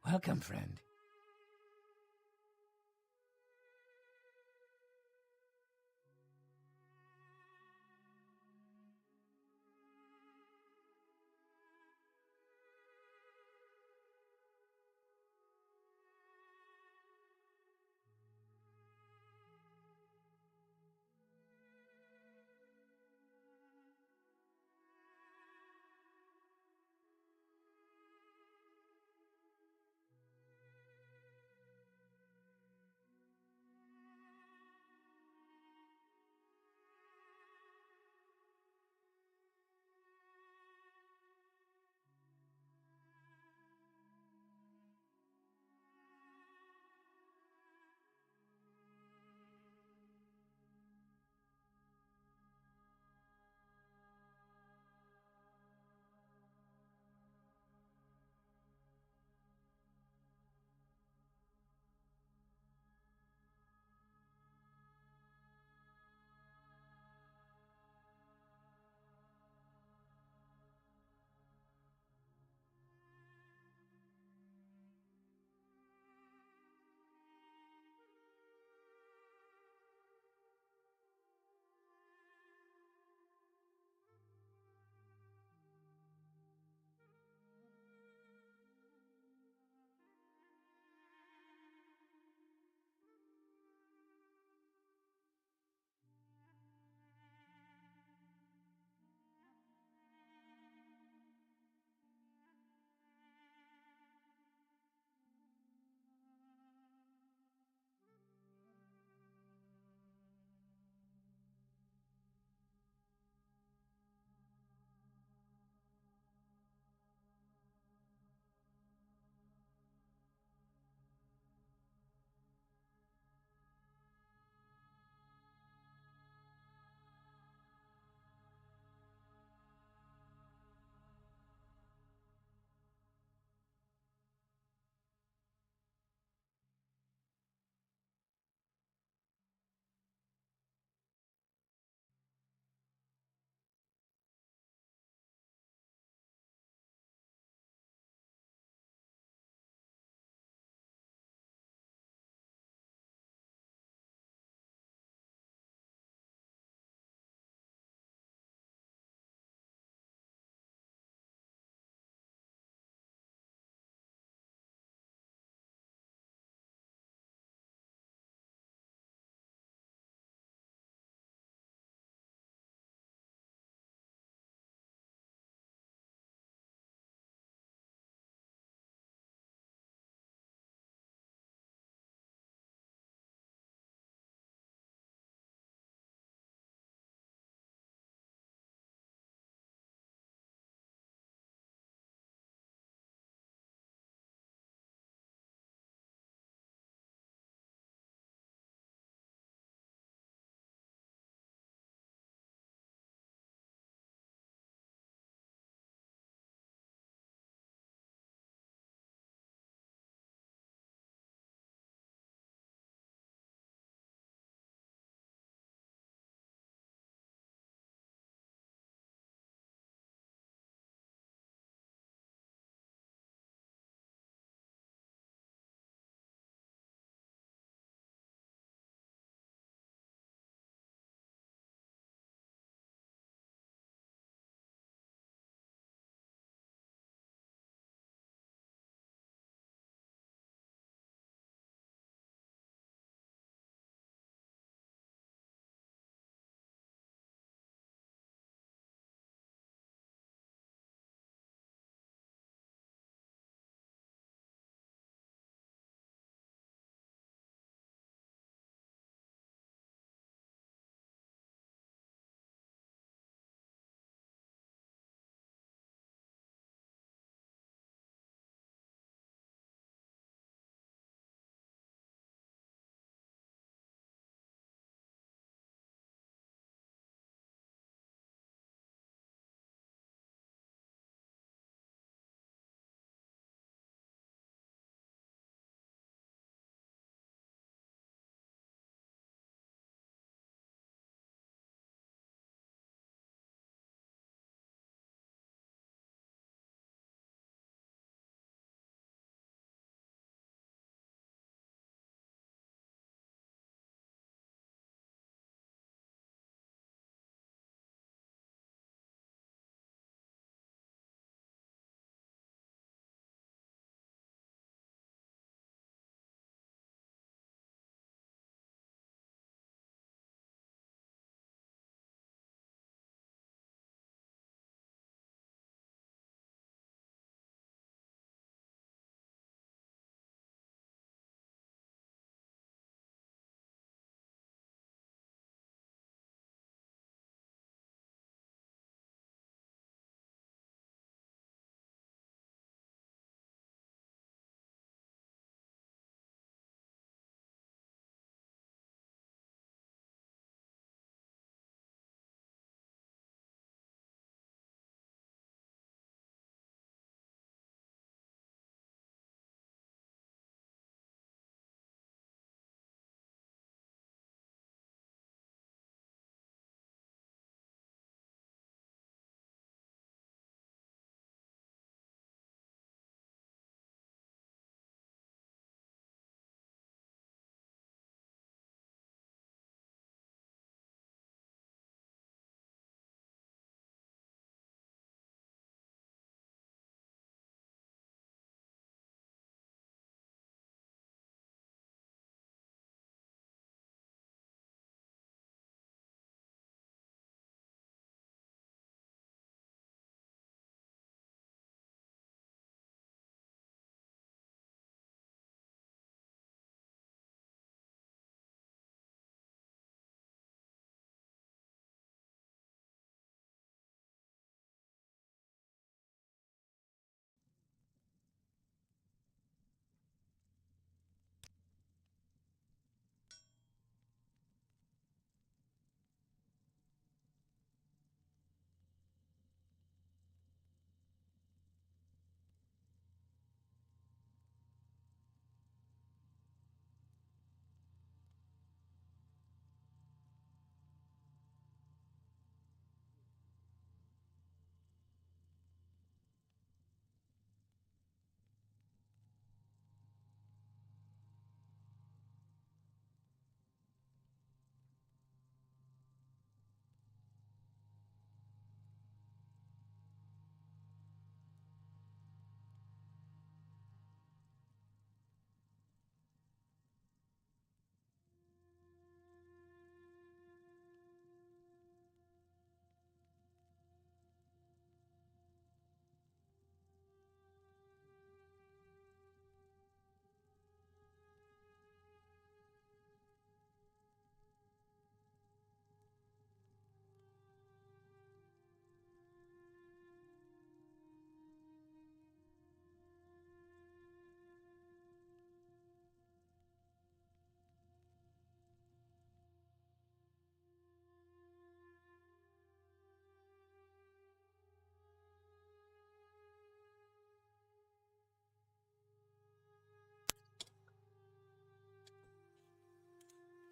Welcome, friend.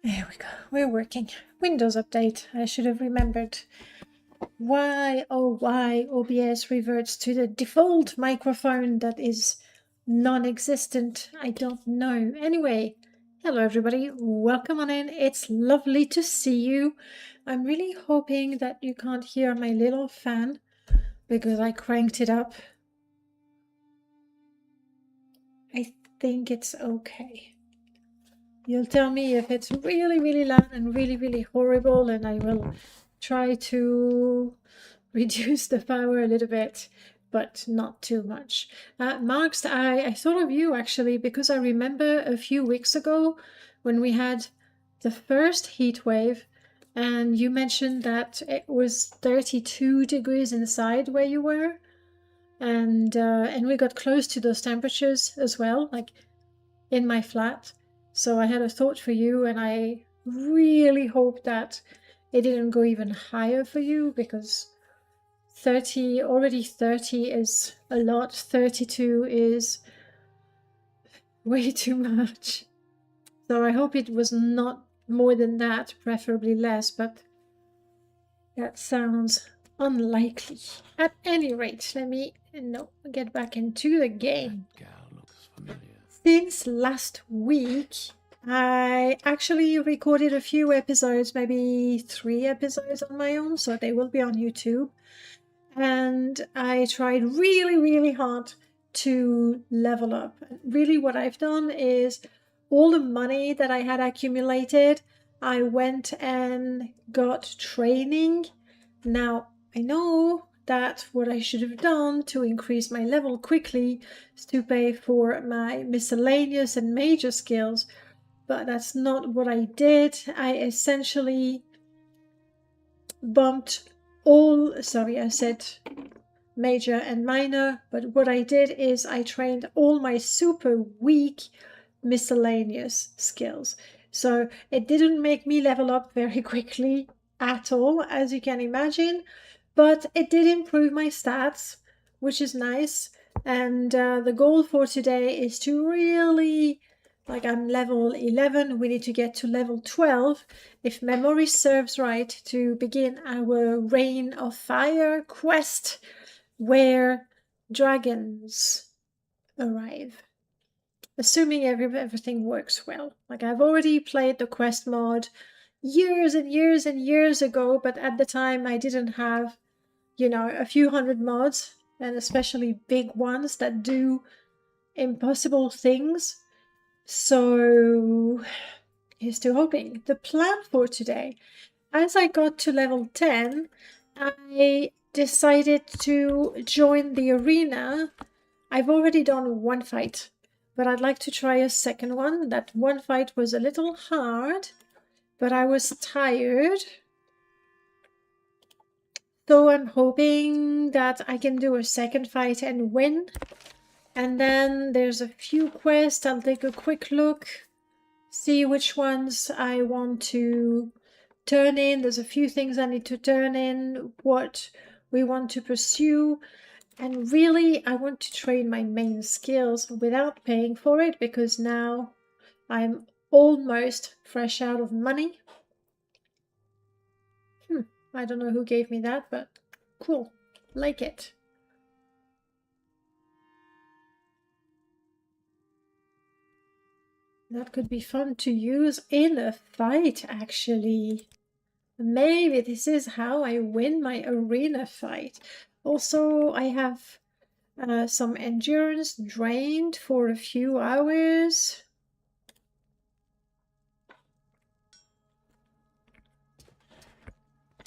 There we go. We're working. Windows update. I should have remembered. Why, oh why OBS reverts to the default microphone that is non-existent? I don't know. Anyway, hello everybody. Welcome on in. It's lovely to see you. I'm really hoping that you can't hear my little fan because I cranked it up. I think it's okay. You'll tell me if it's really, really loud and really, really horrible, and I will try to reduce the power a little bit, but not too much. Marks, I thought of you actually because I remember a few weeks ago when we had the first heat wave, and you mentioned that it was 32 degrees inside where you were, and we got close to those temperatures as well, like in my flat. So I had a thought for you, and I really hope that it didn't go even higher for you, because 30 is a lot. 32 is way too much. So I hope it was not more than that, preferably less, but that sounds unlikely. At any rate, let me get back into the game. That gal looks familiar. Since last week, I actually recorded a few episodes, maybe 3 episodes on my own, so they will be on YouTube. And I tried really, really hard to level up. Really what I've done is all the money that I had accumulated, I went and got training. Now, I know that what I should have done to increase my level quickly is to pay for my miscellaneous and major skills, but that's not what I did. I essentially bumped all, sorry, I said major and minor, but what I did is I trained all my super weak miscellaneous skills. So it didn't make me level up very quickly at all, as you can imagine, but it did improve my stats, which is nice. And the goal for today is to really, like, I'm level 11, we need to get to level 12, if memory serves right, to begin our Reign of Fire quest, where dragons arrive. Assuming everything works well. Like, I've already played the quest mod years and years and years ago, but at the time I didn't have, a few hundred mods, and especially big ones that do impossible things. So here's to hoping. The plan for today, as I got to level 10, I decided to join the arena. I've already done one fight, but I'd like to try a second one. That one fight was a little hard, but I was tired. So I'm hoping that I can do a second fight and win. And then there's a few quests. I'll take a quick look, see which ones I want to turn in. There's a few things I need to turn in, what we want to pursue. And really, I want to train my main skills without paying for it, because now I'm almost fresh out of money. I don't know who gave me that, but cool. Like it. That could be fun to use in a fight, actually. Maybe this is how I win my arena fight. Also, I have some endurance drained for a few hours.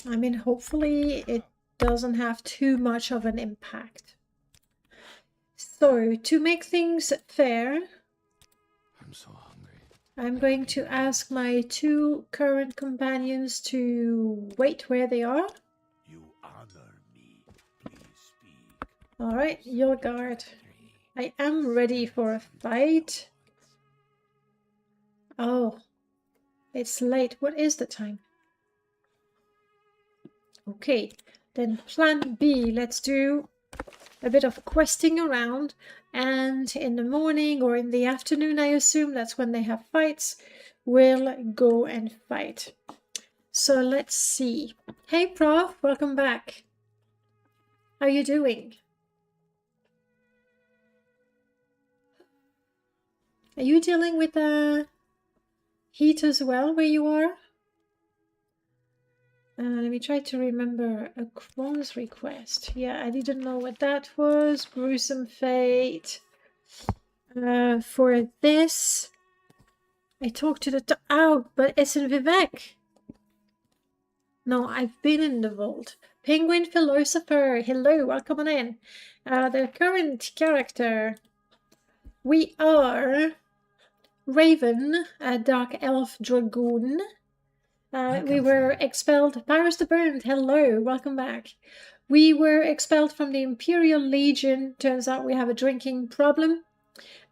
I mean, hopefully it doesn't have too much of an impact. So, to make things fair, I'm so hungry. I'm going to ask my 2 current companions to wait where they are. You honor me. Please speak. All right, your guard. I am ready for a fight. Oh, it's late. What is the time? Okay, then plan B. Let's do a bit of questing around, and in the morning or in the afternoon, I assume that's when they have fights, we'll go and fight. So let's see. Hey Prof, welcome back. How are you doing? Are you dealing with heat as well where you are? Let me try to remember a Crohn's request. Yeah, I didn't know what that was. Gruesome fate. For this, I talked to the... Oh, but it's in Vivek. No, I've been in the vault. Penguin Philosopher. Hello, welcome on in. The current character. We are Raven, a Dark Elf Dragoon. We were expelled. Paris the Burned, hello, welcome back. We were expelled from the Imperial Legion. Turns out we have a drinking problem.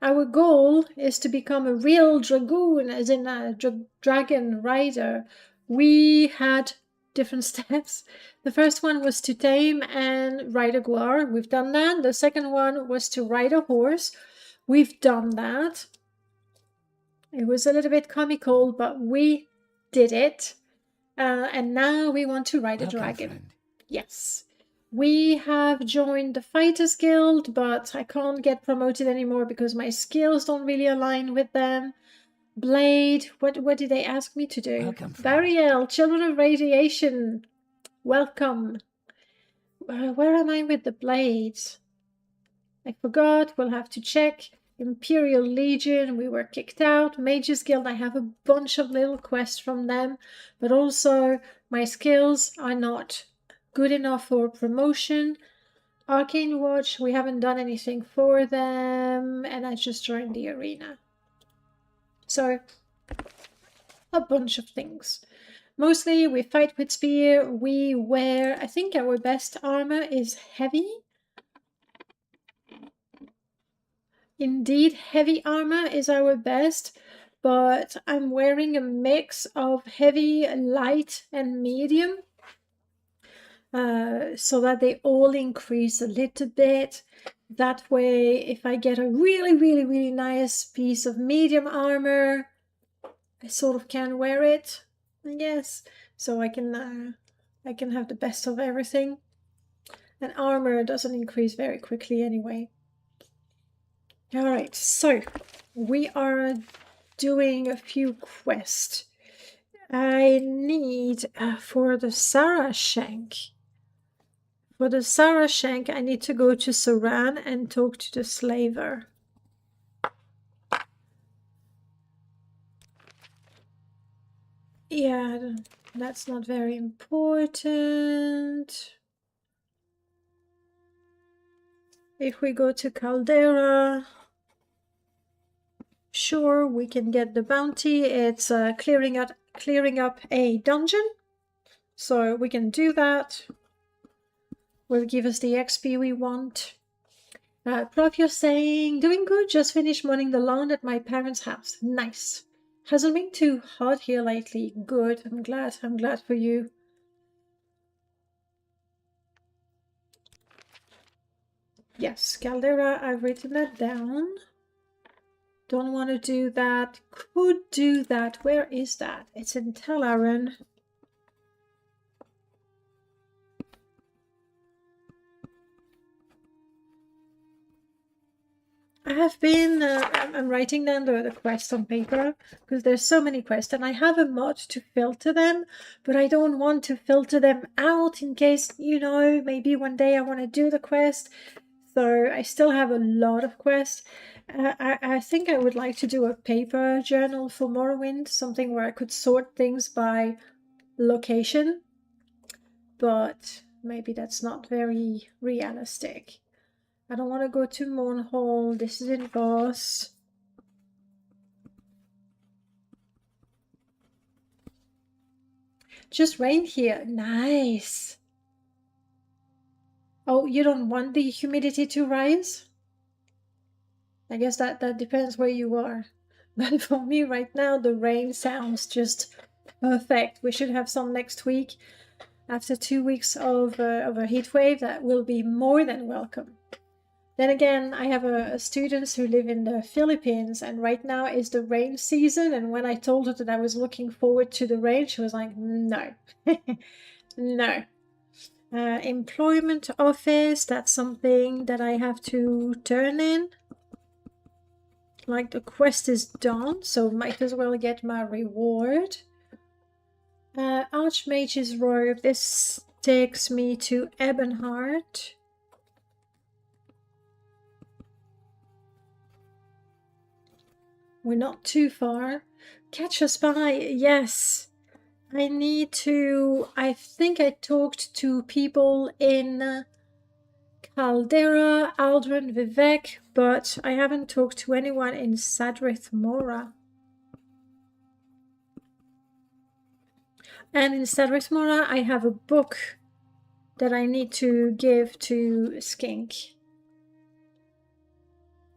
Our goal is to become a real Dragoon, as in a dragon rider. We had different steps. The first one was to tame and ride a guar. We've done that. The second one was to ride a horse. We've done that. It was a little bit comical, but we did it. And now we want to ride a dragon. Friend. Yes. We have joined the Fighters Guild, but I can't get promoted anymore because my skills don't really align with them. Blade, what did they ask me to do? Welcome, friend. Bariel, Children of Radiation, welcome. Where am I with the blades? I forgot, we'll have to check. Imperial Legion, we were kicked out. Mages Guild, I have a bunch of little quests from them, but also my skills are not good enough for promotion. Arcane Watch, we haven't done anything for them, and I just joined the arena. So, a bunch of things. Mostly we fight with spear, we wear, I think our best armor is heavy. Indeed, heavy armor is our best, but I'm wearing a mix of heavy, light, and medium. So that they all increase a little bit. That way, if I get a really nice piece of medium armor, I sort of can wear it, I guess. So I can have the best of everything. And armor doesn't increase very quickly anyway. Alright, so we are doing a few quests. I need for the Sarashank. For the Sarashank, I need to go to Saran and talk to the slaver. Yeah, that's not very important. If we go to Caldera, sure, we can get the bounty. It's clearing up a dungeon, so we can do that. Will give us the XP we want. Prof, you're saying, doing good, just finished mowing the lawn at my parents' house. Nice. Hasn't been too hot here lately. Good, I'm glad for you. Yes, Caldera, I've written that down. Don't want to do that. Could do that. Where is that? It's in Talaran. I have been, I'm writing down the quests on paper because there's so many quests and I have a mod to filter them, but I don't want to filter them out in case, you know, maybe one day I want to do the quest. So I still have a lot of quests. I think I would like to do a paper journal for Morrowind, something where I could sort things by location, but maybe that's not very realistic. I don't want to go to Mournhall. This is in Voss. Just rain here. Nice. Oh, you don't want the humidity to rise? I guess that depends where you are. But for me right now, the rain sounds just perfect. We should have some next week. After 2 weeks of a heat wave, that will be more than welcome. Then again, I have students who live in the Philippines, and right now is the rain season. And when I told her that I was looking forward to the rain, she was like, no, no. Employment office, that's something that I have to turn in. Like the quest is done, so might as well get my reward. Archmage's robe, this takes me to Ebonheart. We're not too far. Catch a spy, yes. I need to... I think I talked to people in Caldera, Aldrin, Vivek, but I haven't talked to anyone in Sadrith Mora. And in Sadrith Mora, I have a book that I need to give to Skink.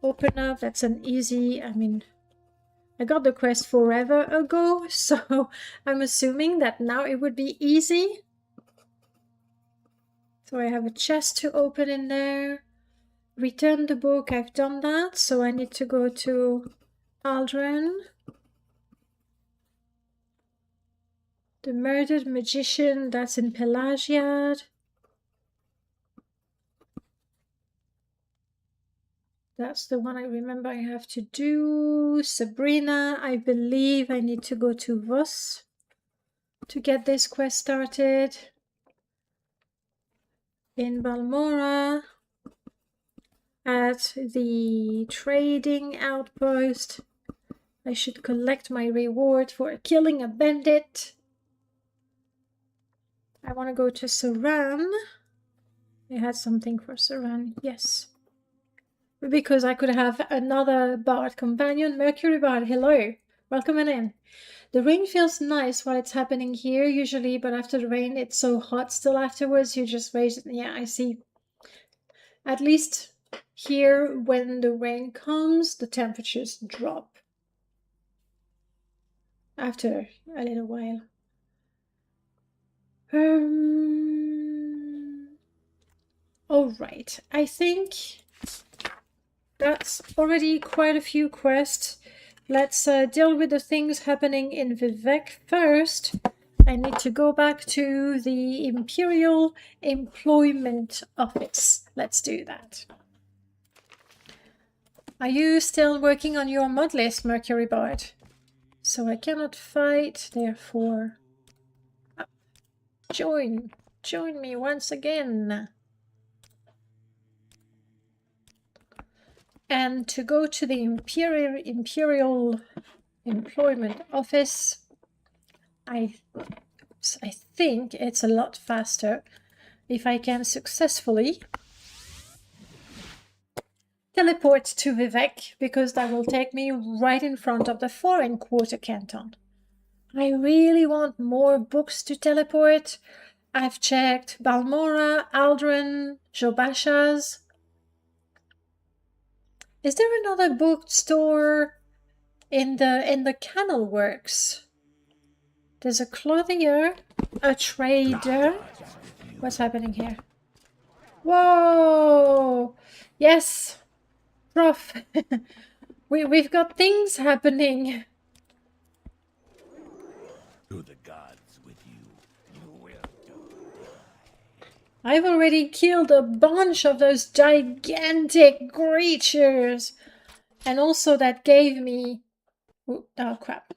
Open up, that's an easy... I mean, I got the quest forever ago, so I'm assuming that now it would be easy. So I have a chest to open in there. Return the book, I've done that, so I need to go to Aldrin. The Murdered Magician, that's in Pelagiad. That's the one I remember I have to do. Sabrina, I believe I need to go to Voss to get this quest started. In Balmora, at the trading outpost, I should collect my reward for killing a bandit. I want to go to Saran. I had something for Saran, yes. Because I could have another bard companion. Mercury Bard, hello. Welcome in. The rain feels nice while it's happening here usually, but after the rain it's so hot still afterwards. You just raise it. Yeah, I see. At least here when the rain comes, the temperatures drop after a little while. All right, I think that's already quite a few quests. Let's deal with the things happening in Vivek first. I need to go back to the Imperial Employment Office. Let's do that. Are you still working on your mod list, Mercury Bard? So I cannot fight, therefore... Join me once again. And to go to the Imperial Employment Office, I think it's a lot faster if I can successfully teleport to Vivek, because that will take me right in front of the Foreign Quarter Canton. I really want more books to teleport. I've checked Balmora, Aldrin, Jobashas. Is there another bookstore in the Canal Works? There's a clothier, a trader. What's happening here? Whoa! Yes, Prof. We've got things happening. To the gods with you, you will die. I've already killed a bunch of those gigantic creatures. And also that gave me... oh crap.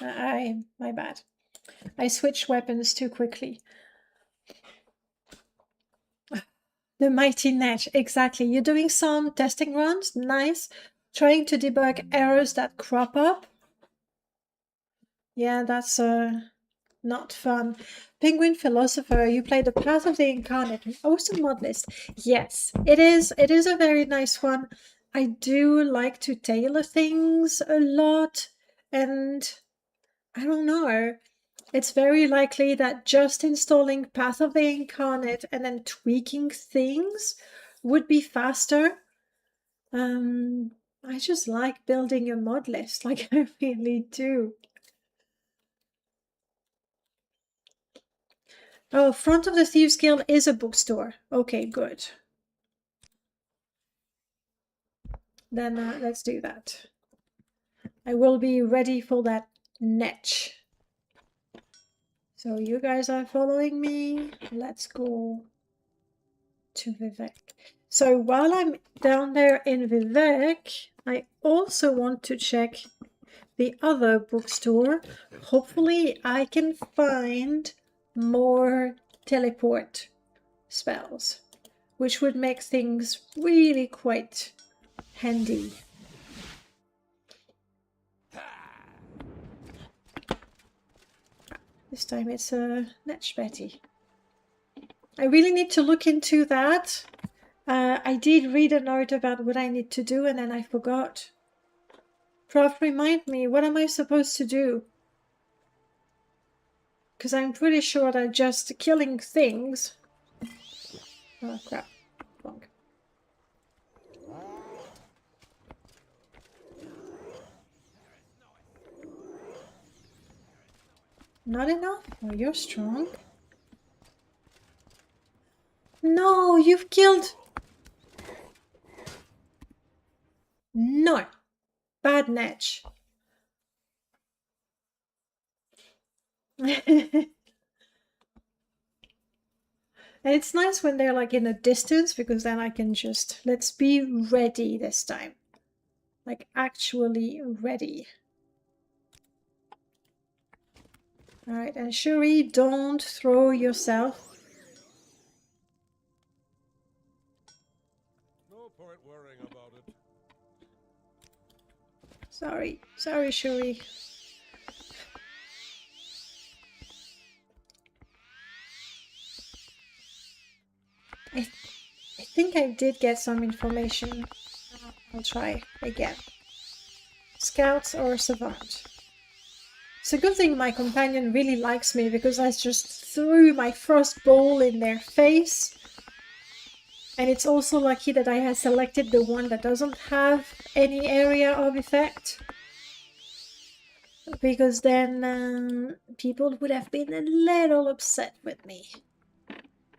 My bad. I switched weapons too quickly. The mighty net, exactly. You're doing some testing runs, nice. Trying to debug errors that crop up. Yeah, that's not fun. Penguin Philosopher, you play the Path of the Incarnate, an awesome mod list. Yes, it is. It is a very nice one. I do like to tailor things a lot, and I don't know. It's very likely that just installing Path of the Incarnate and then tweaking things would be faster. I just like building a mod list, like I really do. Oh, Front of the Thieves Guild is a bookstore. Okay, good. then let's do that. I will be ready for that netch. So you guys are following me. Let's go to Vivek. So while I'm down there in Vivek, I also want to check the other bookstore. Hopefully I can find more teleport spells, which would make things really quite handy. This time it's a Netch Betty. I really need to look into that. I did read a note about what I need to do and then I forgot. Prof, remind me, what am I supposed to do? Because I'm pretty sure that just killing things... Oh crap, wrong. Not enough? Oh, you're strong. No, you've killed... No. Bad Netch. And it's nice when they're like in a distance because then I can just... Let's be ready this time. Like actually ready. Alright, and Shuri, don't throw yourself. No point worrying about it. Sorry, Shuri. I think I did get some information. I'll try again. Scouts or Savant? It's a good thing my companion really likes me because I just threw my first ball in their face. And it's also lucky that I had selected the one that doesn't have any area of effect. Because then people would have been a little upset with me.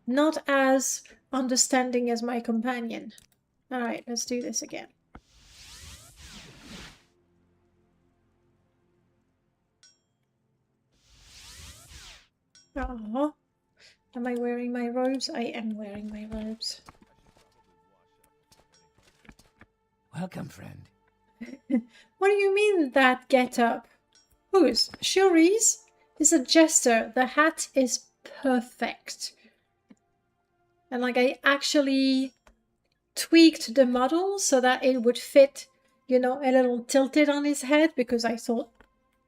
Not as understanding as my companion. Alright, let's do this again. Oh, am I wearing my robes? I am wearing my robes. Welcome, friend. What do you mean, that get-up? Whose? Shuri's? It's a jester. The hat is perfect. And like I actually tweaked the model so that it would fit, you know, a little tilted on his head because I thought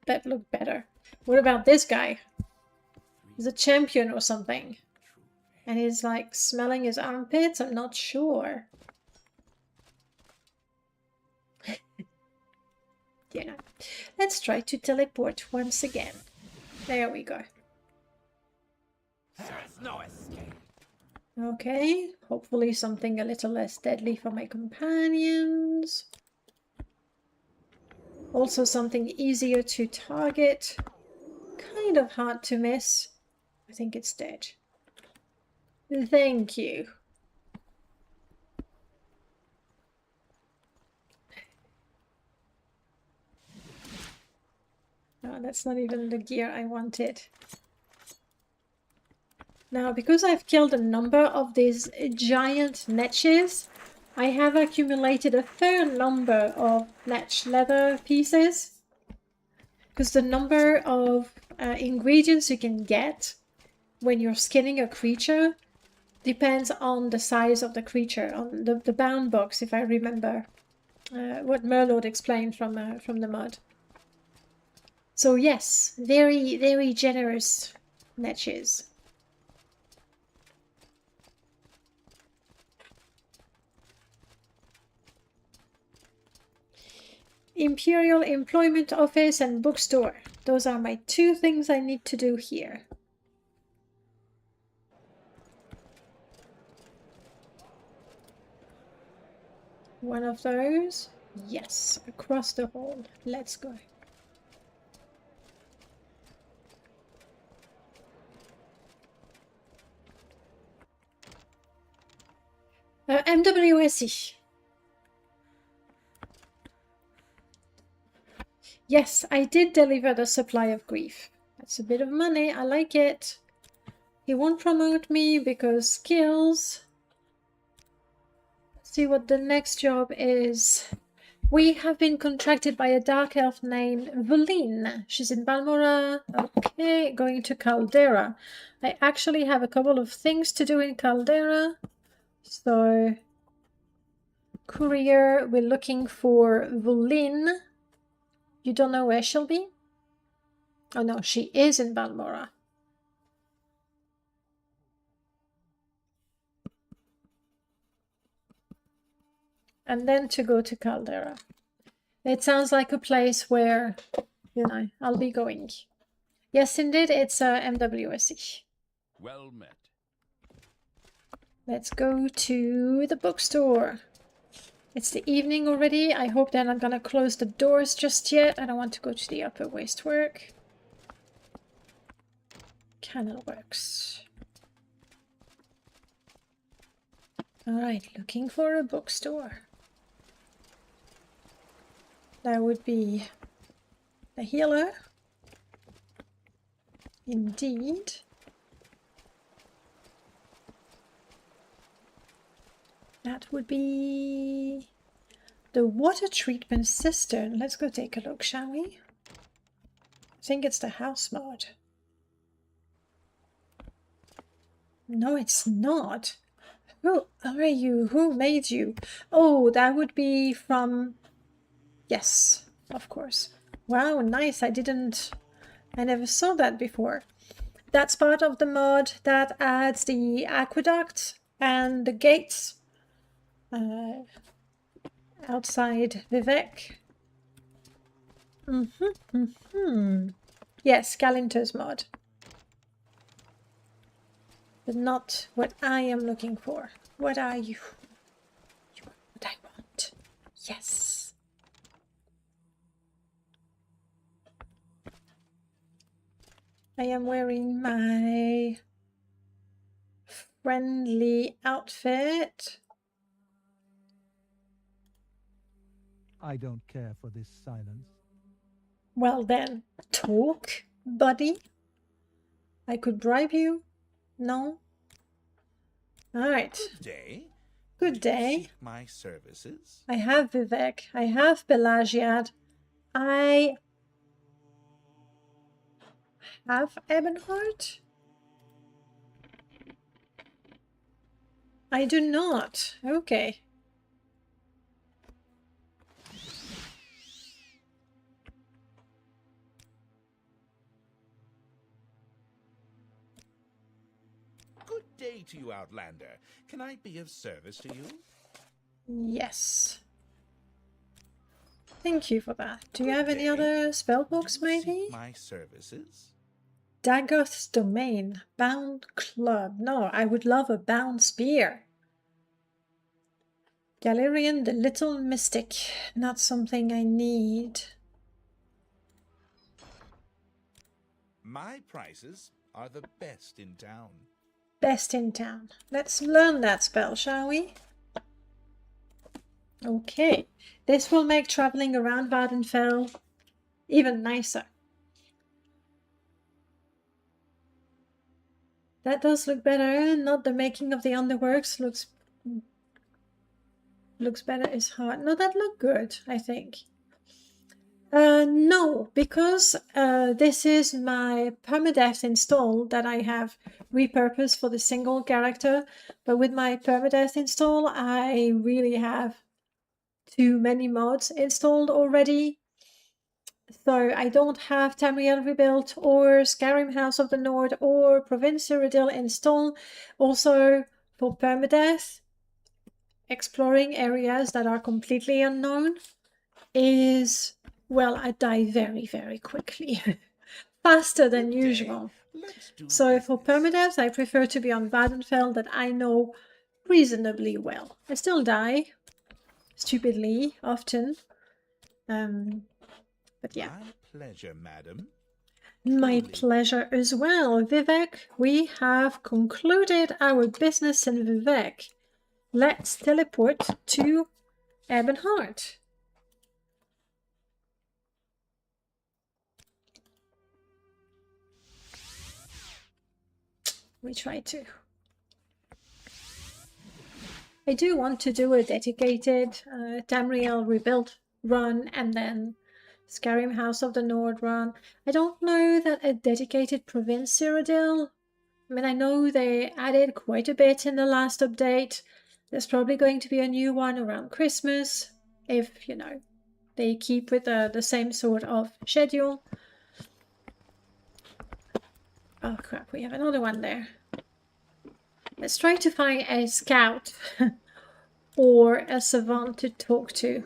that looked better. What about this guy? He's a champion or something. And he's like smelling his armpits? I'm not sure. Yeah. Let's try to teleport once again. There we go. There is no escape. Okay. Hopefully something a little less deadly for my companions. Also something easier to target. Kind of hard to miss. I think it's dead. Thank you. Oh, that's not even the gear I wanted. Now, because I've killed a number of these giant netches, I have accumulated a fair number of netch leather pieces. Because the number of ingredients you can get when you're skinning a creature depends on the size of the creature, on the bound box, if I remember what Merlord explained from the mod. So yes, very, very generous netches. Imperial Employment Office and Bookstore. Those are my two things I need to do here. One of those. Yes, across the hall. Let's go. MWSE. Yes, I did deliver the supply of grief. That's a bit of money. I like it. He won't promote me because skills. Let's see what the next job is. We have been contracted by a dark elf named Volin. She's in Balmora. Okay, going to Caldera. I actually have a couple of things to do in Caldera. So, courier, we're looking for Volin. You don't know where she'll be? Oh no, she is in Balmora. And then to go to Caldera. It sounds like a place where, you know, I'll be going. Yes, indeed, it's MWSE. Well met. Let's go to the bookstore. It's the evening already. I hope they're not gonna close the doors just yet. I don't want to go to the upper wastework. Canal works. Alright, looking for a bookstore. That would be a healer. Indeed. That would be the water treatment cistern. Let's go take a look, shall we? I think it's the house mod. No, it's not. Who are you? Who made you? Oh, that would be from... Yes, of course. Wow, nice. I never saw that before. That's part of the mod that adds the aqueduct and the gates outside Vivek. Yes, Galinter's mod. But not what I am looking for. What are you? You are what I want. Yes. I am wearing my friendly outfit. I don't care for this silence. Well then, talk, buddy. I could bribe you. No? Alright. Good day. Good Do you day. seek my services? I have Vivek. I have Pelagiad. I have Ebonheart? I do not. Okay. Good day to you, Outlander. Can I be of service to you? Yes. Thank you for that. Do you have any day. other spell books, Do you seek maybe? my services? Dagoth's Domain. Bound Club. No, I would love a bound spear. Galerian the Little Mystic. Not something I need. My prices are the best in town. Best in town. Let's learn that spell, shall we? Okay. This will make traveling around Vardenfell even nicer. That does look better. Not the making of the underworks looks better is hard. No, that looked good, I think. No, because this is my permadeath install that I have repurposed for the single character. But with my permadeath install, I really have too many mods installed already. So I don't have Tamriel Rebuilt or Skyrim House of the North or Province Cyrodiil installed. Also for permadeath, exploring areas that are completely unknown is, well, I die very, very quickly. Faster than Good day. usual. Let's do So for business. permadeath, I prefer to be on Vardenfell that I know reasonably well. I still die, stupidly, often. But yeah. My pleasure, madam. My Truly. pleasure as well. Vivek, we have concluded our business in Vivek. Let's teleport to Ebonheart. We try to. I do want to do a dedicated Tamriel rebuild run and then Skyrim House of the Nord run. I don't know that a dedicated Province Cyrodiil. I mean, I know they added quite a bit in the last update. There's probably going to be a new one around Christmas, if, you know, they keep with the same sort of schedule. Oh crap, we have another one there. Let's try to find a scout or a savant to talk to.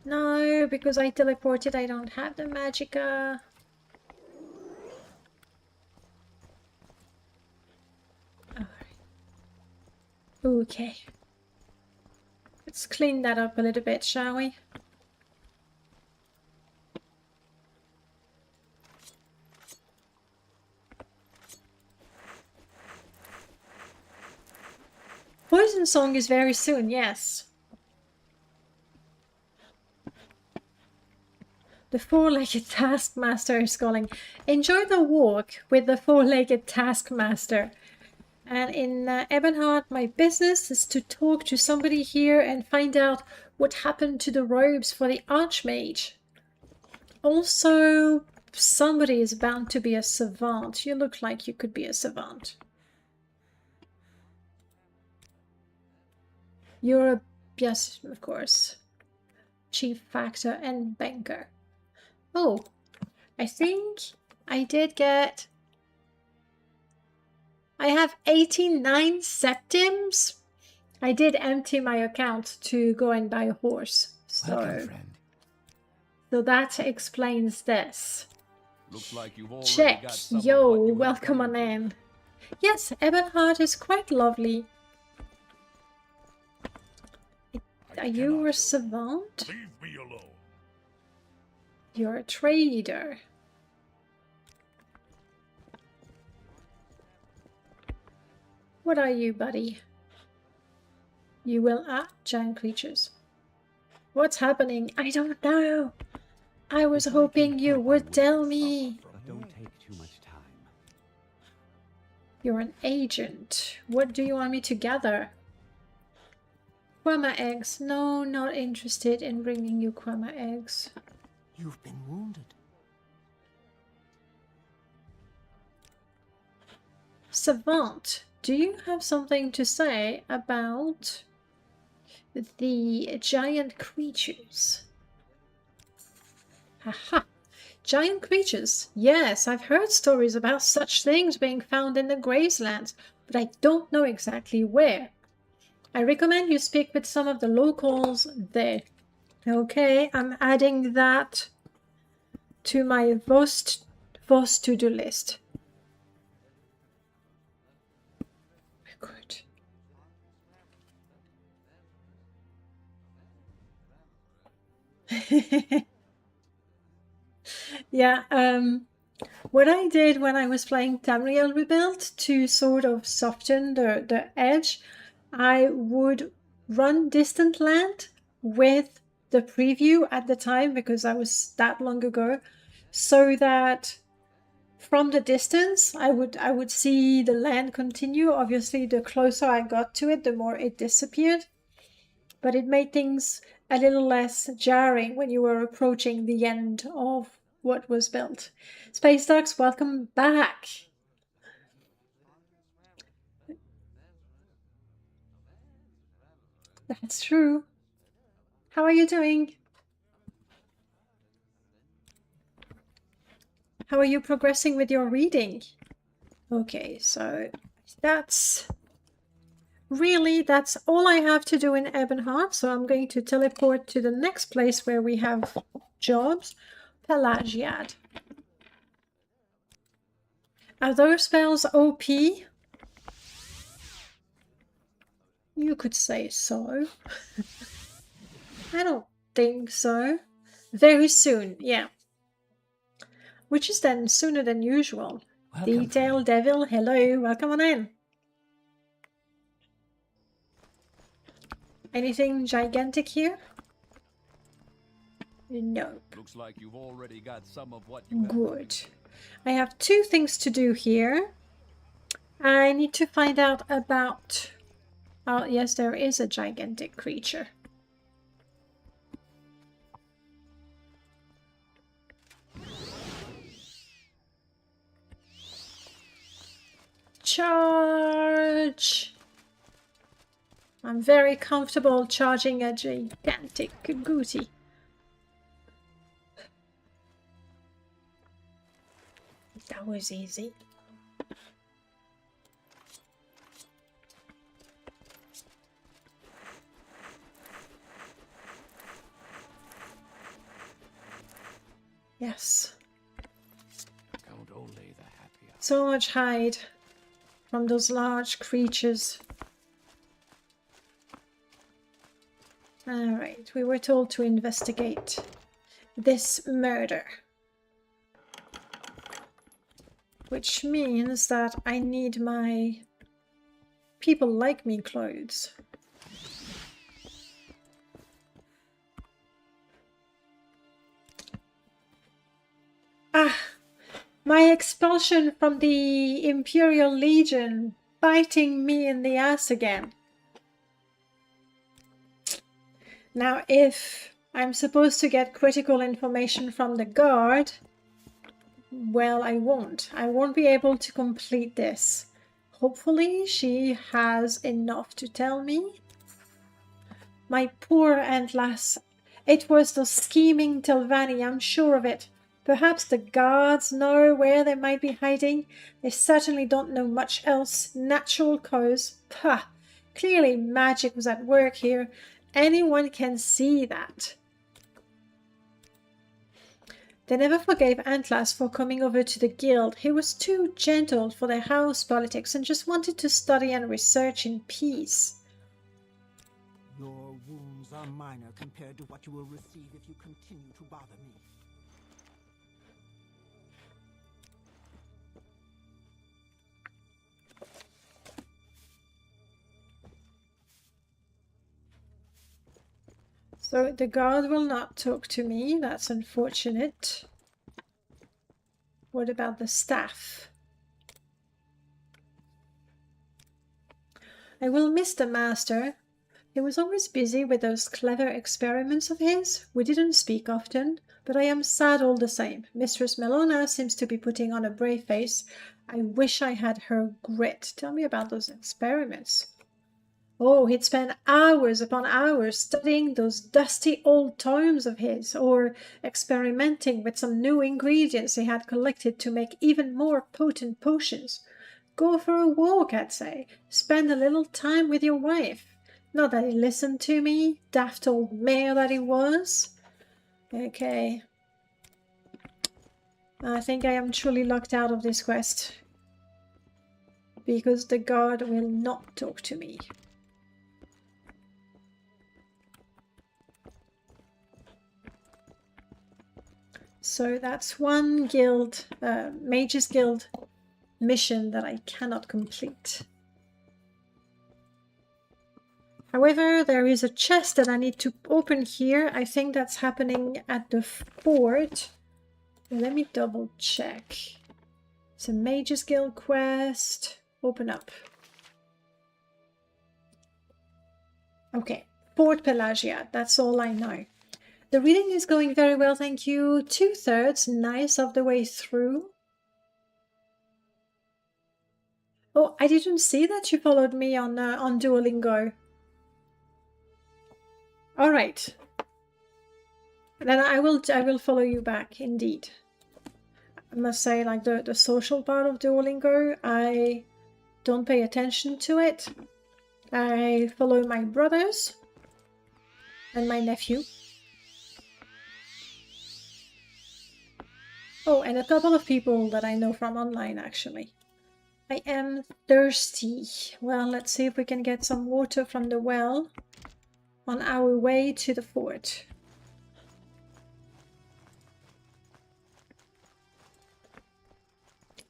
No, because I teleported, I don't have the magicka. Alright. Okay. Let's clean that up a little bit, shall we? Poison Song is very soon, yes. The four-legged taskmaster is calling. Enjoy the walk with the four-legged taskmaster. And in Ebonheart, my business is to talk to somebody here and find out what happened to the robes for the Archmage. Also, somebody is bound to be a savant. You look like you could be a savant. You're a... yes, of course. Chief factor and banker. Oh, I think I did get... I have 89 septims. I did empty my account to go and buy a horse. Welcome, friend. So that explains this. Looks like you've already Check. got some of Yo, what you have welcome on coming. in. Yes, Ebonheart is quite lovely. Are you a savant? Leave me alone. You're a trader. What are you, buddy? You will... ah, giant creatures. What's happening? I don't know. I was hoping you would tell me. But don't take too much time. You're an agent. What do you want me to gather? Quama eggs. No, not interested in bringing you Quama eggs. You've been wounded. Savant, do you have something to say about the giant creatures? Haha. Giant creatures. Yes, I've heard stories about such things being found in the Gravelands, but I don't know exactly where. I recommend you speak with some of the locals there. Okay, I'm adding that to my Vost to-do list. Good. Yeah, what I did when I was playing Tamriel Rebuild to sort of soften the edge, I would run Distant Land with the preview at the time because that was that long ago, so that from the distance I would see the land continue. Obviously, the closer I got to it, the more it disappeared, but it made things a little less jarring when you were approaching the end of what was built. Space Ducks, welcome back. That's true. How are you doing? How are you progressing with your reading? Okay, so that's all I have to do in Ebonheart. So I'm going to teleport to the next place where we have jobs. Pelagiad. Are those spells OP? You could say so. I don't think so. Very soon, yeah. Which is then sooner than usual. Welcome, Detail friend. Devil, hello, welcome on in. Anything gigantic here? No. Looks like you've already got some of what you have. Good. I have 2 things to do here. I need to find out about... Oh, yes, there is a gigantic creature. Charge! I'm very comfortable charging a gigantic gooty. That was easy. Yes. Count only the happy hour. So much hide from those large creatures. Alright, we were told to investigate this murder. Which means that I need my people like me clothes. Ah! My expulsion from the Imperial Legion biting me in the ass again. Now, if I'm supposed to get critical information from the guard, well, I won't. I won't be able to complete this. Hopefully, she has enough to tell me. My poor Aunt Lass. It was the scheming Telvanni, I'm sure of it. Perhaps the guards know where they might be hiding. They certainly don't know much else. Natural cause. Pah! Clearly magic was at work here. Anyone can see that. They never forgave Antlas for coming over to the guild. He was too gentle for their house politics and just wanted to study and research in peace. Your wounds are minor compared to what you will receive if you continue to bother me. So the guard will not talk to me. That's unfortunate. What about the staff? I will miss the master. He was always busy with those clever experiments of his. We didn't speak often, but I am sad all the same. Mistress Melona seems to be putting on a brave face. I wish I had her grit. Tell me about those experiments. Oh, he'd spend hours upon hours studying those dusty old tomes of his, or experimenting with some new ingredients he had collected to make even more potent potions. Go for a walk, I'd say. Spend a little time with your wife. Not that he listened to me, daft old mare that he was. Okay. I think I am truly locked out of this quest. Because the guard will not talk to me. So that's one guild, Mage's Guild mission that I cannot complete. However, there is a chest that I need to open here. I think that's happening at the fort. Let me double check. It's a Mage's Guild quest. Open up. Okay, Fort Pelagia. That's all I know. The reading is going very well, thank you. 2/3, nice of the way through. Oh, I didn't see that you followed me on Duolingo. All right. Then I will follow you back, indeed. I must say, like the social part of Duolingo, I don't pay attention to it. I follow my brothers and my nephew. Oh, and a couple of people that I know from online, actually. I am thirsty. Well, let's see if we can get some water from the well on our way to the fort.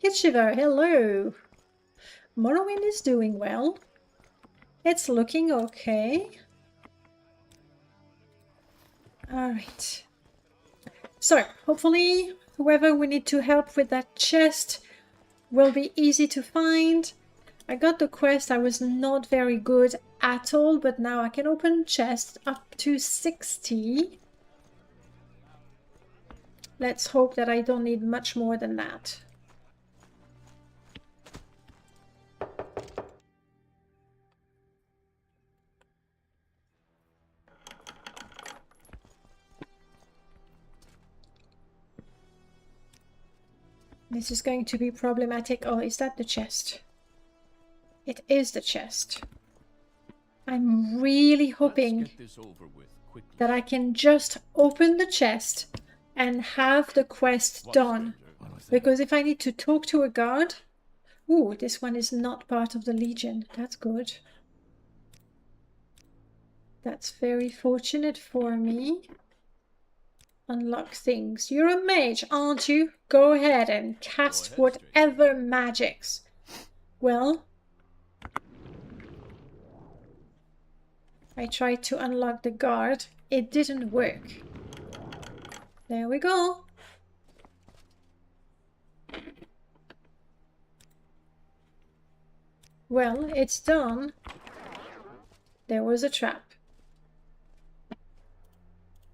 Hitshiver, hello! Morrowind is doing well. It's looking okay. Alright. So, hopefully, whoever we need to help with that chest will be easy to find. I got the quest. I was not very good at all, but now I can open chests up to 60. Let's hope that I don't need much more than that. This is going to be problematic. Oh, is that the chest? It is the chest. I'm really hoping that I can just open the chest and have the quest done. Because if I need to talk to a guard... Ooh, this one is not part of the Legion. That's good. That's very fortunate for me. Unlock things. You're a mage, aren't you? Go ahead and cast whatever magics. Well, I tried to unlock the guard. It didn't work. There we go. Well, it's done. There was a trap.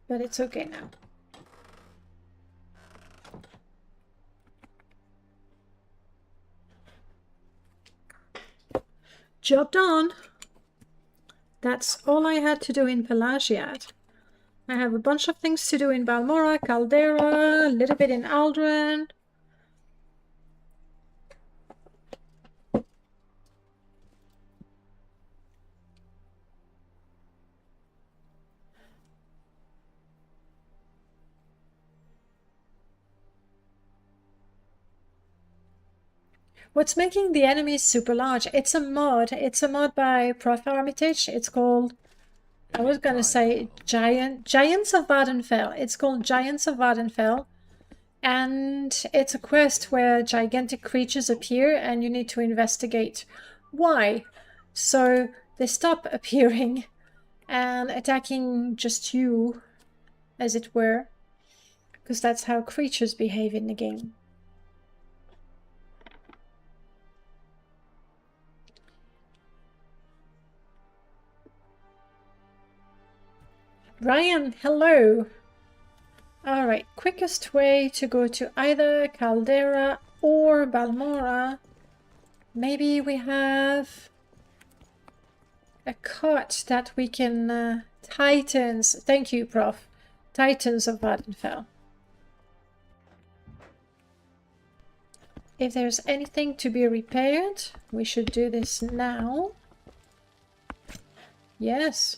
But it's okay now. Job done. That's all I had to do in Pelagiad. I have a bunch of things to do in Balmora, Caldera, a little bit in Aldren. What's making the enemies super large? It's a mod. It's a mod by Prof Armitage. It's called... I was gonna say Giants of Vardenfell. It's called Giants of Vardenfell. And it's a quest where gigantic creatures appear and you need to investigate why. So they stop appearing and attacking just you, as it were. Because that's how creatures behave in the game. Ryan, hello! Alright, quickest way to go to either Caldera or Balmora. Maybe we have a cart that we can... Titans, thank you, Prof. Titans of Vardenfell. If there's anything to be repaired, we should do this now. Yes.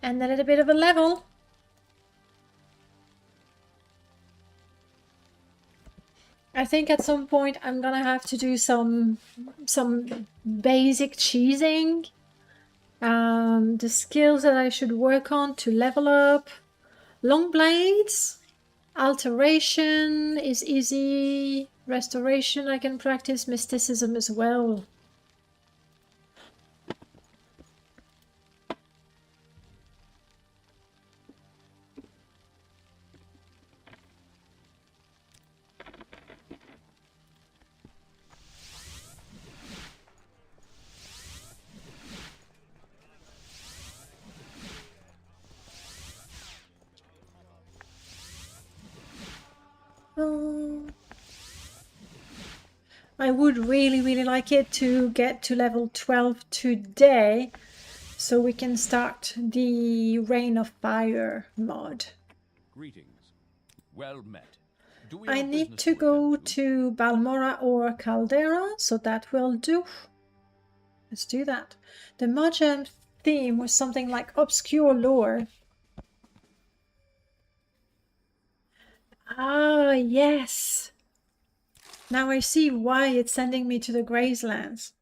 And a little bit of a level. I think at some point I'm gonna have to do some basic cheesing. The skills that I should work on to level up. Long blades. Alteration is easy. Restoration I can practice. Mysticism as well. I would really like it to get to level 12 today so we can start the Reign of Fire mod. Greetings. Well met. Do we I have need business to go attend to Balmora or Caldera, so that will do. Let's do that. The Mahjong theme was something like obscure lore. Ah, yes. Now I see why it's sending me to the Gracelands.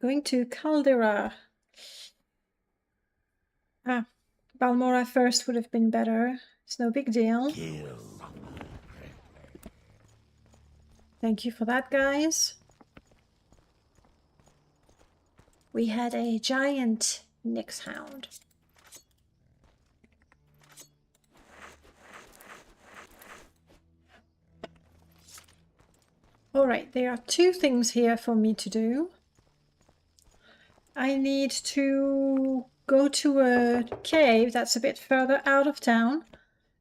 Going to Caldera. Ah, Balmora first would have been better. It's no big deal. Thank you for that, guys. we had a giant Nyx hound. Alright, there are two things here for me to do. I need to go to a cave that's a bit further out of town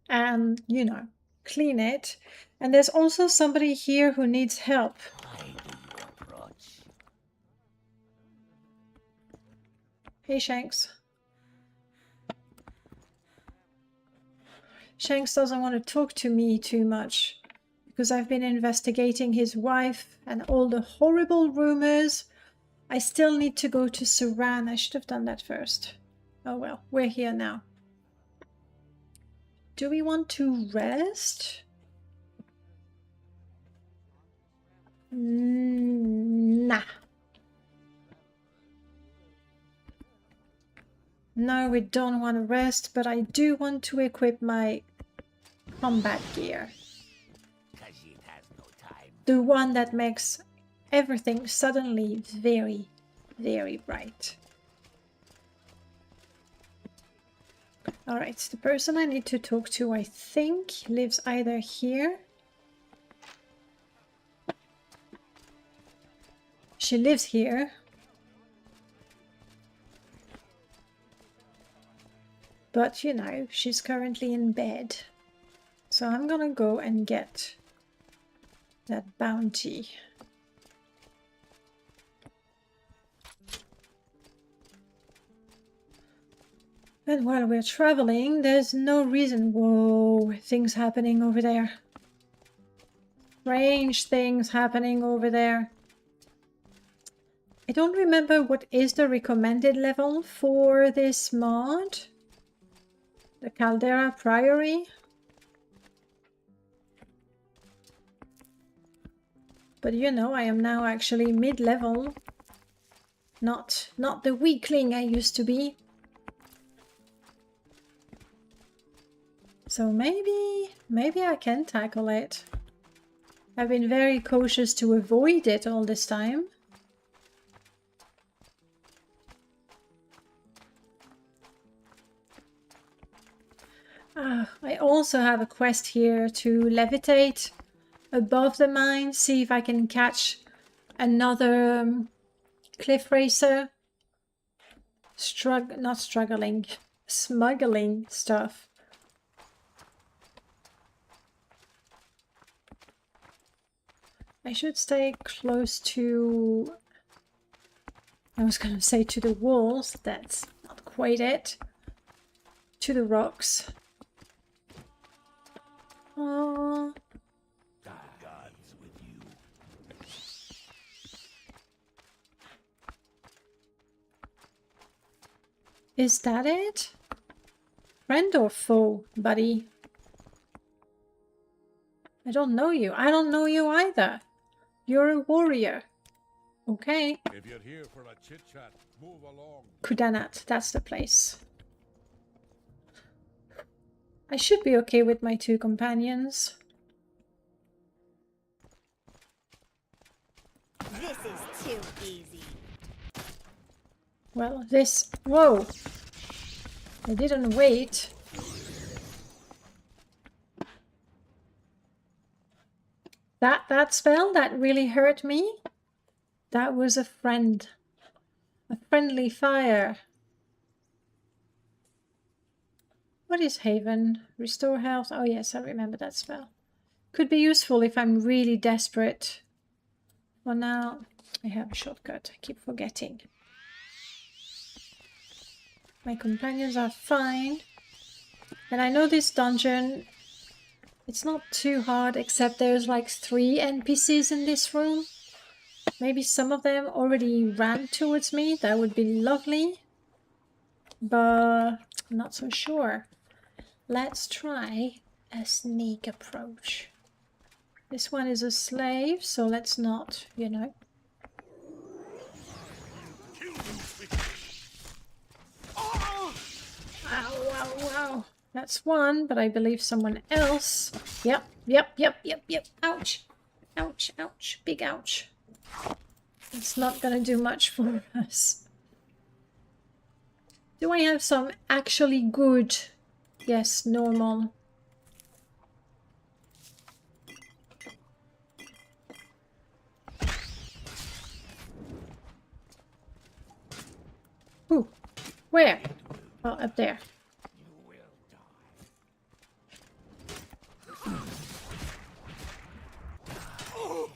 and, you know, clean it. And there's also somebody here who needs help. Why do you approach? Hey, Shanks. Shanks doesn't want to talk to me too much because I've been investigating his wife and all the horrible rumors. I still need to go to Saran. I should have done that first. Oh well, we're here now. Do we want to rest? Nah. No, we don't want to rest, but I do want to equip my combat gear. 'Cause it has no time. The one that makes everything suddenly very, very bright. Alright, the person I need to talk to, I think, lives either here. She lives here. But, you know, she's currently in bed. So I'm gonna go and get that bounty. And while we're traveling, there's no reason... Whoa, things happening over there. Strange things happening over there. I don't remember what is the recommended level for this mod. The Caldera Priory. But you know, I am now actually mid-level. Not the weakling I used to be. So maybe I can tackle it. I've been very cautious to avoid it all this time. I also have a quest here to levitate above the mine, see if I can catch another cliff racer. Not struggling, smuggling stuff. I should stay close to... I was going to say to the walls, that's not quite it. To the rocks. Oh. The gods with you. Is that it? Friend or foe, buddy? I don't know you. I don't know you either. You're a warrior. Okay. If you're here for a chit-chat, move along. Kudanat, that's the place. I should be okay with my two companions. This is too easy. Well, this... Whoa! I didn't wait. That spell, that really hurt me. That was a friend. A friendly fire. What is Haven? Restore health. Oh yes, I remember that spell. Could be useful if I'm really desperate. For now, I have a shortcut. I keep forgetting. My companions are fine. And I know this dungeon, it's not too hard, except there's like 3 NPCs in this room. Maybe some of them already ran towards me. That would be lovely. But I'm not so sure. Let's try a sneak approach. This one is a slave, so let's not, you know. Ow, wow, wow. That's one, but I believe someone else. Yep. Ouch. Ouch, ouch. Big ouch. It's not gonna do much for us. Do I have some actually good? Yes, normal. Ooh, where? Oh, up there.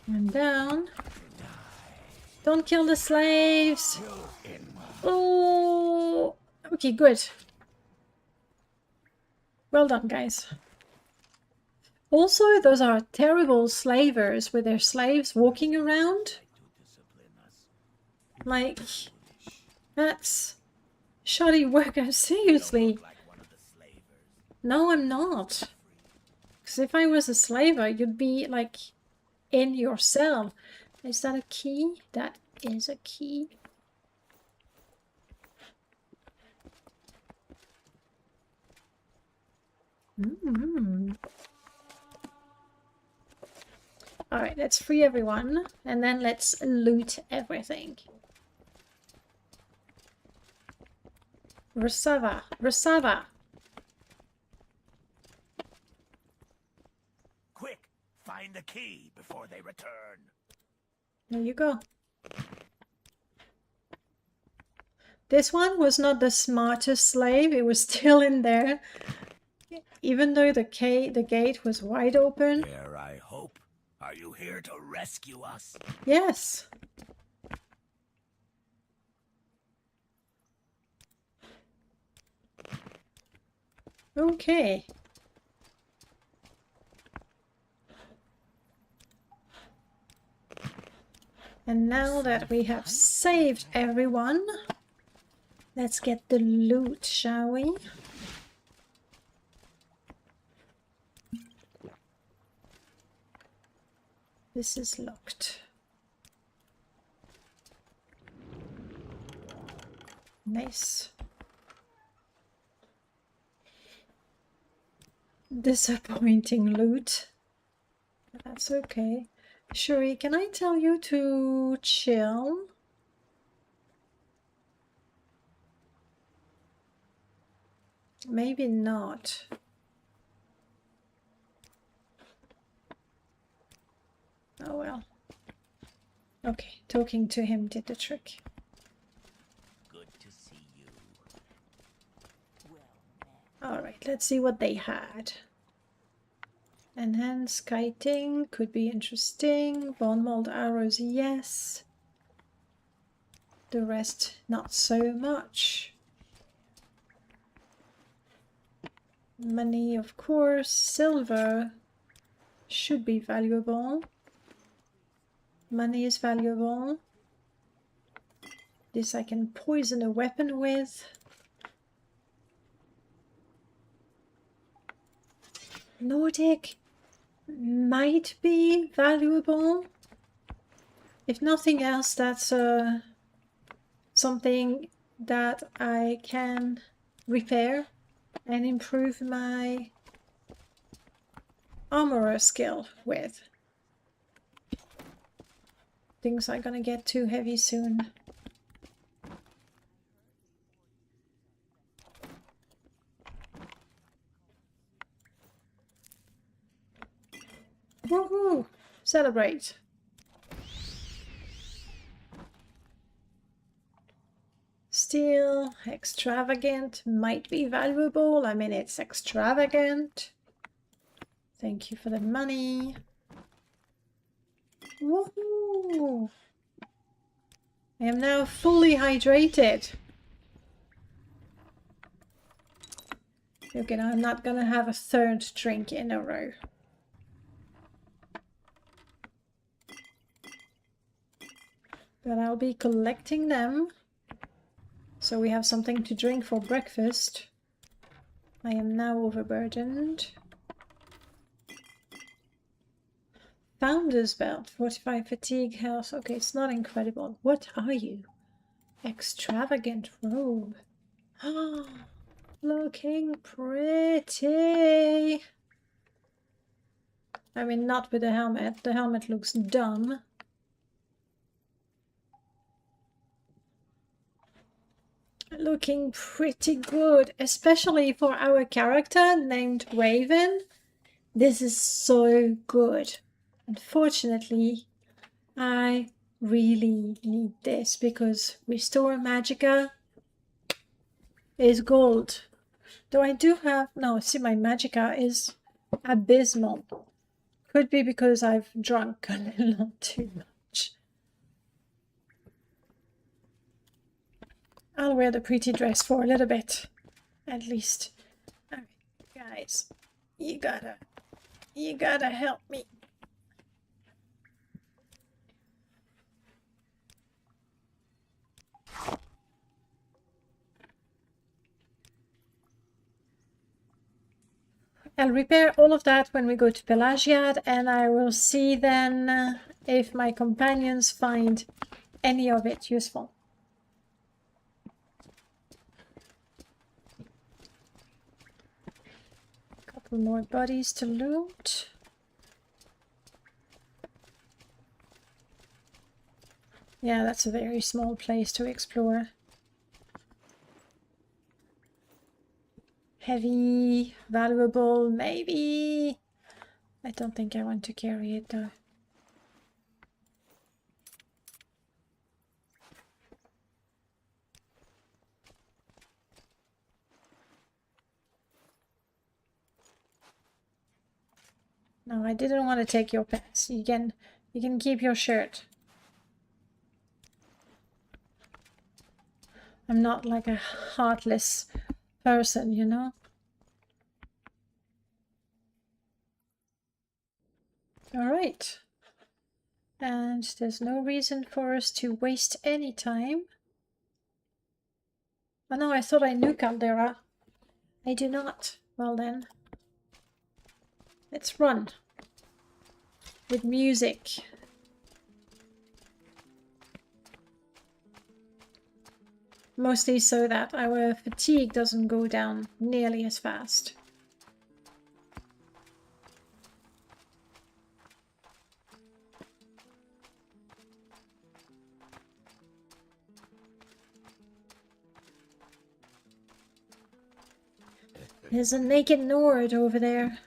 And down. Don't kill the slaves. Oh, okay, good. Well done, guys. Also, those are terrible slavers with their slaves walking around. Like, that's shoddy work. Seriously. No, I'm not. Because if I was a slaver, you'd be like in your cell. Is that a key? That is a key. Alright, let's free everyone. And then let's loot everything. Rasava. Rasava. Quick, find the key before they return. There you go. This one was not the smartest slave. It was still in there. Even though the gate was wide open. Dare I hope? Are you here to rescue us? Yes. Okay. And now that we have saved everyone, let's get the loot, shall we? This is locked. Nice. Disappointing loot. That's okay. Shuri, can I tell you to chill? Maybe not. Oh well. Okay, talking to him did the trick. Good to see you. Alright, let's see what they had. Enhanced kiting could be interesting. Bone mold arrows, yes. The rest, not so much. Money, of course. Silver should be valuable. Money is valuable. This I can poison a weapon with. Nordic might be valuable. If nothing else, that's something that I can repair and improve my armorer skill with. Things are gonna get too heavy soon. Woohoo! Celebrate! Steel, extravagant, might be valuable. I mean, it's extravagant. Thank you for the money. Woohoo! I am now fully hydrated. Okay, now I'm not gonna have a third drink in a row. But I'll be collecting them. So we have something to drink for breakfast. I am now overburdened. Founder's belt, 45 fatigue, health. Okay, it's not incredible. What are you? Extravagant robe. Ah, looking pretty. I mean, not with the helmet. The helmet looks dumb. looking pretty good, especially for our character named Raven. This is so good. Unfortunately, I really need this because Restore Magicka is gold. Though I do have... No, see, my Magicka is abysmal. Could be because I've drunk a little too much. I'll wear the pretty dress for a little bit, at least. Alright, guys, you gotta help me. I'll repair all of that when we go to Pelagiad, and I will see then if my companions find any of it useful. Couple more bodies to loot. Yeah, that's a very small place to explore. Heavy, valuable, maybe. I don't think I want to carry it though. No, I didn't want to take your pants. You can keep your shirt. I'm not like a heartless person, you know? Alright. And there's no reason for us to waste any time. Oh no, I thought I knew Caldera. I do not. Well then. Let's run. With music. Mostly so that our fatigue doesn't go down nearly as fast. There's a naked Nord over there.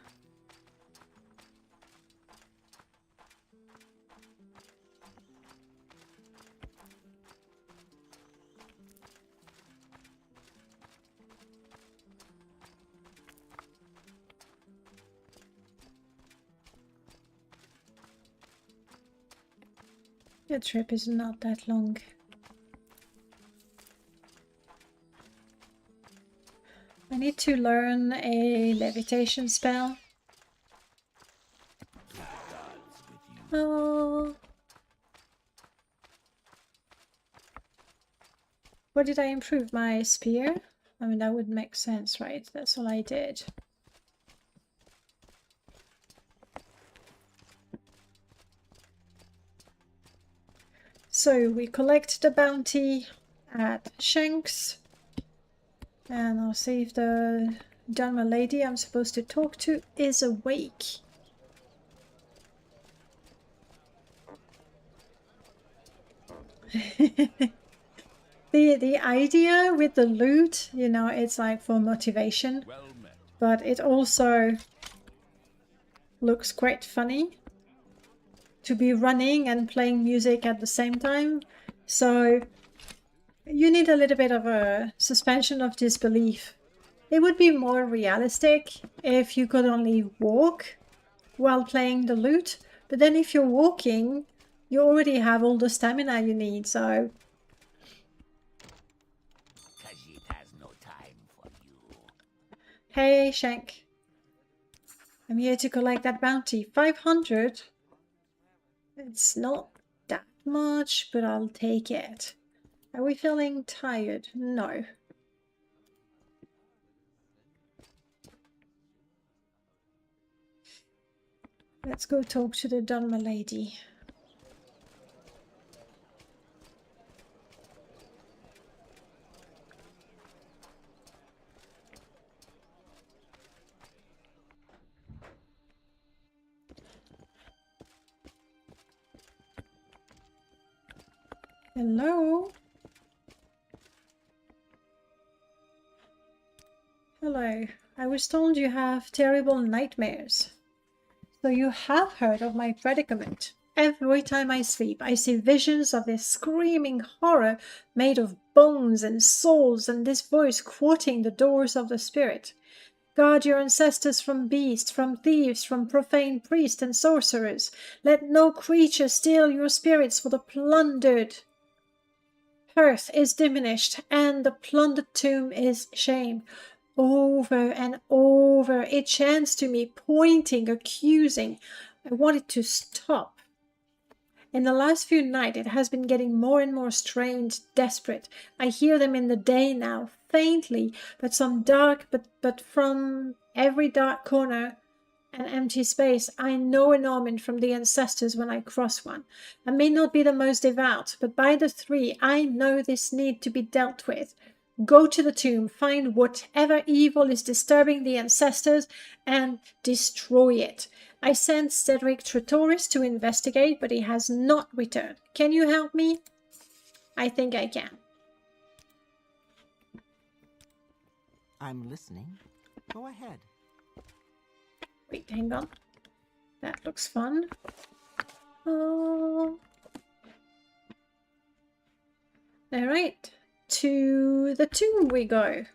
The trip is not that long. I need to learn a levitation spell. Oh. What did I improve? My spear? I mean, that would make sense, right? That's all I did. So we collect the bounty at Shanks. And I'll see if the Dunmer lady I'm supposed to talk to is awake. The idea with the loot, you know, it's like for motivation, but it also looks quite funny to be running and playing music at the same time. So you need a little bit of a suspension of disbelief. It would be more realistic if you could only walk while playing the lute, but then if you're walking, you already have all the stamina you need, so... Khajiit has no time for you. Hey, Shank. I'm here to collect that bounty. 500? It's not that much, but I'll take it. Are we feeling tired? No. Let's go talk to the Dunmer lady. Hello? Hello. I was told you have terrible nightmares. So you have heard of my predicament. Every time I sleep, I see visions of this screaming horror made of bones and souls, and this voice quoting the doors of the spirit. Guard your ancestors from beasts, from thieves, from profane priests and sorcerers. Let no creature steal your spirits, for the plundered earth is diminished, and the plundered tomb is shamed. Over and over it chants to me, pointing, accusing. I want it to stop. In the last few nights, it has been getting more and more strained, desperate. I hear them in the day now, faintly, but from every dark corner and empty space, I know an omen from the ancestors when I cross one. I may not be the most devout, but by the three, I know this need to be dealt with. Go to the tomb, find whatever evil is disturbing the ancestors, and destroy it. I sent Cedric Tretoris to investigate, but he has not returned. Can you help me? I think I can. I'm listening. Go ahead. Wait, hang on. That looks fun. Oh. Alright. To the tomb we go.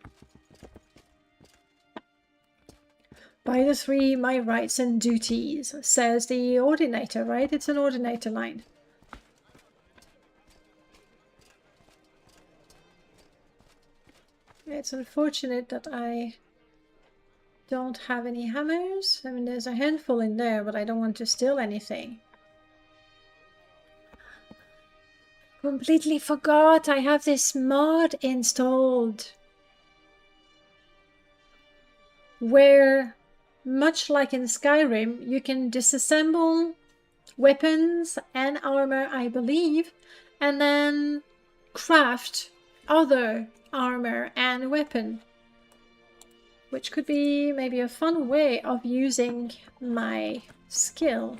By the three, my rights and duties, says the ordinator, right? It's an ordinator line. It's unfortunate that I don't have any hammers. I mean, there's a handful in there, but I don't want to steal anything. Completely forgot I have this mod installed. Where, much like in Skyrim, you can disassemble weapons and armor, I believe, and then craft other armor and weapon. Which could be maybe a fun way of using my skill.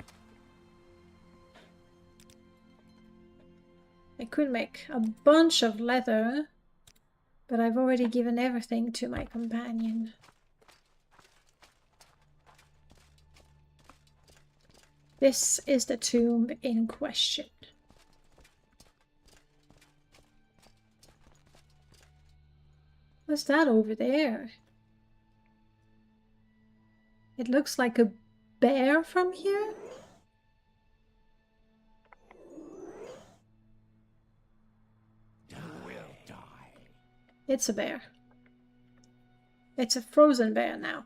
I could make a bunch of leather, but I've already given everything to my companion. This is the tomb in question. What's that over there? It looks like a bear from here? It's a bear. It's a frozen bear now.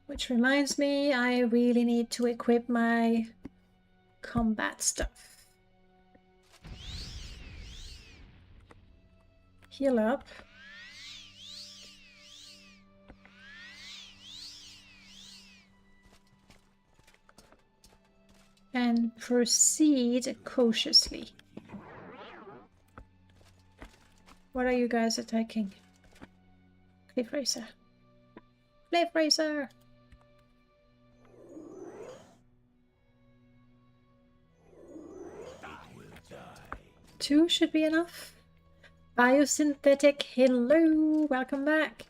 Which reminds me, I really need to equip my combat stuff. Heal up. And proceed cautiously. What are you guys attacking? Cliff Racer. Cliff Racer! Two should be enough. Biosynthetic, hello! Welcome back.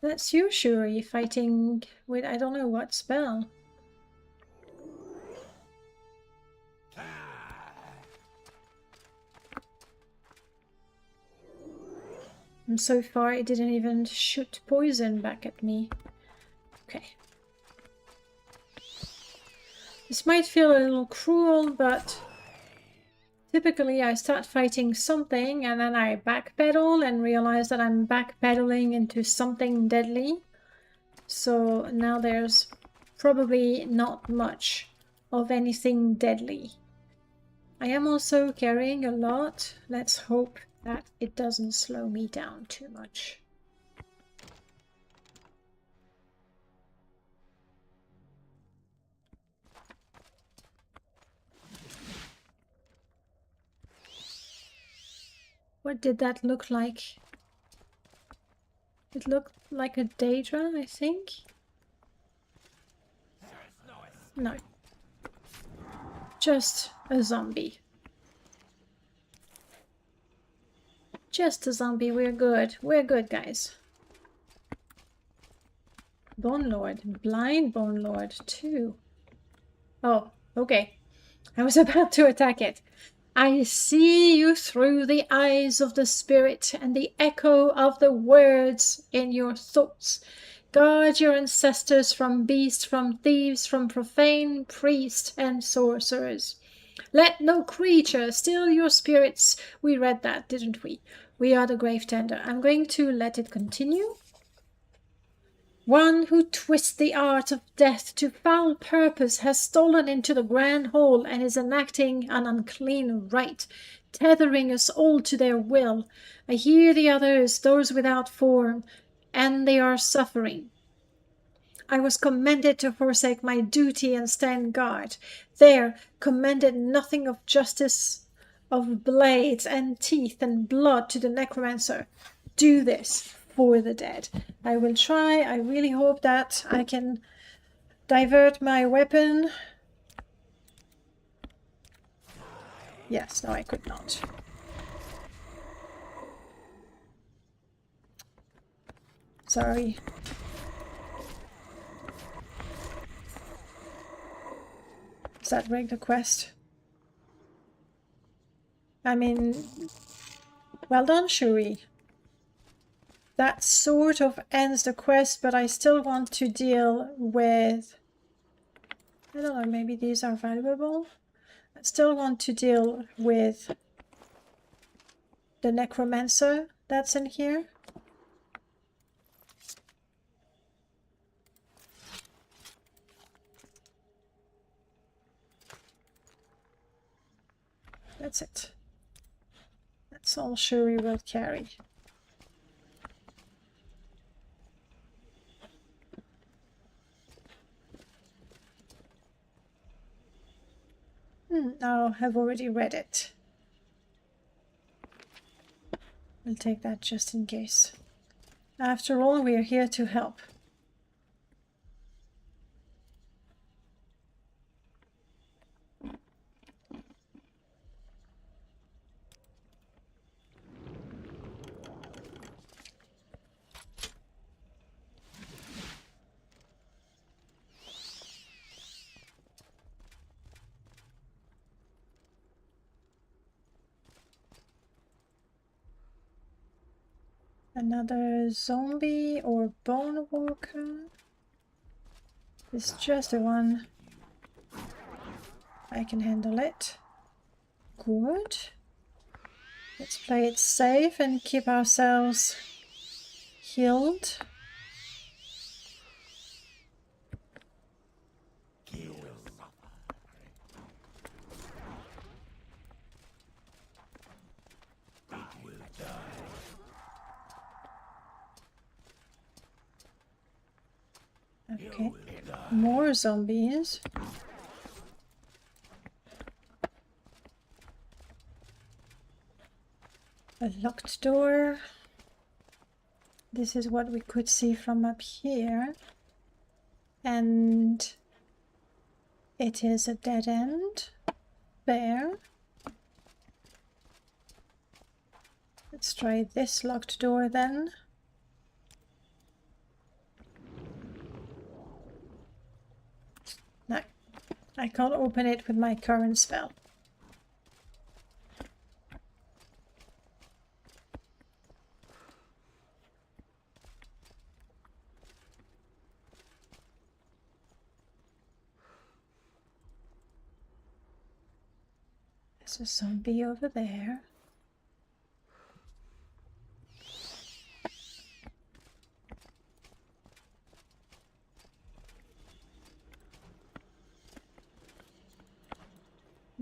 That's you, Shuri, fighting with I don't know what spell. And so far it didn't even shoot poison back at me. Okay. This might feel a little cruel, but typically I start fighting something and then I backpedal and realize that I'm backpedaling into something deadly. So now there's probably not much of anything deadly. I am also carrying a lot. Let's hope that it doesn't slow me down too much. What did that look like? It looked like a Daedra, I think. No. Just a zombie. Just a zombie, we're good. We're good, guys. Bone Lord. Blind Bone Lord, too. Oh, okay. I was about to attack it. I see you through the eyes of the spirit and the echo of the words in your thoughts. Guard your ancestors from beasts, from thieves, from profane priests and sorcerers. Let no creature steal your spirits. We read that, didn't we? We are the grave tender. I'm going to let it continue. One who twists the art of death to foul purpose has stolen into the grand hall and is enacting an unclean rite, tethering us all to their will. I hear the others, those without form, and they are suffering. I was commanded to forsake my duty and stand guard. There, commanded nothing of justice, of blades and teeth and blood to the necromancer. Do this for the dead. I will try. I really hope that I can divert my weapon. Yes, no, I could not. Sorry. Does that break the quest? I mean, well done, Shuri. That sort of ends the quest, but I still want to deal with... I don't know, maybe these are valuable? I still want to deal with the necromancer that's in here. That's it. That's all Shuri will carry. No, I've already read it. I'll take that just in case. After all, we are here to help. Another zombie or bone walker. It's just the one. I can handle it. Good. Let's play it safe and keep ourselves healed. Okay, more zombies. A locked door. This is what we could see from up here. And it is a dead end. There. Let's try this locked door then. No, I can't open it with my current spell. There's a zombie over there.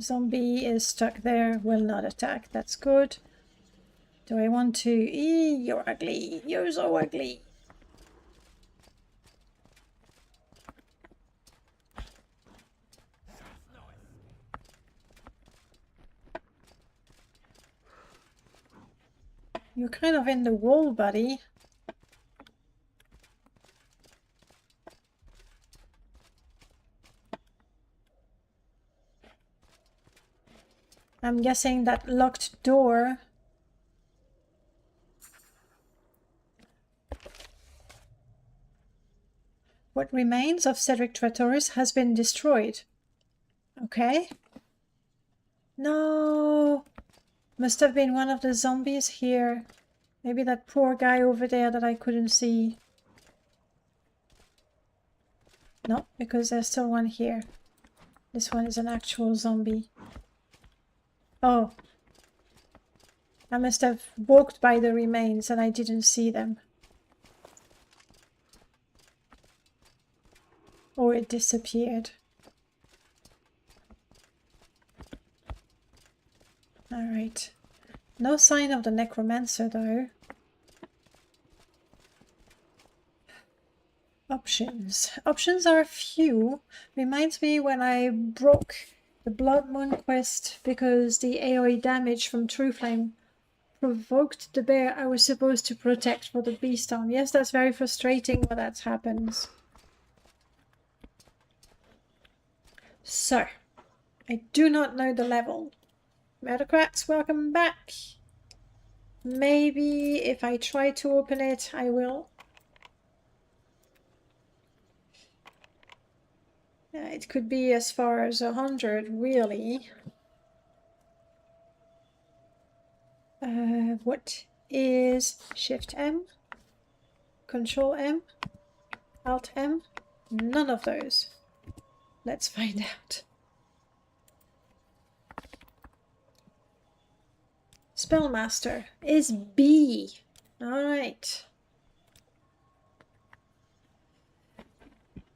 Zombie is stuck there, will not attack. That's good. Do I want to... You're ugly. You're so ugly. You're kind of in the wall, buddy. I'm guessing that locked door. What remains of Cedric Traitorus has been destroyed. Okay. No. Must have been one of the zombies here. Maybe that poor guy over there that I couldn't see. No, because there's still one here. This one is an actual zombie. Oh. I must have walked by the remains and I didn't see them. Or it disappeared. Alright. No sign of the necromancer though. Options. Options are few. Reminds me when I broke the Blood Moon quest because the AoE damage from True Flame provoked the bear I was supposed to protect for the beast town. Yes, that's very frustrating when that happens. So, I do not know the level. Metacrats, welcome back. Maybe if I try to open it, I will. Yeah, it could be as far as 100, really. What is Shift M? Control M? Alt M? None of those. Let's find out. Spellmaster is B. Alright.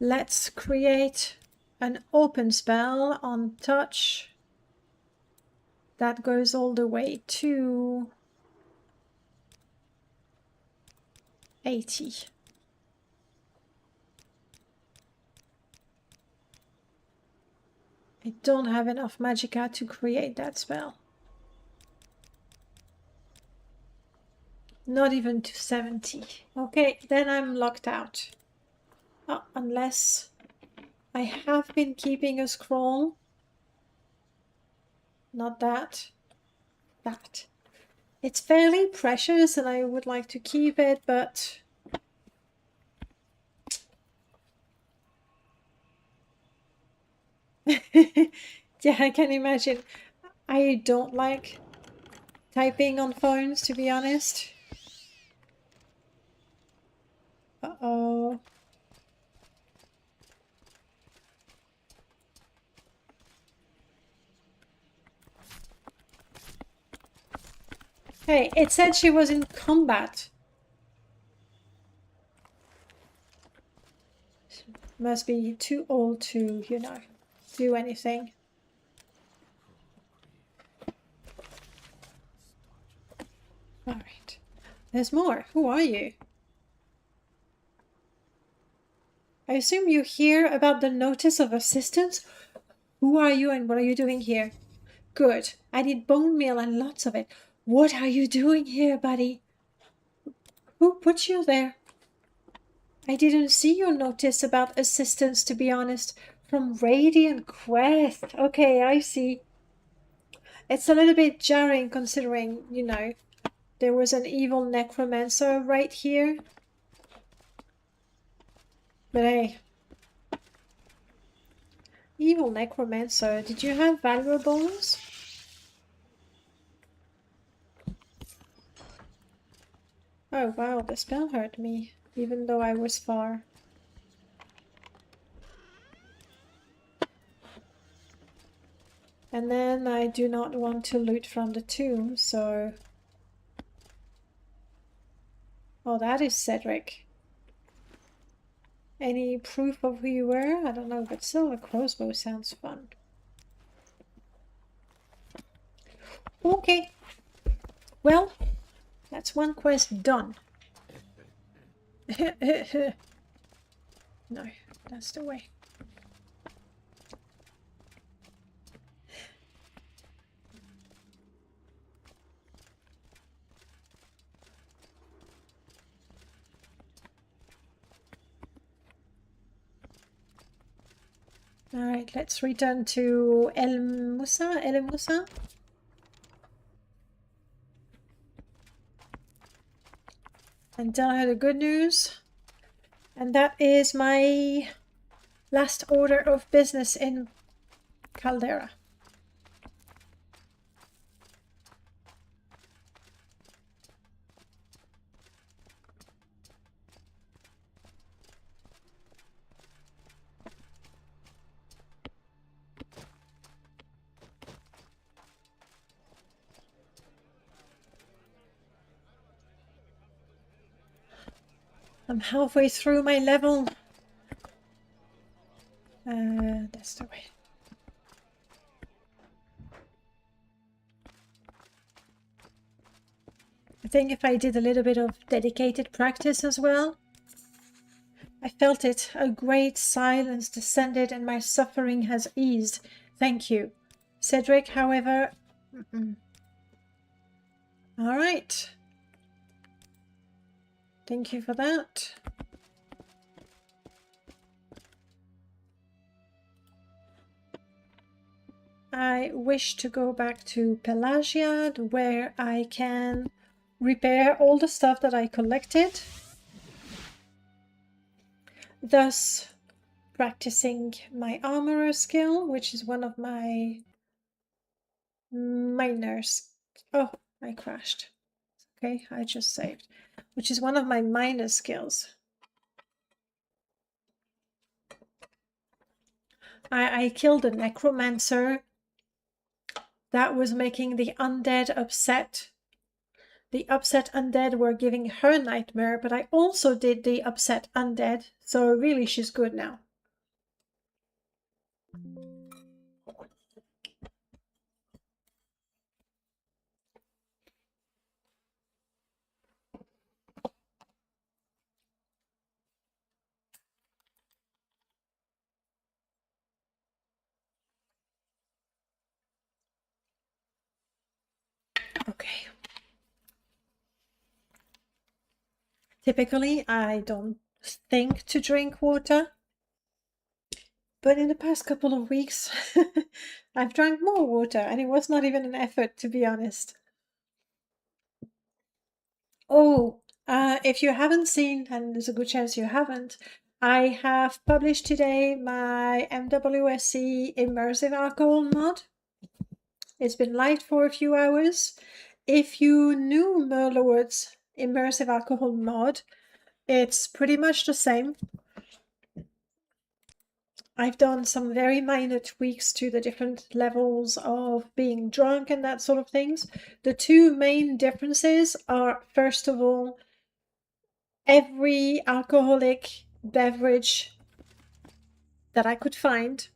Let's create an open spell on touch. That goes all the way to 80. I don't have enough magicka to create that spell. Not even to 70. Okay, then I'm locked out. Oh, unless I have been keeping a scroll. Not that. That. It's fairly precious and I would like to keep it, but... yeah, I can imagine. I don't like typing on phones, to be honest. Uh-oh. Hey, it said she was in combat. Must be too old to, you know, do anything. Alright. There's more. Who are you? I assume you hear about the notice of assistance? Who are you and what are you doing here? Good. I need bone meal and lots of it. What are you doing here, buddy? Who put you there? I didn't see your notice about assistance, to be honest. From Radiant Quest. Okay, I see. It's a little bit jarring considering, you know, there was an evil necromancer right here. But hey. Evil necromancer, did you have valuables? Oh wow, the spell hurt me, even though I was far. And then I do not want to loot from the tomb, so... Oh, that is Cedric. Any proof of who you were? I don't know, but still a crossbow sounds fun. Okay. Well, that's one quest done. No, that's the way. Alright, let's return to El Musa. And tell her the good news. And that is my last order of business in Caldera. I'm halfway through my level. That's the way. I think if I did a little bit of dedicated practice as well. I felt it. A great silence descended and my suffering has eased. Thank you. Cedric, however... Alright. Thank you for that. I wish to go back to Pelagia, where I can repair all the stuff that I collected. Thus, practicing my armorer skill, which is one of my minors. Oh, I crashed. Okay, I just saved. Which is one of my minor skills. I killed a necromancer that was making the undead upset. The upset undead were giving her nightmare, but I also did the upset undead, so really she's good now. Okay. Typically, I don't think to drink water. But in the past couple of weeks, I've drank more water, and it was not even an effort, to be honest. Oh, if you haven't seen, and there's a good chance you haven't, I have published today my MWSC immersive alcohol mod. It's been live for a few hours. If you knew Merlord's immersive alcohol mod, it's pretty much the same. I've done some very minor tweaks to the different levels of being drunk and that sort of things. The two main differences are, first of all, every alcoholic beverage that I could find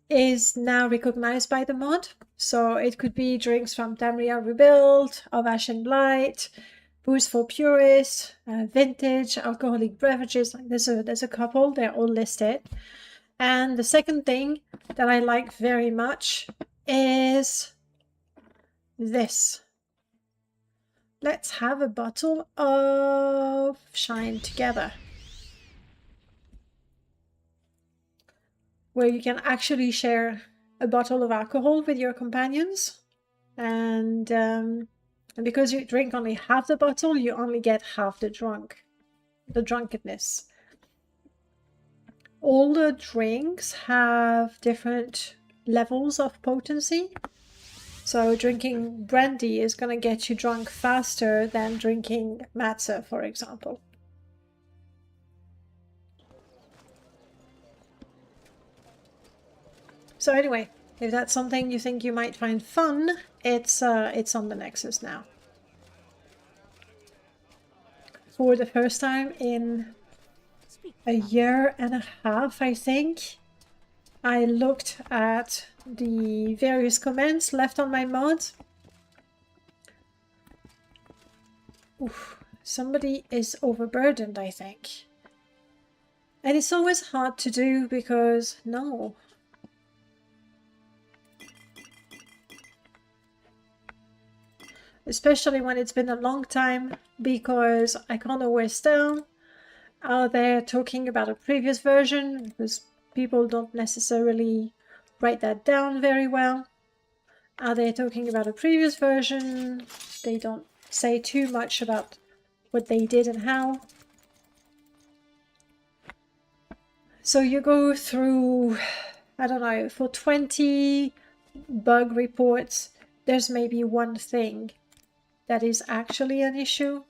is now recognized by the mod. So it could be drinks from Tamriel Rebuild, of Ashen Blight, Booze for Purists, vintage alcoholic beverages. There's a couple, they're all listed. And the second thing that I like very much is this. Let's have a bottle of Shine together, where you can actually share a bottle of alcohol with your companions. And because you drink only half the bottle, you only get half the drunkenness. All the drinks have different levels of potency. So drinking brandy is going to get you drunk faster than drinking matzo, for example. So anyway, if that's something you think you might find fun, it's on the Nexus now. For the first time in a year and a half, I think, I looked at the various comments left on my mod. Oof, somebody is overburdened, I think. And it's always hard to do because, no. Especially when it's been a long time, because I can't always tell. Are they talking about a previous version? Because people don't necessarily write that down very well. Are they talking about a previous version? They don't say too much about what they did and how. So you go through, I don't know, for 20 bug reports, there's maybe one thing that is actually an issue.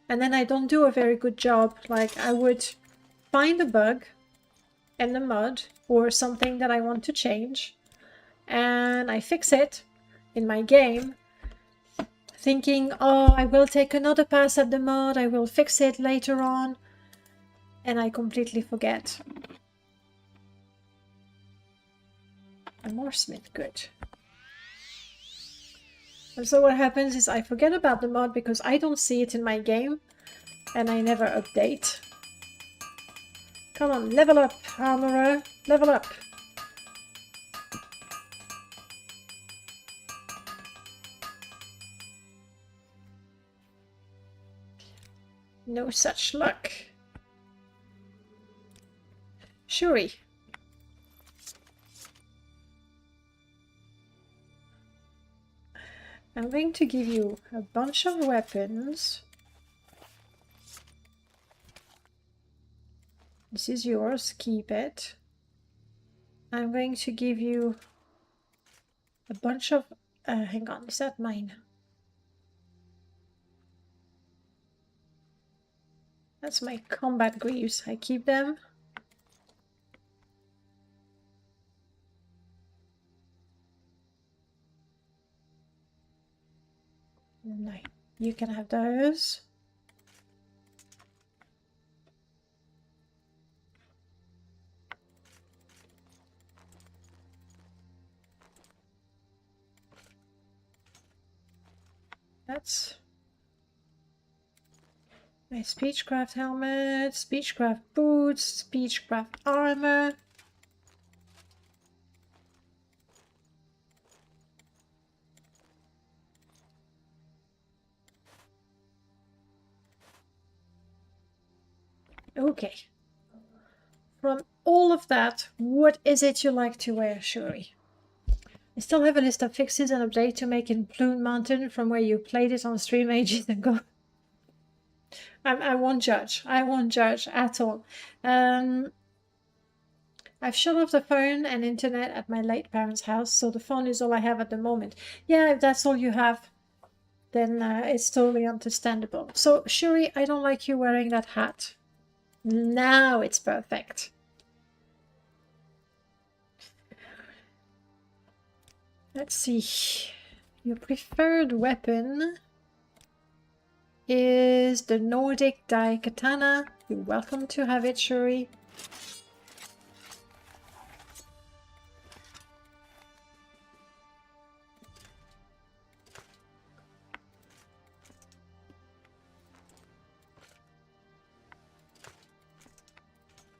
And then I don't do a very good job. Like, I would find a bug in the mod or something that I want to change, and I fix it in my game, thinking, oh, I will take another pass at the mod, I will fix it later on, and I completely forget. A more smith, good. And so what happens is I forget about the mod because I don't see it in my game, and I never update. Come on, level up, armorer, level up. No such luck. Shuri. I'm going to give you a bunch of weapons. This is yours, keep it. I'm going to give you a bunch of... hang on, is that mine? That's my combat greaves, I keep them. No, you can have those. That's my Speechcraft helmet, Speechcraft boots, Speechcraft armor. Okay. From all of that, what is it you like to wear, Shuri? I still have a list of fixes and updates to make in Plume Mountain from where you played it on stream ages ago. I won't judge. I won't judge at all. I've shut off the phone and internet at my late parents' house, so the phone is all I have at the moment. Yeah, if that's all you have, then it's totally understandable. So, Shuri, I don't like you wearing that hat. Now it's perfect. Let's see. Your preferred weapon is the Nordic Dai Katana. You're welcome to have it, Shuri.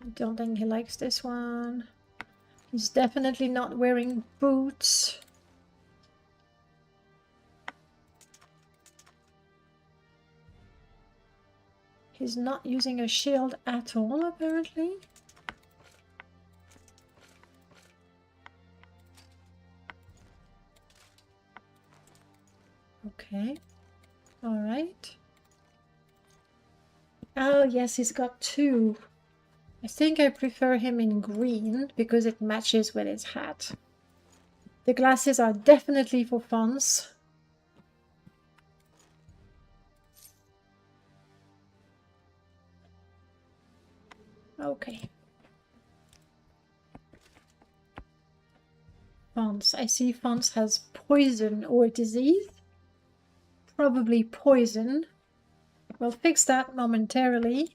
I don't think he likes this one. He's definitely not wearing boots. He's not using a shield at all, apparently. Okay. All right. Oh, yes, he's got two. I think I prefer him in green because it matches with his hat. The glasses are definitely for fonts. Okay. Fonts. I see fonts has poison or disease. Probably poison. We'll fix that momentarily.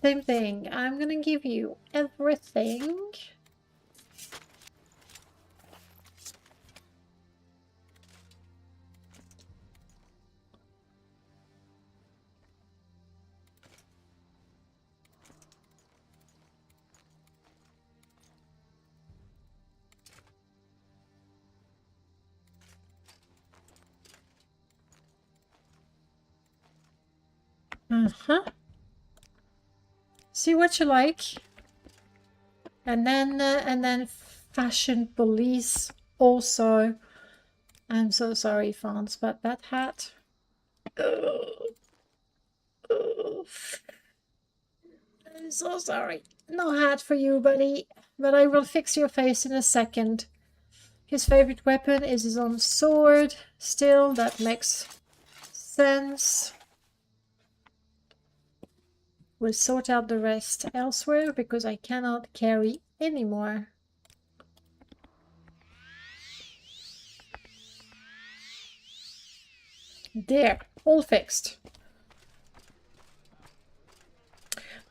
Same thing. I'm gonna give you everything. See what you like. And then fashion police also. I'm so sorry, France, but that hat. I'm so sorry. No hat for you, buddy. But I will fix your face in a second. His favorite weapon is his own sword. Still, that makes sense. We'll sort out the rest elsewhere because I cannot carry anymore. There, all fixed.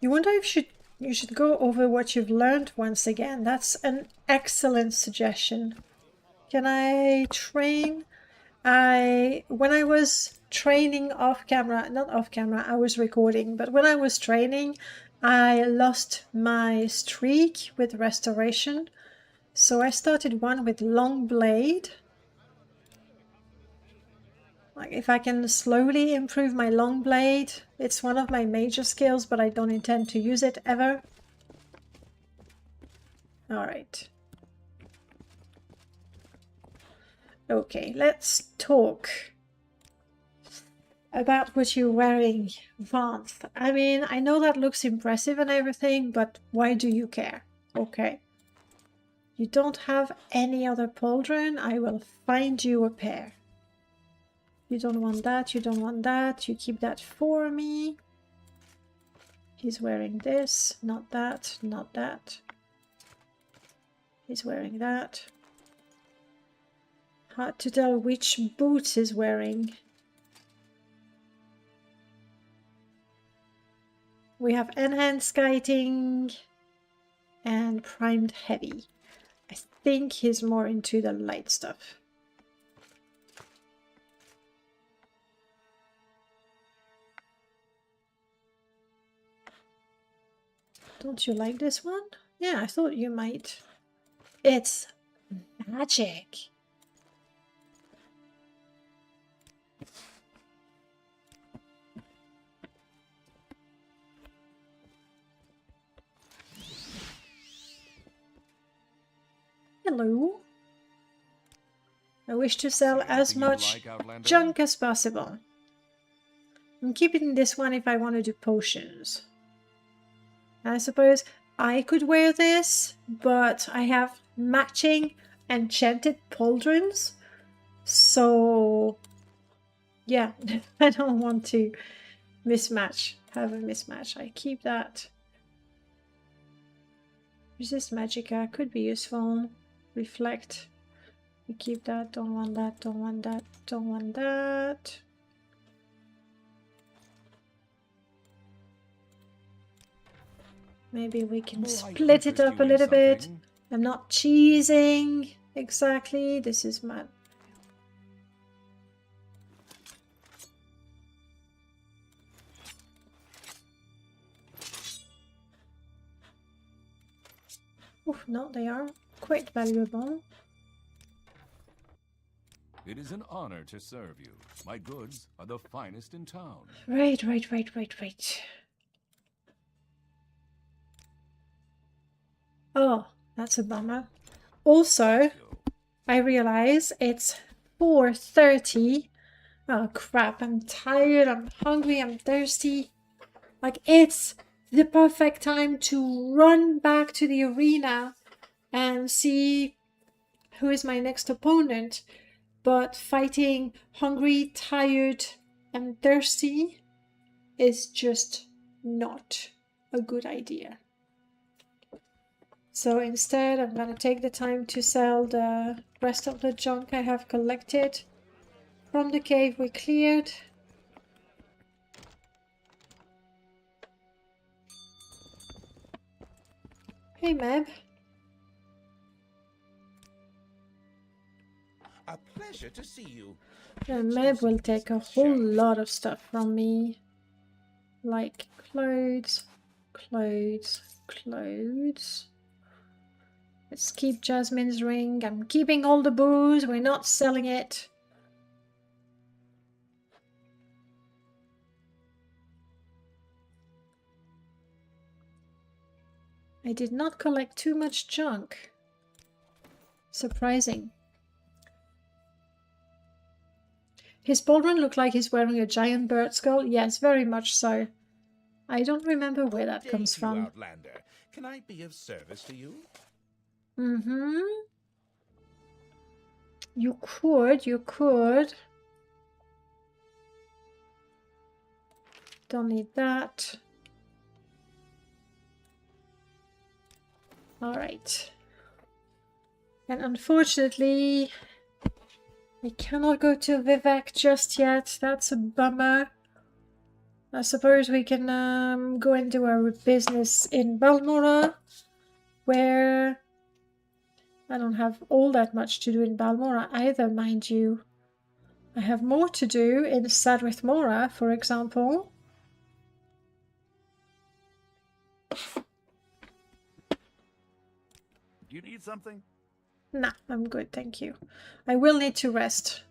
You wonder if you should go over what you've learned once again. That's an excellent suggestion. Can I train? When I was training off camera, not off camera, I was recording, but when I was training, I lost my streak with restoration. So I started one with long blade. Like if I can slowly improve my long blade, it's one of my major skills, but I don't intend to use it ever. All right. Okay, let's talk about what you're wearing, Vance. I mean, I know that looks impressive and everything, but why do you care? Okay. You don't have any other pauldron, I will find you a pair. You don't want that, you don't want that, you keep that for me. He's wearing this, not that, not that. He's wearing that. Hard to tell which boots he's wearing. We have enhanced kiting and primed heavy. I think he's more into the light stuff. Don't you like this one? Yeah, I thought you might. It's magic. Hello. I wish to sell as much junk as possible. I'm keeping this one if I want to do potions. I suppose I could wear this, but I have matching enchanted pauldrons. So, yeah, I don't want to have a mismatch. I keep that. Resist Magicka could be useful. Reflect. We keep that, don't want that, don't want that, don't want that. Maybe we can split it up a little bit. I'm not cheesing exactly. This is my... Oof, no, they are quite valuable. It is an honor to serve you. My goods are the finest in town. Right. Oh, that's a bummer. Also, I realize it's 4:30. Oh crap, I'm tired, I'm hungry, I'm thirsty. Like, it's the perfect time to run back to the arena and see who is my next opponent. But fighting hungry, tired, and thirsty is just not a good idea. So instead, I'm gonna take the time to sell the rest of the junk I have collected from the cave we cleared. Hey, Meb. A pleasure to see you. Meb will take a whole lot of stuff from me. Like clothes. Let's keep Jasmine's ring. I'm keeping all the booze. We're not selling it. I did not collect too much junk. Surprising. His pauldron looked like he's wearing a giant bird skull. Yes, very much so. I don't remember where that comes Thank you, from. Outlander. Can I be of service to you? Mm-hmm. You could. Don't need that. Alright. And unfortunately, I cannot go to Vivek just yet. That's a bummer. I suppose we can go and do our business in Balmora, where I don't have all that much to do in Balmora either, mind you. I have more to do in Sadrith Mora, for example. Do you need something? Nah, I'm good, thank you. I will need to rest.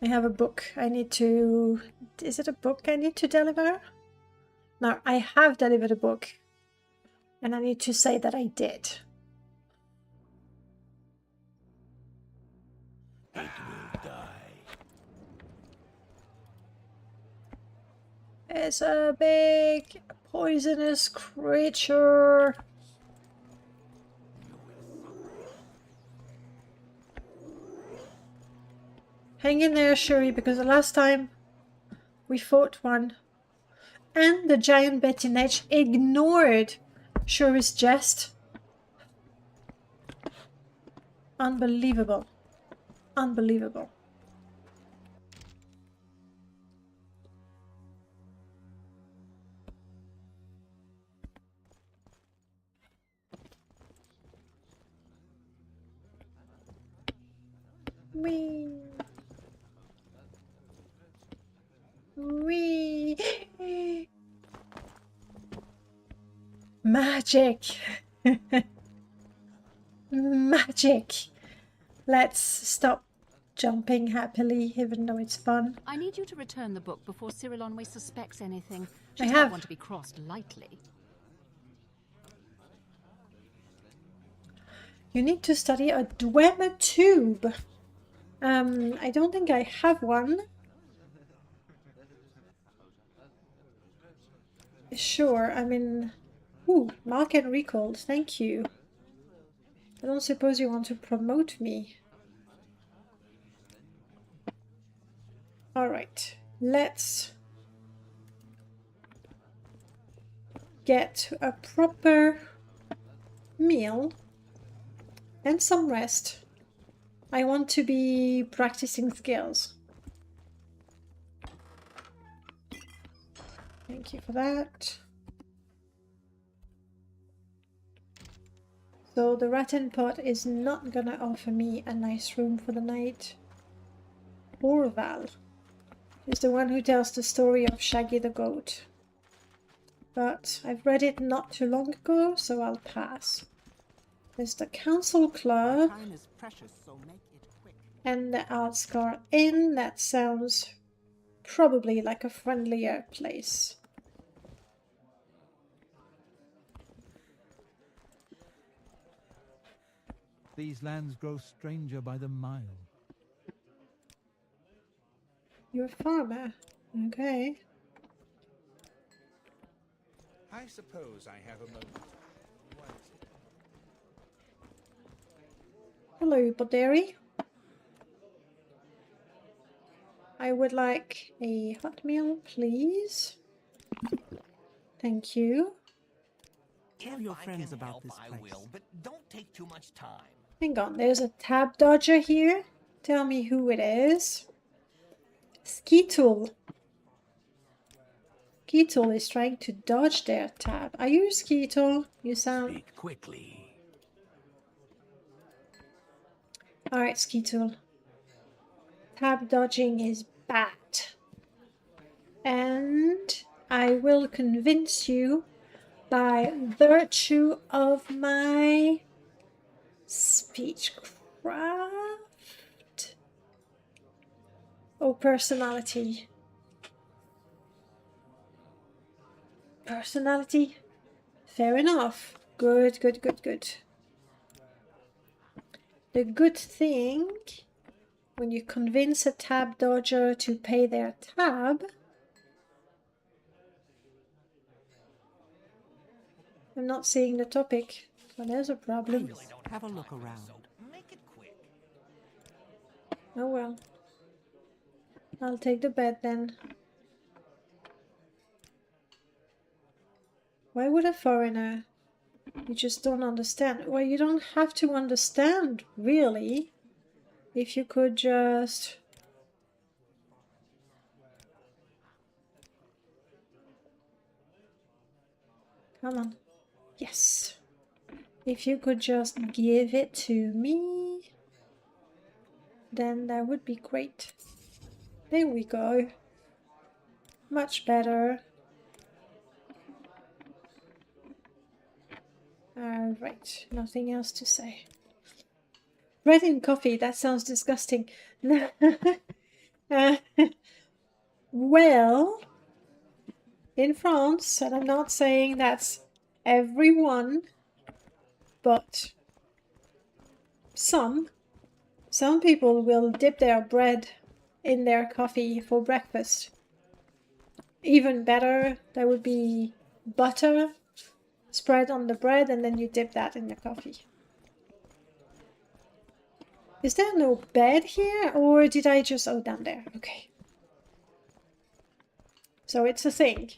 I have a book I need to... Is it a book I need to deliver? No, I have delivered a book. And I need to say that I did. It will die. It's a big poisonous creature. Hang in there, Shuri, because the last time we fought one and the giant Bettinage ignored Shuri's jest. Unbelievable. Unbelievable. Wee. Wee. Magic. Magic. Let's stop jumping happily, even though it's fun. I need you to return the book before Cyril Onway suspects anything. She I does have. not want to be crossed lightly. You need to study a Dwemer tube. I don't think I have one. Sure, I mean... Ooh, mark and recalled, thank you. I don't suppose you want to promote me. Alright, let's get a proper meal and some rest. I want to be practicing skills. Thank you for that. So the Rattan Pot is not gonna offer me a nice room for the night. Orval is the one who tells the story of Shaggy the Goat. But I've read it not too long ago, so I'll pass. There's the Council Club Time is precious, so make it quick. and the Aldscar Inn. That sounds probably like a friendlier place. These lands grow stranger by the mile. You're a farmer. Okay. I suppose I have a moment. What is it? Hello, Boderi. I would like a hot meal, please. Thank you. Tell your friends about this place. I will, but don't take too much time. Hang on, there's a tab dodger here. Tell me who it is. Skeetle. Skeetle is trying to dodge their tab. Are you Skeetle? You sound... Speak quickly. Alright, Skeetle. Tab dodging is bad. And I will convince you by virtue of my speechcraft. or personality? Personality? Fair enough. Good, good, good, good. The good thing, when you convince a tab dodger to pay their tab, I'm not seeing the topic, so there's a problem. Have a look around. Make it quick. Oh well. I'll take the bet then. Why would a foreigner? You just don't understand. Well, you don't have to understand, really. If you could just... Come on. Yes. If you could just give it to me, then that would be great. There we go. Much better. Alright, nothing else to say. Bread and coffee, that sounds disgusting. Well, in France, and I'm not saying that's everyone, but some people will dip their bread in their coffee for breakfast. Even better, there would be butter spread on the bread and then you dip that in the coffee. Is there no bed here, or did I just... Oh, down there. Okay. So it's a thing.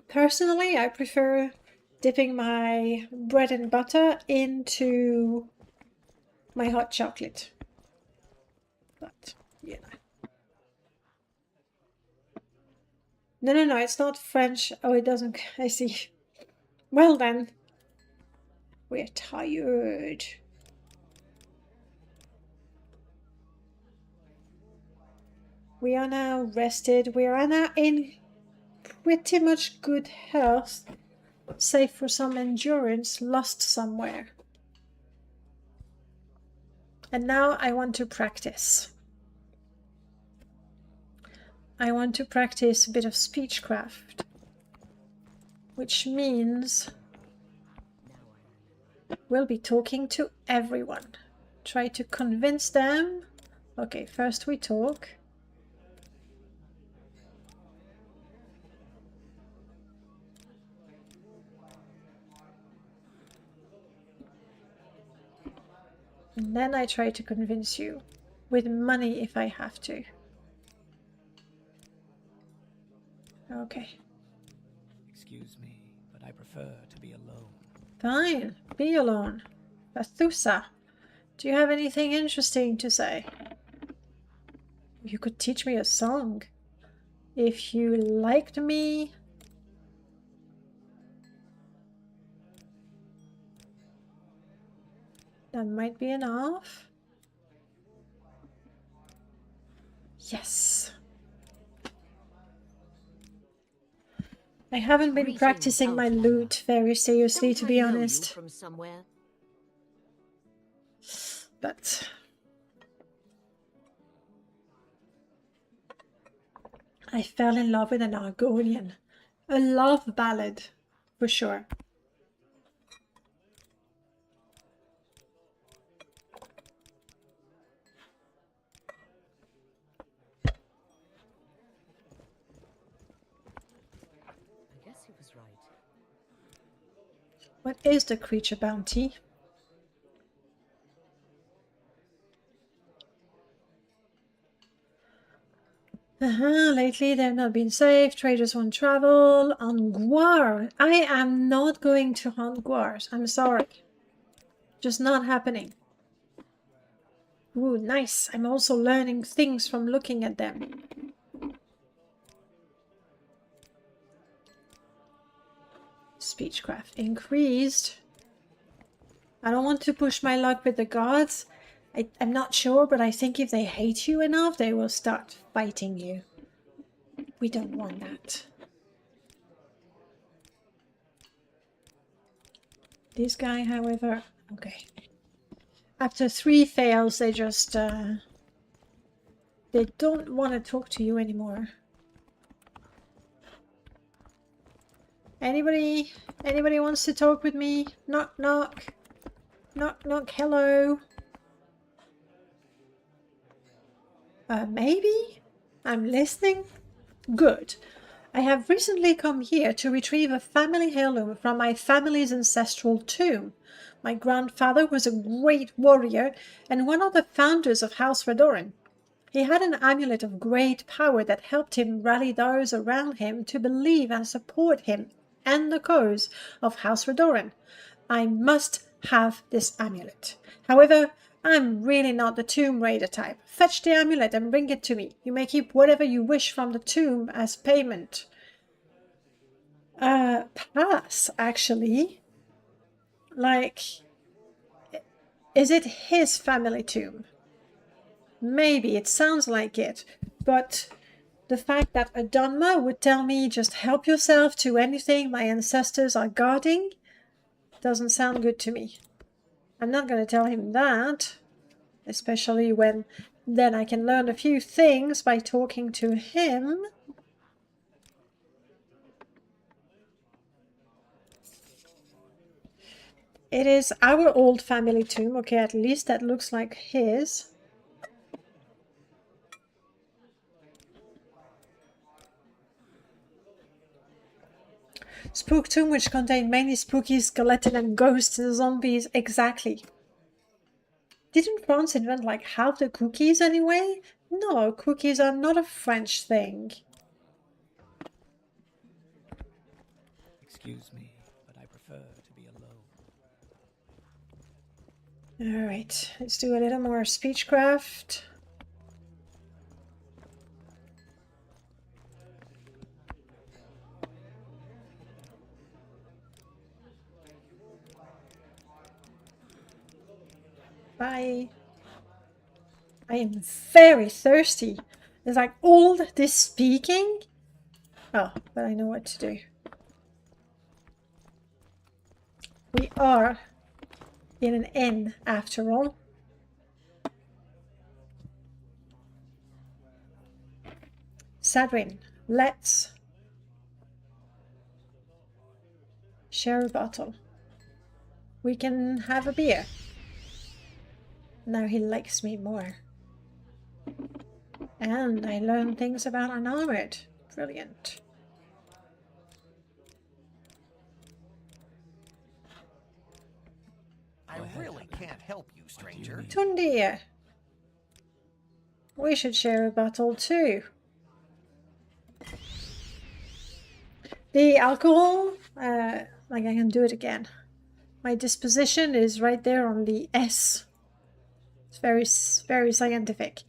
Personally, I prefer dipping my bread and butter into my hot chocolate. But, you know. No, it's not French. Oh, it doesn't... I see. Well then. We're tired. We are now rested. We are now in pretty much good health, save for some endurance lost somewhere. And now I want to practice. I want to practice a bit of speechcraft, which means we'll be talking to everyone. Try to convince them. Okay, first we talk. And then I try to convince you, with money if I have to. Okay. Excuse me, but I prefer to be alone. Fine, be alone. Bathusa, do you have anything interesting to say? You could teach me a song. If you liked me... That might be enough. Yes. I haven't been practicing my lute very seriously, to be honest. From somewhere. But I fell in love with an Argonian. A love ballad, for sure. What is the creature bounty? Lately they've not been safe. Traders won't travel. On Guar. I am not going to hunt Guars. I'm sorry. Just not happening. Ooh, nice. I'm also learning things from looking at them. Speechcraft increased. I don't want to push my luck with the gods. I'm not sure, but I think if they hate you enough, they will start fighting you. We don't want that. This guy, however, okay. After 3 fails, they just They don't want to talk to you anymore. Anybody? Anybody wants to talk with me? Knock, knock. Knock, knock, hello. Maybe? I'm listening? Good. I have recently come here to retrieve a family heirloom from my family's ancestral tomb. My grandfather was a great warrior and one of the founders of House Redoran. He had an amulet of great power that helped him rally those around him to believe and support him and the cause of House Redoran. I must have this amulet. However, I'm really not the tomb raider type. Fetch the amulet and bring it to me. You may keep whatever you wish from the tomb as payment. Pass, actually. Like, is it his family tomb? Maybe, it sounds like it, but the fact that a Dunmer would tell me just help yourself to anything my ancestors are guarding doesn't sound good to me. I'm not going to tell him that, especially when then I can learn a few things by talking to him. It is our old family tomb. Okay, at least that looks like his. Spook tomb, which contained mainly spooky skeleton and ghosts and zombies. Exactly. Didn't France invent like half the cookies anyway? No, cookies are not a French thing. Excuse me, but I prefer to be alone. Alright, let's do a little more speechcraft. Bye. I am very thirsty. It's like all this speaking. Oh, but I know what to do. We are in an inn after all. Sadwin, let's share a bottle. We can have a beer. Now he likes me more. And I learned things about Unarmored. Brilliant. I really can't help you, stranger. Tundir. We should share a bottle too. The alcohol, like I can do it again. My disposition is right there on the S. It's very scientific.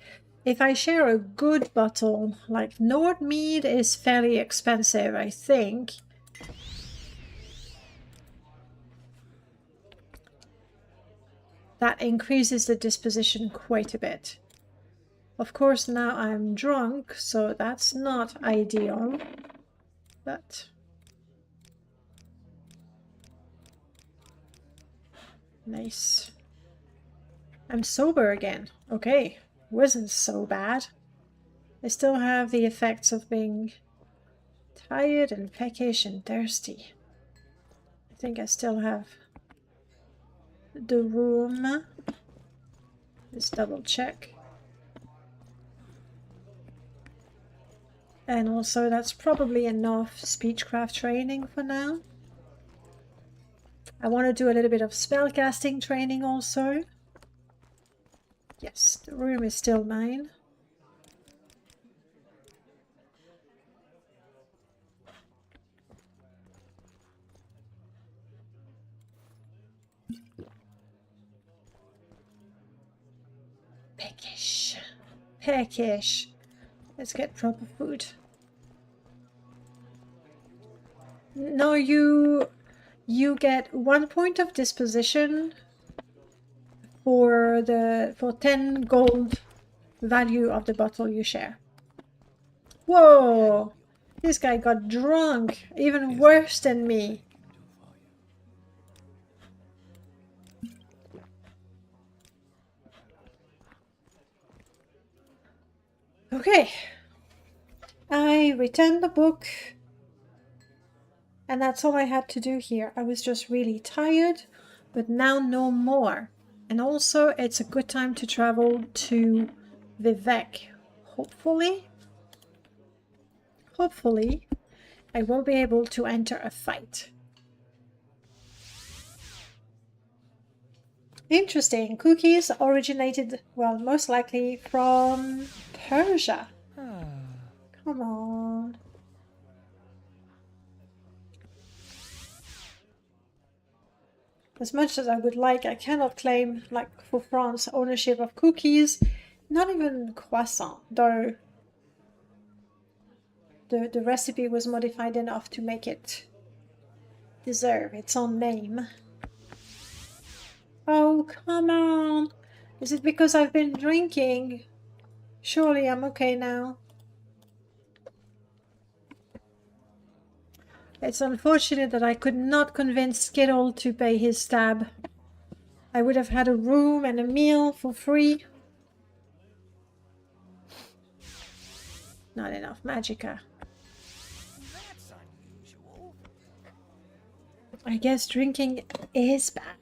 If I share a good bottle, like Nord mead is fairly expensive, I think. That increases the disposition quite a bit. Of course, now I'm drunk, so that's not ideal. But nice. I'm sober again. Okay, wasn't so bad. I still have the effects of being tired and peckish and thirsty. I think I still have the room. Let's double check. And also that's probably enough speechcraft training for now. I want to do a little bit of spellcasting training also. Yes, the room is still mine. Peckish. Peckish. Let's get proper food. No, you get 1 point of disposition for 10 gold value of the bottle you share. Whoa! This guy got drunk, even worse than me. Okay. I returned the book. And that's all I had to do here. I was just really tired, but now no more. And also, it's a good time to travel to Vivek. Hopefully, I will be able to enter a fight. Interesting. Cookies originated, well, most likely from Persia. Come on. As much as I would like, I cannot claim, like for France, ownership of cookies. Not even croissant, though the recipe was modified enough to make it deserve its own name. Oh, come on. Is it because I've been drinking? Surely I'm okay now. It's unfortunate that I could not convince Skittle to pay his tab. I would have had a room and a meal for free. Not enough magicka. That's unusual. I guess drinking is bad.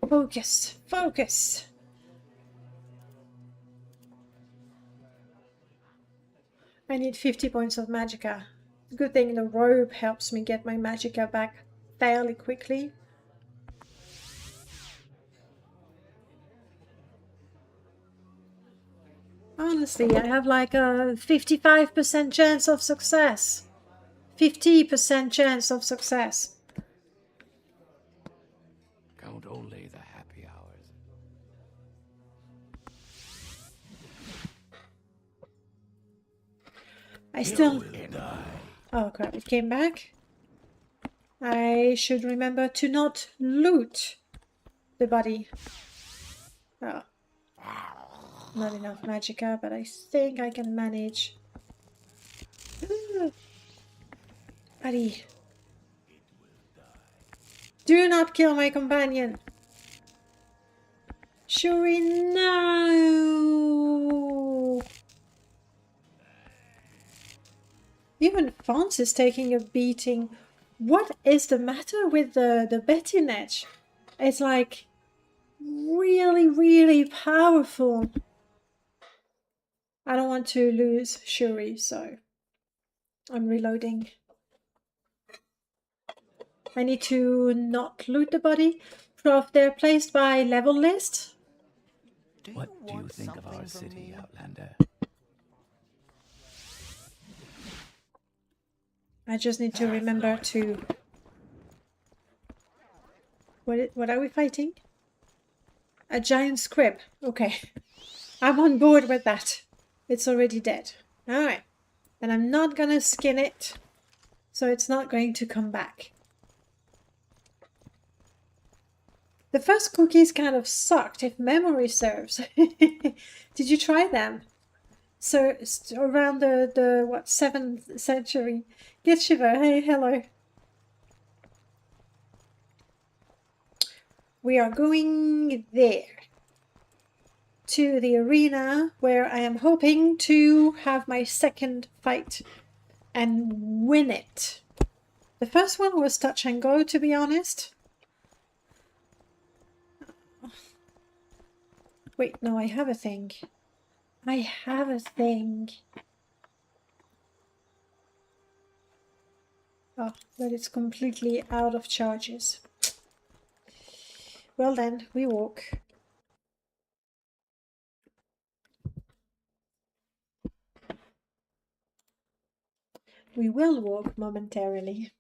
Focus, focus. I need 50 points of magicka. Good thing the robe helps me get my magicka back fairly quickly. Honestly, I have like a 55% chance of success. 50% chance of success. Count only the happy hours. I still... You will die. Oh crap, it came back. I should remember to not loot the body. Oh. Not enough magicka, but I think I can manage. Buddy. Do not kill my companion. Shuri, no. Even Fons is taking a beating. What is the matter with the bettinage? It's like really, really powerful. I don't want to lose Shuri, so I'm reloading. I need to not loot the body. Prof, they're placed by level list. What do you think of our city, Outlander? I just need to remember to... What are we fighting? A giant squib. Okay. I'm on board with that. It's already dead. Alright. And I'm not gonna skin it, so it's not going to come back. The first cookies kind of sucked, if memory serves. Did you try them? So it's around the what, 7th century. Get Shiver, hey, hello. We are going there. To the arena where I am hoping to have my second fight and win it. The first one was touch and go, to be honest. Wait, no, I have a thing. I have a thing. Oh, but it's completely out of charges. Well then, we walk. We will walk momentarily.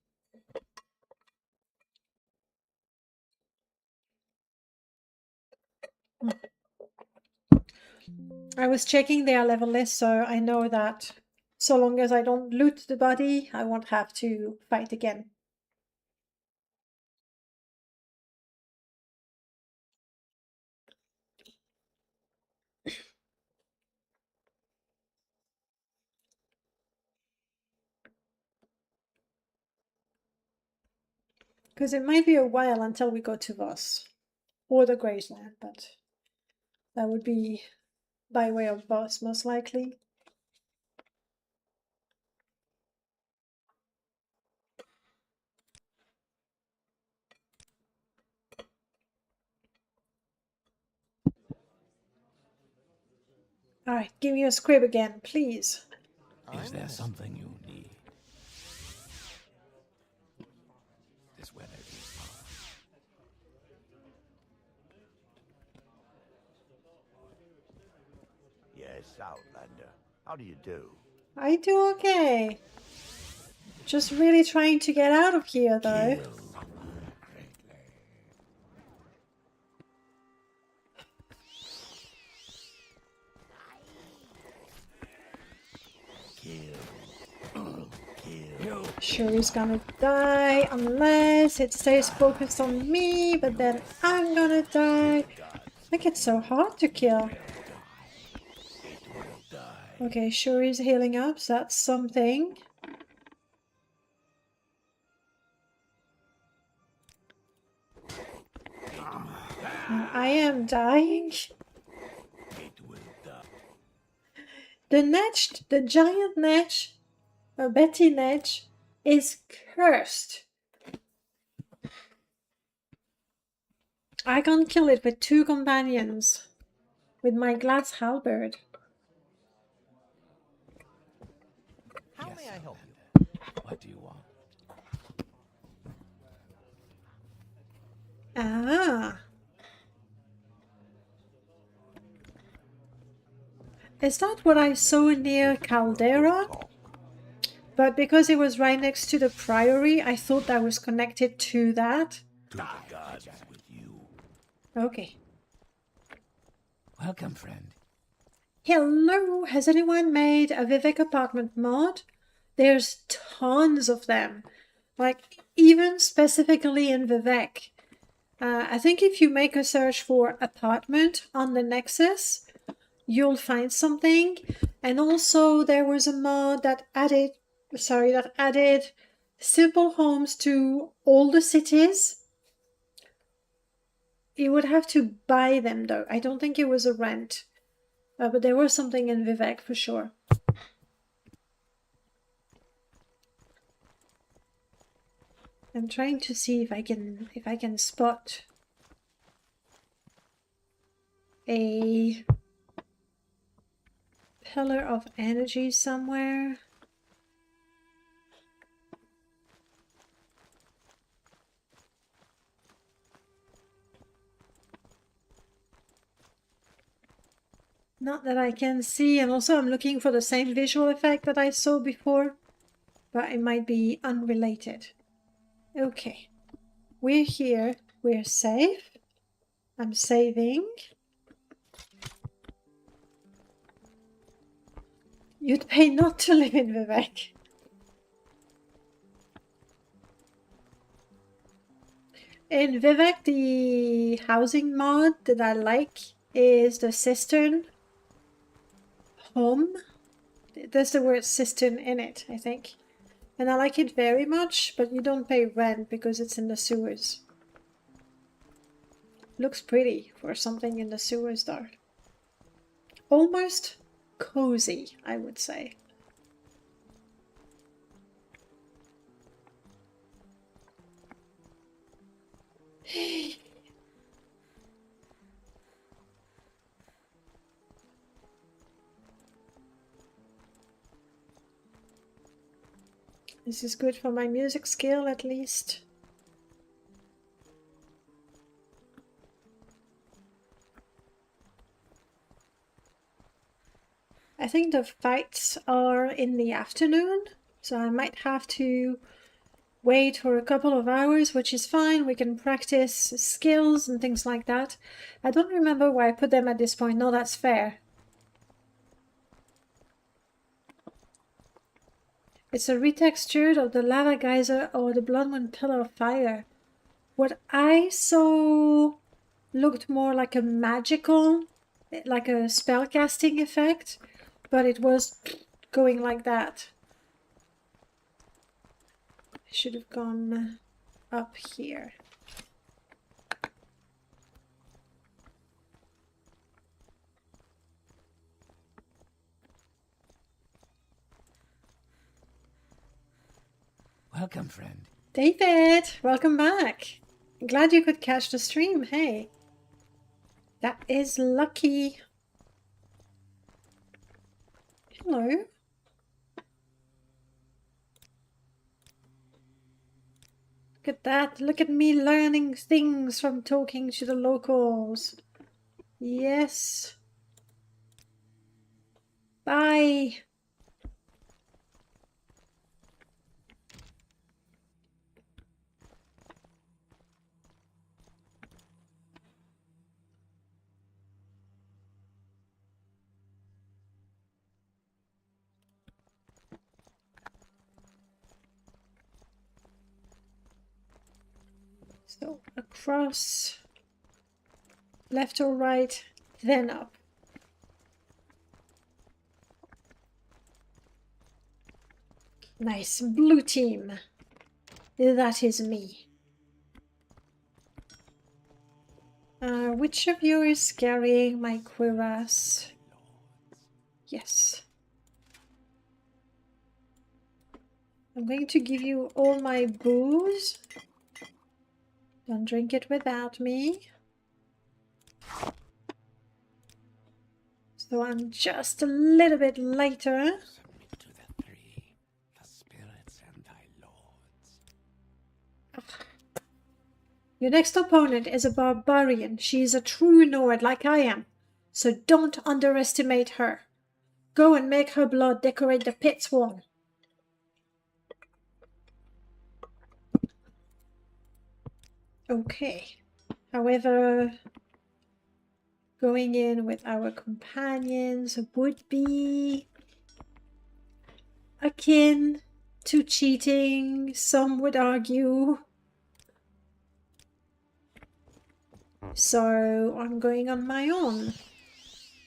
I was checking their level list, so I know that so long as I don't loot the body, I won't have to fight again. Because it might be a while until we go to Voss. Or the Graceland, but that would be by way of Voss, most likely. Alright, give me a squib again, please. Is there something you need? This weather is harsh. Yes, Outlander. How do you do? I do okay. Just really trying to get out of here, though. Sure, he's gonna die unless it stays focused on me, but then I'm gonna die. Like, it's so hard to kill. Okay, sure, he's healing up, so that's something. I am dying. The giant Netch, Betty Netch, is cursed. I can't kill it with 2 companions. With my glass halberd. How may I help you? What do you want? Ah. Is that what I saw near Caldera? But because it was right next to the Priory, I thought that was connected to that. To the gods with you. Okay. Welcome, friend. Hello! Has anyone made a Vivek apartment mod? There's tons of them. Like, even specifically in Vivek. I think if you make a search for apartment on the Nexus, you'll find something. And also there was a mod that added simple homes to all the cities. You would have to buy them though. I don't think it was a rent. But there was something in Vivek for sure. I'm trying to see if I can spot a pillar of energy somewhere. Not that I can see, and also I'm looking for the same visual effect that I saw before, but it might be unrelated. Okay, we're here, we're safe. I'm saving. You'd pay not to live in Vivek. In Vivek, the housing mod that I like is the cistern home. There's the word cistern in it, I think. And I like it very much, but you don't pay rent because it's in the sewers. Looks pretty for something in the sewers though. Almost cozy, I would say. This is good for my music skill, at least. I think the fights are in the afternoon, so I might have to wait for a couple of hours, which is fine. We can practice skills and things like that. I don't remember why I put them at this point. No, that's fair. It's a retextured of the lava geyser or the blood moon pillar of fire. What I saw looked more like a magical, like a spellcasting effect, but it was going like that. I should have gone up here. Welcome, friend. David, welcome back. Glad you could catch the stream. Hey, that is lucky. Hello. Look at that. Look at me learning things from talking to the locals. Yes. Bye. So across, left or right, then up. Nice, blue team. That is me. Which of you is carrying my cuirass? Yes. I'm going to give you all my booze. Don't drink it without me. So I'm just a little bit later. Submit to the three, the spirits and thy lords. Your next opponent is a barbarian. She is a true Nord like I am. So don't underestimate her. Go and make her blood decorate the pit's wall. Okay. However, going in with our companions would be akin to cheating, some would argue. So I'm going on my own.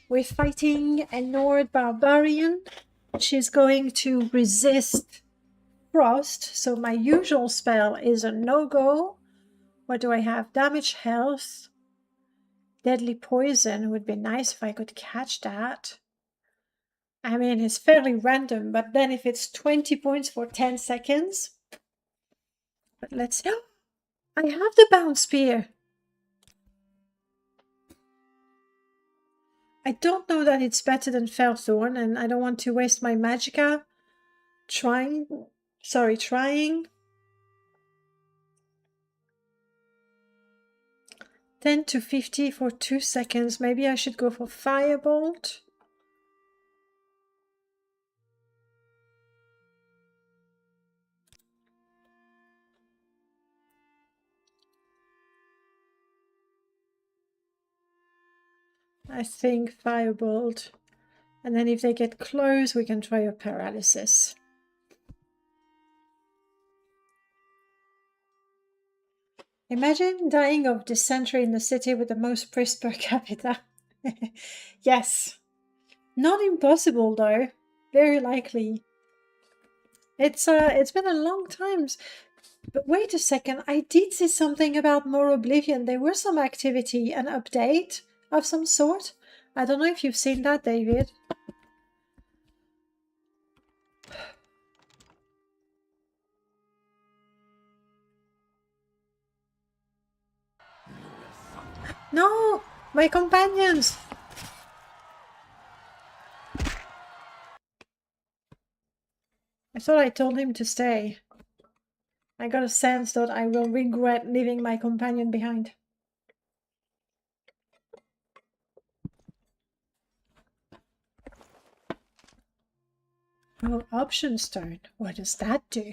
We're fighting a Nord barbarian. She's going to resist frost, so my usual spell is a no-go. What do I have? Damage health. Deadly poison would be nice if I could catch that. I mean, it's fairly random, but then if it's 20 points for 10 seconds. But let's... I have the bound spear. I don't know that it's better than Felthorn, and I don't want to waste my magicka trying. 10 to 50 for 2 seconds. Maybe I should go for Firebolt. I think Firebolt. And then if they get close, we can try a Paralysis. Imagine dying of dysentery in the city with the most priest per capita. Yes. Not impossible though. Very likely. It's been a long time. But wait a second, I did see something about more Oblivion. There was some activity, an update of some sort. I don't know if you've seen that, David. No! My companions! I thought I told him to stay. I got a sense that I will regret leaving my companion behind. Oh, option stone. What does that do?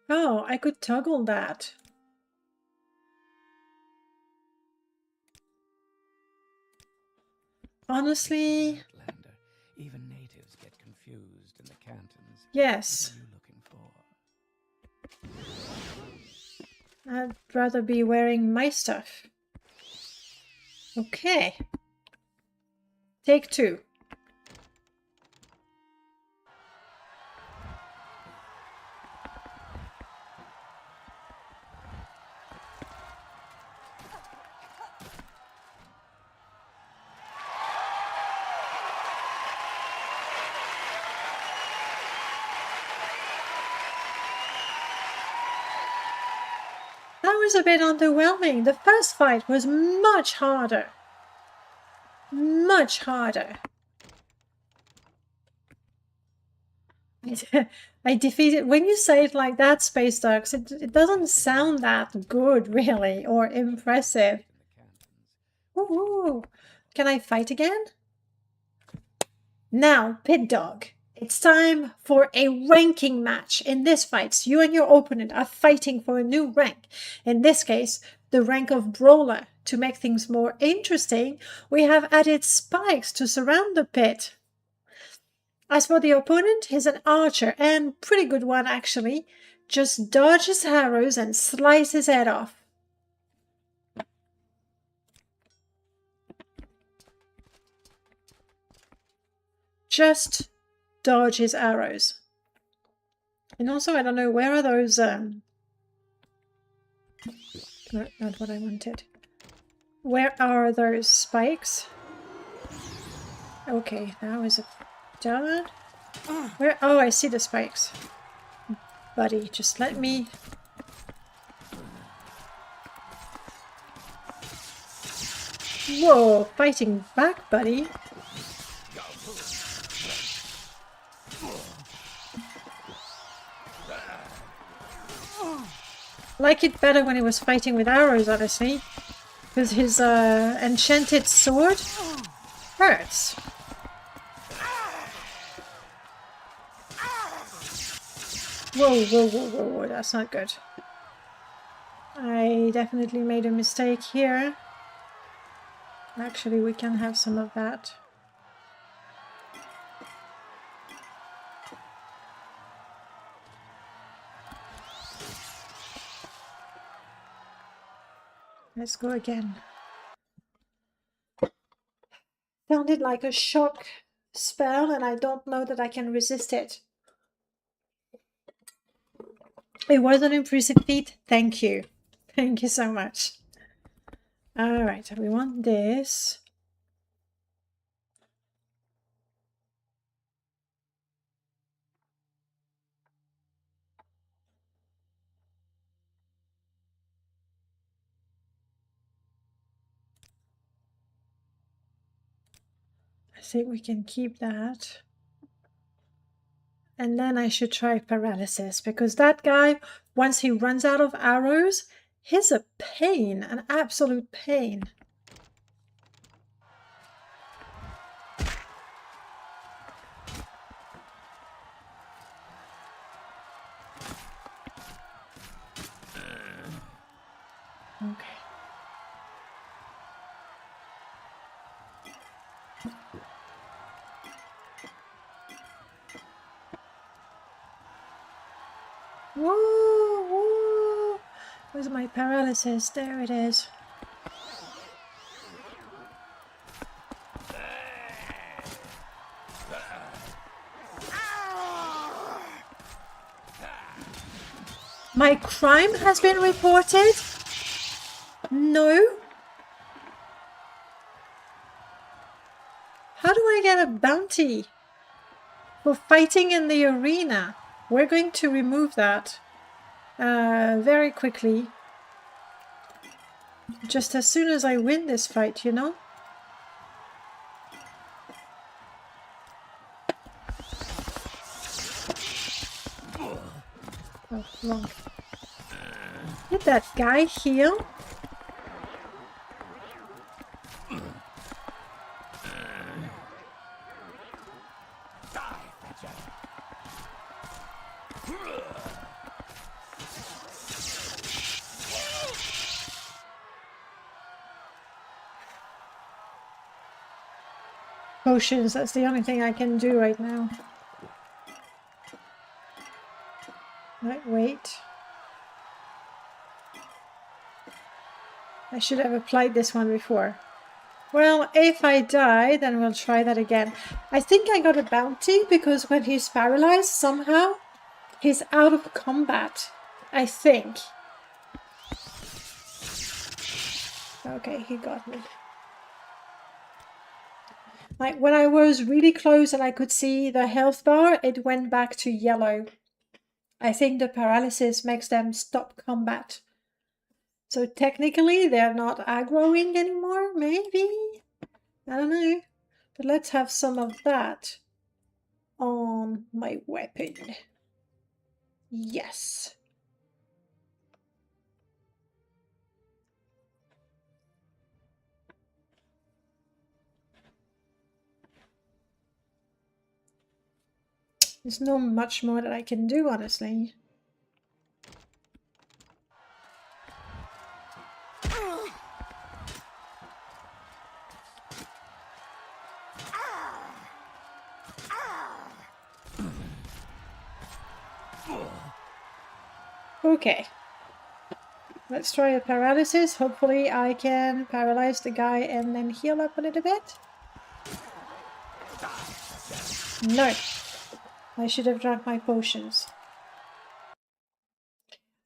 Oh, I could toggle that. Honestly, Outlander. Even natives get confused in the cantons. yes. What are you looking for? I'd rather be wearing my stuff. Okay. Take 2. That was a bit underwhelming. The first fight was much harder. Much harder. I defeated... When you say it like that, Space Ducks, it doesn't sound that good, really, or impressive. Woohoo! Can I fight again? Now, Pit Dog, it's time for a ranking match. In this fight, you and your opponent are fighting for a new rank. In this case, the rank of Brawler. To make things more interesting, we have added spikes to surround the pit. As for the opponent, he's an archer, and pretty good one actually. Just dodge his arrows and slice his head off. Just dodge his arrows. And also, I don't know, where are those... No, not what I wanted. Where are those spikes? Okay, now is it done? Where? Oh, I see the spikes. Buddy, just let me... Whoa, fighting back, buddy. Like it better when he was fighting with arrows, honestly. Because his enchanted sword hurts. Whoa, whoa, whoa, whoa, whoa, that's not good. I definitely made a mistake here. Actually, we can have some of that. Let's go again. Sounded like a shock spell, and I don't know that I can resist it. It was an impressive feat. Thank you. Thank you so much. Alright, we want this. I think we can keep that. And then I should try paralysis, because that guy, once he runs out of arrows, he's a pain, an absolute pain. Okay. Whoa, whoa. Where's my paralysis? There it is. My crime has been reported? No. How do I get a bounty for fighting in the arena? We're going to remove that very quickly. Just as soon as I win this fight, you know? Oh, wrong. Did that guy heal? Potions, that's the only thing I can do right now. Right, wait. I should have applied this one before. Well, if I die, then we'll try that again. I think I got a bounty because when he's paralyzed, somehow he's out of combat. I think. Okay, he got me. Like when I was really close and I could see the health bar, it went back to yellow. I think the paralysis makes them stop combat. So technically they're not aggroing anymore, maybe? I don't know. But let's have some of that on my weapon. Yes. There's not much more that I can do, honestly. Okay. Let's try a paralysis. Hopefully I can paralyze the guy and then heal up a little bit. No. I should have drank my potions.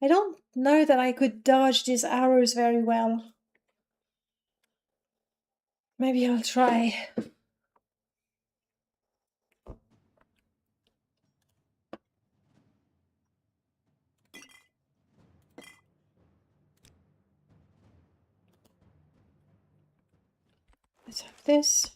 I don't know that I could dodge these arrows very well. Maybe I'll try. Let's have this.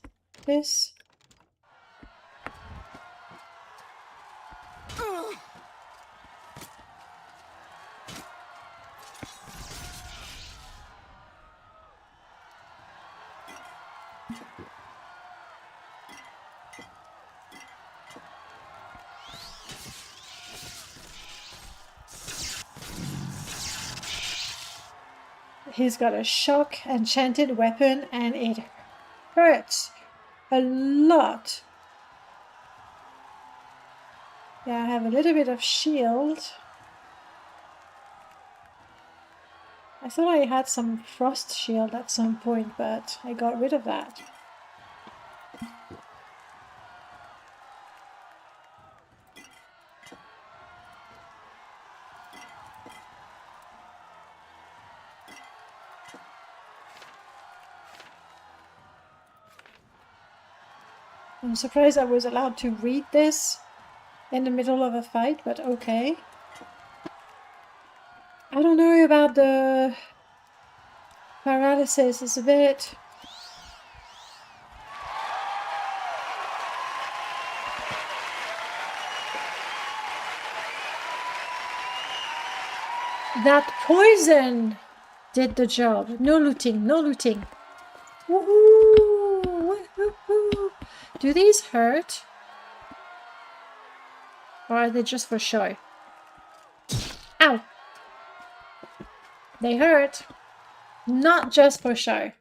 He's got a shock enchanted weapon and it hurts a lot. Yeah, I have a little bit of shield. I thought I had some frost shield at some point, but I got rid of that. I'm surprised I was allowed to read this in the middle of a fight, but okay. I don't know about the paralysis, it's a bit... That poison did the job. No looting, no looting. Woohoo! Woohoo! Do these hurt? Or are they just for show? Ow! They hurt. Not just for show.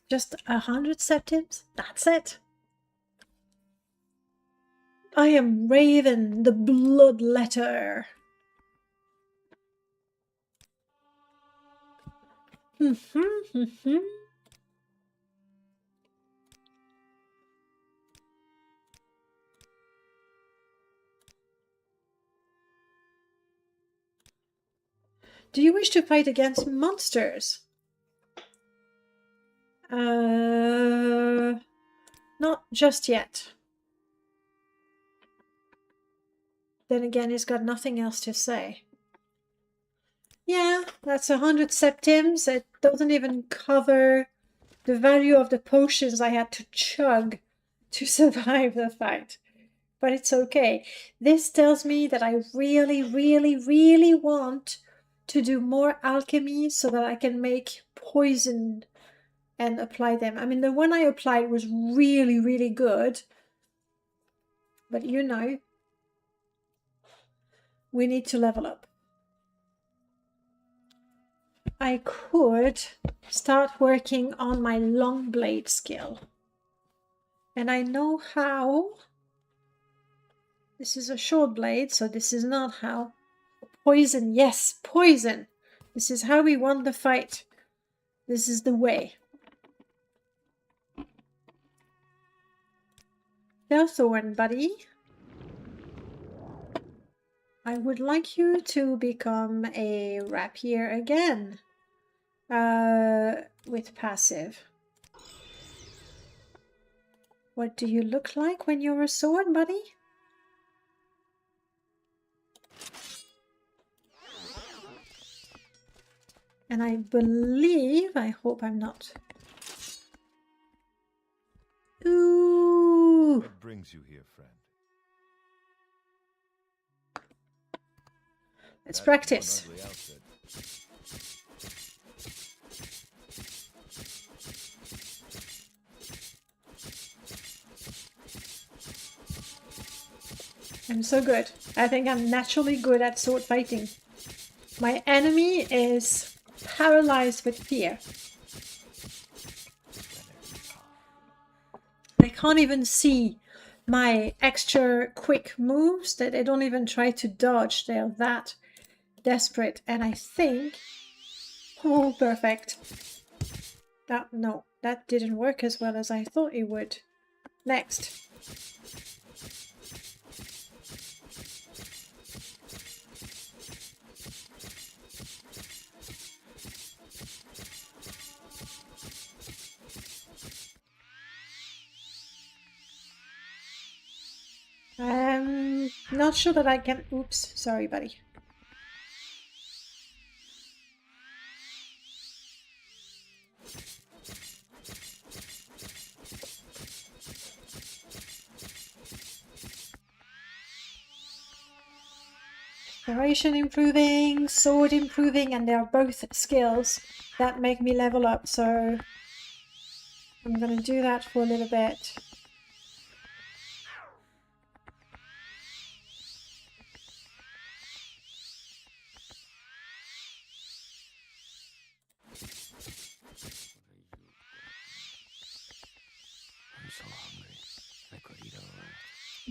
Just 100 septims? That's it. I am Raven, the Bloodletter. Do you wish to fight against monsters? Not just yet. Then again, he's got nothing else to say. Yeah, that's 100 septims. It doesn't even cover the value of the potions I had to chug to survive the fight. But it's okay. This tells me that I really, really, really want to do more alchemy so that I can make poison and apply them. I mean, the one I applied was really, really good. But you know, we need to level up. I could start working on my long blade skill. And I know how. This is a short blade, so this is not how. Poison, yes, poison. This is how we won the fight. This is the way. Thorn, buddy. I would like you to become a rapier again. With passive. What do you look like when you're a sword, buddy? And I believe, I hope I'm not. Ooh. What brings you here, friend? Let's practice. Ugly outfit. I'm so good. I think I'm naturally good at sword fighting. My enemy is paralyzed with fear. They can't even see my extra quick moves, that they don't even try to dodge. They're that desperate. And I think... Oh, perfect. No, that didn't work as well as I thought it would. Next. Not sure that I can... Oops, sorry, buddy. Exploration improving, sword improving, and they are both skills that make me level up, so I'm gonna do that for a little bit.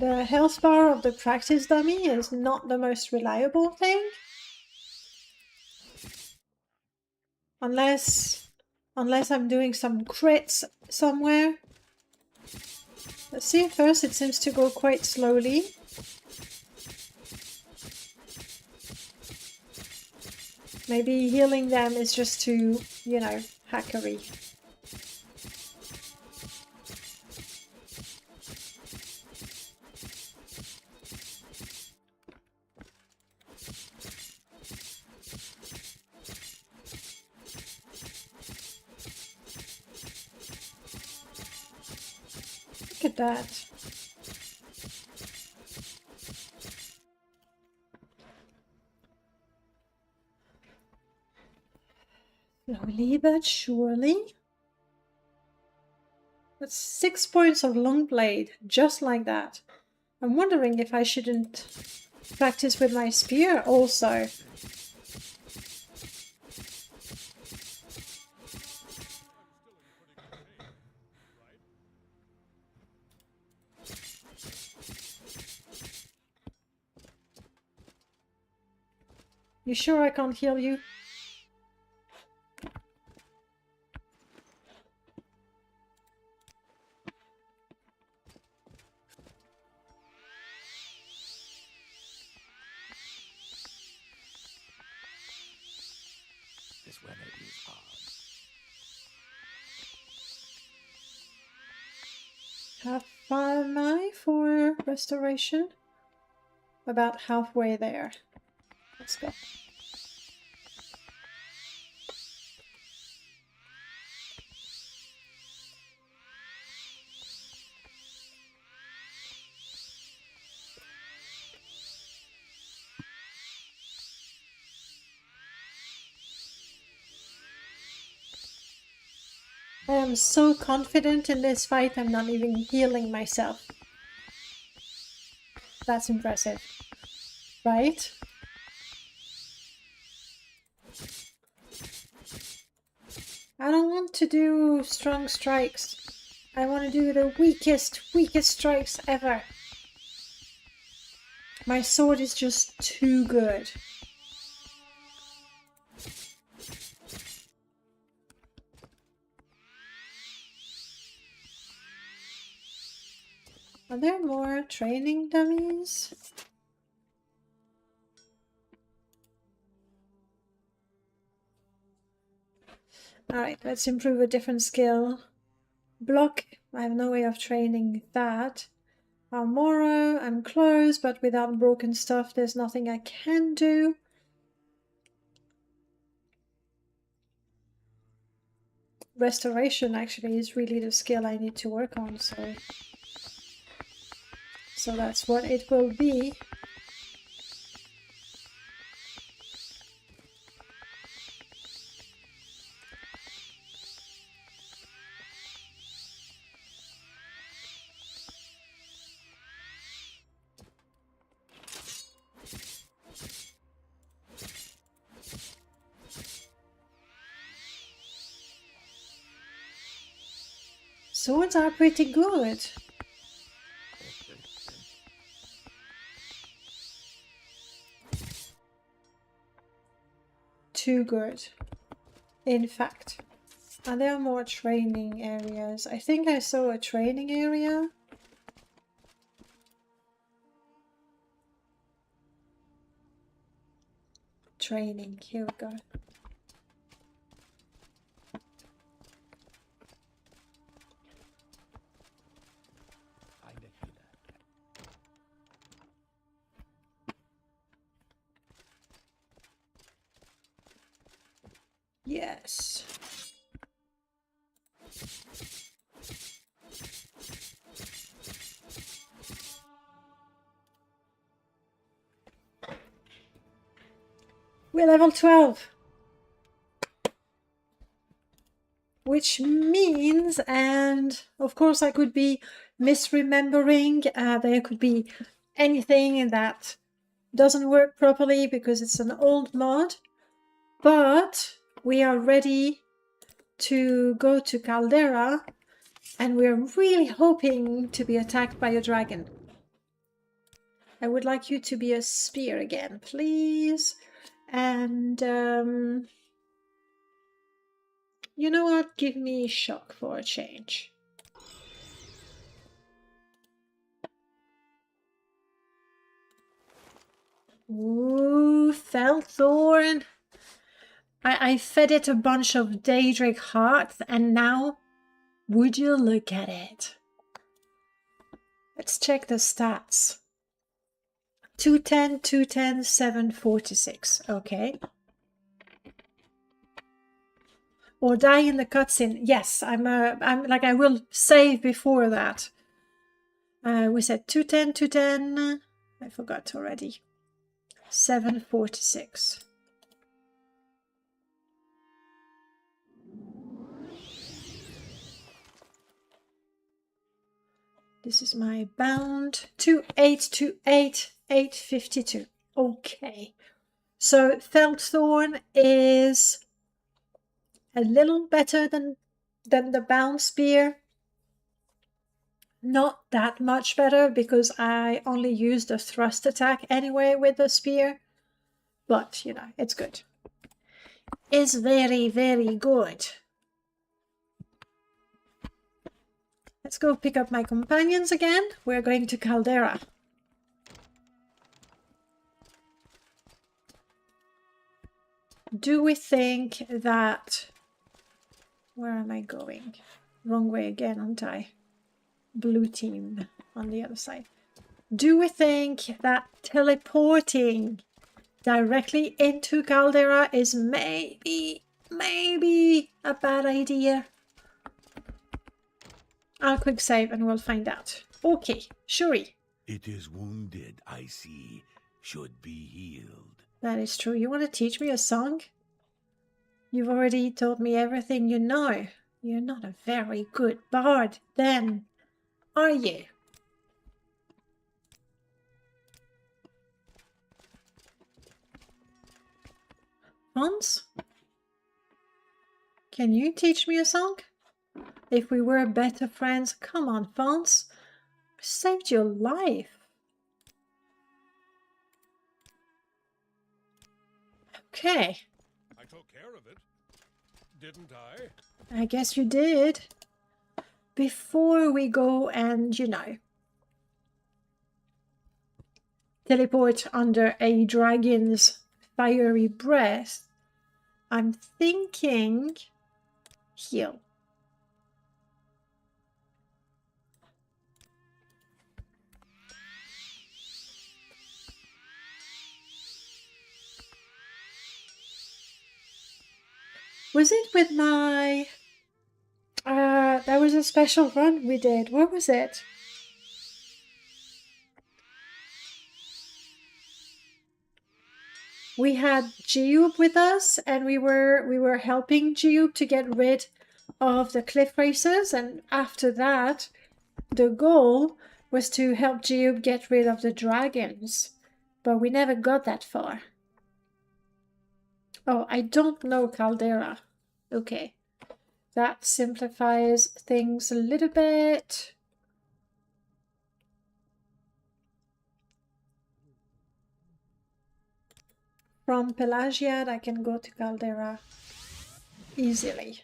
The health bar of the practice dummy is not the most reliable thing. Unless I'm doing some crits somewhere. Let's see, at first it seems to go quite slowly. Maybe healing them is just too, you know, hackery. Look at that. Slowly but surely. That's 6 points of long blade, just like that. I'm wondering if I shouldn't practice with my spear also. You sure I can't heal you? This weather is hard. How far am I for restoration? About halfway there. Let's go. I am so confident in this fight, I'm not even healing myself. That's impressive. Right? I don't want to do strong strikes. I want to do the weakest strikes ever. My sword is just too good. Are there more training dummies? Alright, let's improve a different skill. Block, I have no way of training that. Morrow, I'm close, but without broken stuff, there's nothing I can do. Restoration actually is really the skill I need to work on, so that's what it will be. Swords are pretty good. Too good. In fact, are there more training areas? I think I saw a training area. Training, here we go. Yes. We're level 12. Which means, and of course I could be misremembering, there could be anything that doesn't work properly because it's an old mod, but we are ready to go to Caldera and we're really hoping to be attacked by a dragon. I would like you to be a spear again, please. And you know what? Give me shock for a change. Ooh, Felthorn. I fed it a bunch of Daedric hearts, and now, would you look at it? Let's check the stats. 210, 210, 746. Okay. Or die in the cutscene. Yes, I'm like, I will save before that. We said 210, 210. I forgot already. 746. This is my bound. 2828, 852. Okay. So Felthorn is a little better than the bound spear. Not that much better because I only used a thrust attack anyway with the spear. But, you know, it's good. It's very, very good. Let's go pick up my companions again. We're going to Caldera. Do we think that... Where am I going? Wrong way again, aren't I? Blue team on the other side. Do we think that teleporting directly into Caldera is maybe a bad idea? I'll quick save and we'll find out. Okay, Shuri. It is wounded, I see. Should be healed. That is true. You want to teach me a song? You've already told me everything you know. You're not a very good bard, then, are you? Hans? Can you teach me a song? If we were better friends, come on, Fons. I saved your life. Okay. I took care of it. Didn't I? I guess you did. Before we go and, you know, teleport under a dragon's fiery breath, I'm thinking heal. Was it with my... that was a special run we did. What was it? We had Geob with us, and we were helping Geob to get rid of the cliff racers, and after that, the goal was to help Geob get rid of the dragons. But we never got that far. Oh, I don't know Caldera. Okay. That simplifies things a little bit. From Pelagiad, I can go to Caldera easily.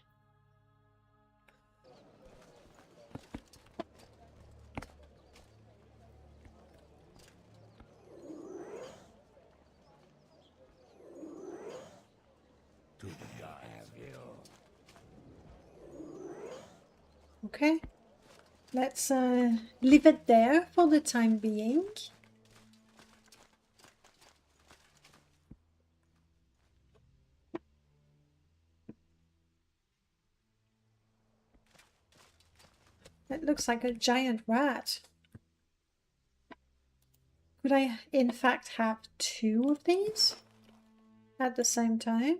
Okay, let's leave it there for the time being. That looks like a giant rat. Could I, in fact, have two of these at the same time?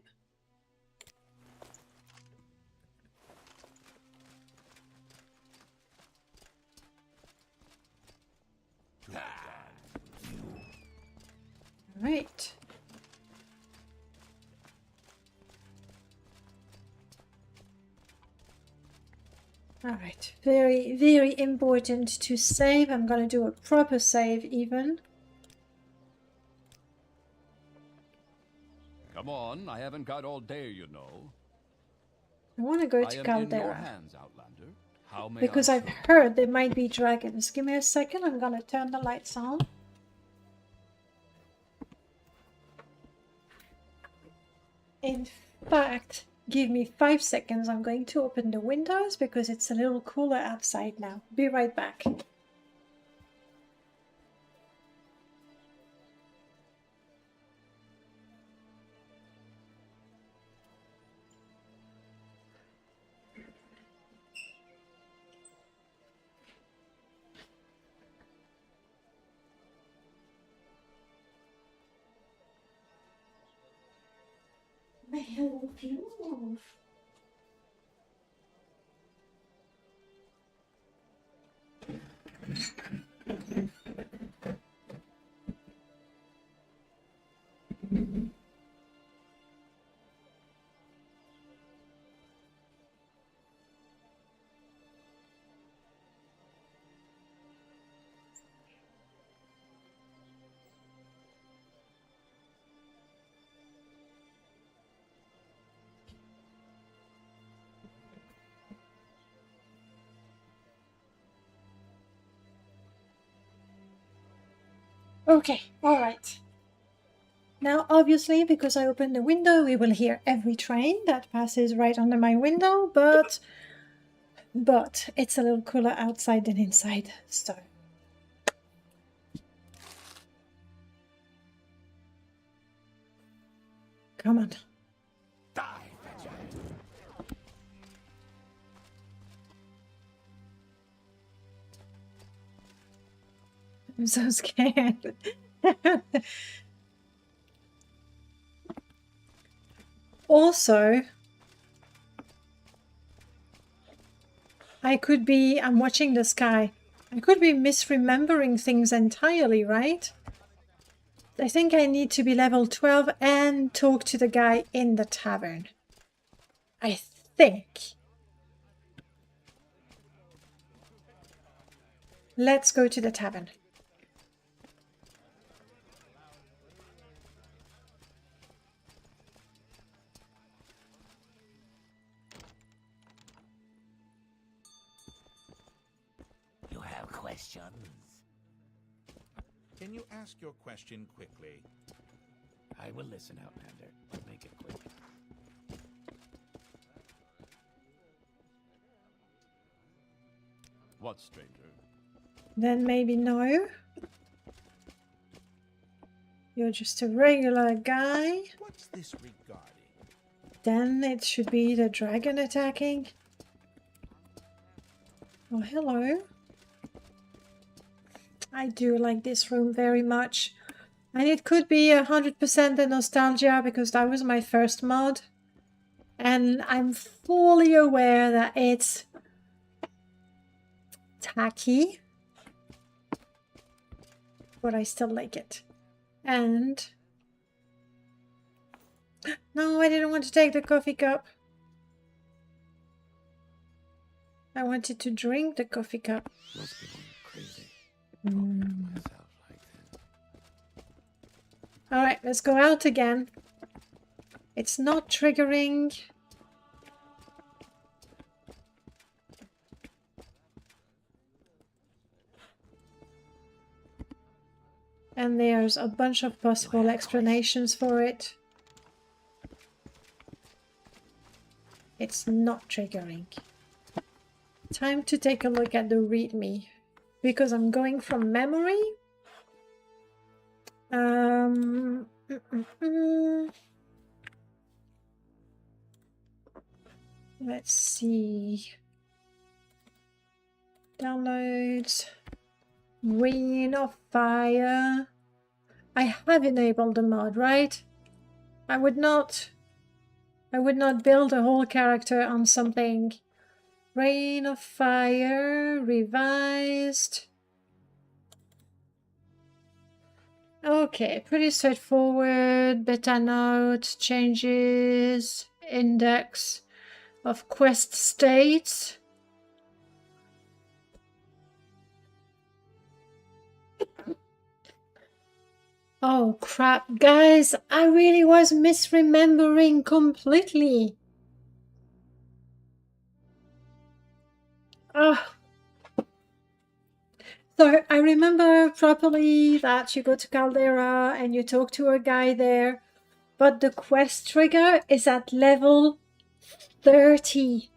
Right. Alright, very, very important to save. I'm gonna do a proper save even. Come on, I haven't got all day, you know. I want to go I to am in your Caldera hands, Outlander. How may because I I've serve? heard there might be dragons. Give me a second, I'm gonna turn the lights on. In fact, give me 5 seconds. I'm going to open the windows because it's a little cooler outside now. Be right back. My hello fuel. Okay, all right. Now, obviously, because I opened the window, we will hear every train that passes right under my window, but it's a little cooler outside than inside, so. Come on. Die, Fetcher. I'm so scared. Also, I'm watching the sky. I could be misremembering things entirely, right? I think I need to be level 12 and talk to the guy in the tavern. I think. Let's go to the tavern. questions? Can you ask your question quickly? I will listen, Outlander, but make it quick. What, stranger? Then maybe no. You're just a regular guy. What's this regarding? Then it should be the dragon attacking. Oh, hello. I do like this room very much. And it could be 100% the nostalgia because that was my first mod. And I'm fully aware that it's tacky. But I still like it. And... no, I didn't want to take the coffee cup. I wanted to drink the coffee cup. Must be going crazy. Talking to myself like this. Alright, let's go out again. It's not triggering. And there's a bunch of possible explanations for it. It's not triggering. Time to take a look at the README. Because I'm going from memory. Let's see. Downloads. Ring of Fire. I have enabled the mod, right? I would not build a whole character on something. Rain of Fire, revised. Okay, pretty straightforward. Beta note, changes, index of quest states. Oh crap, guys, I really was misremembering completely. So I remember properly that you go to Caldera and you talk to a guy there, but the quest trigger is at level 30.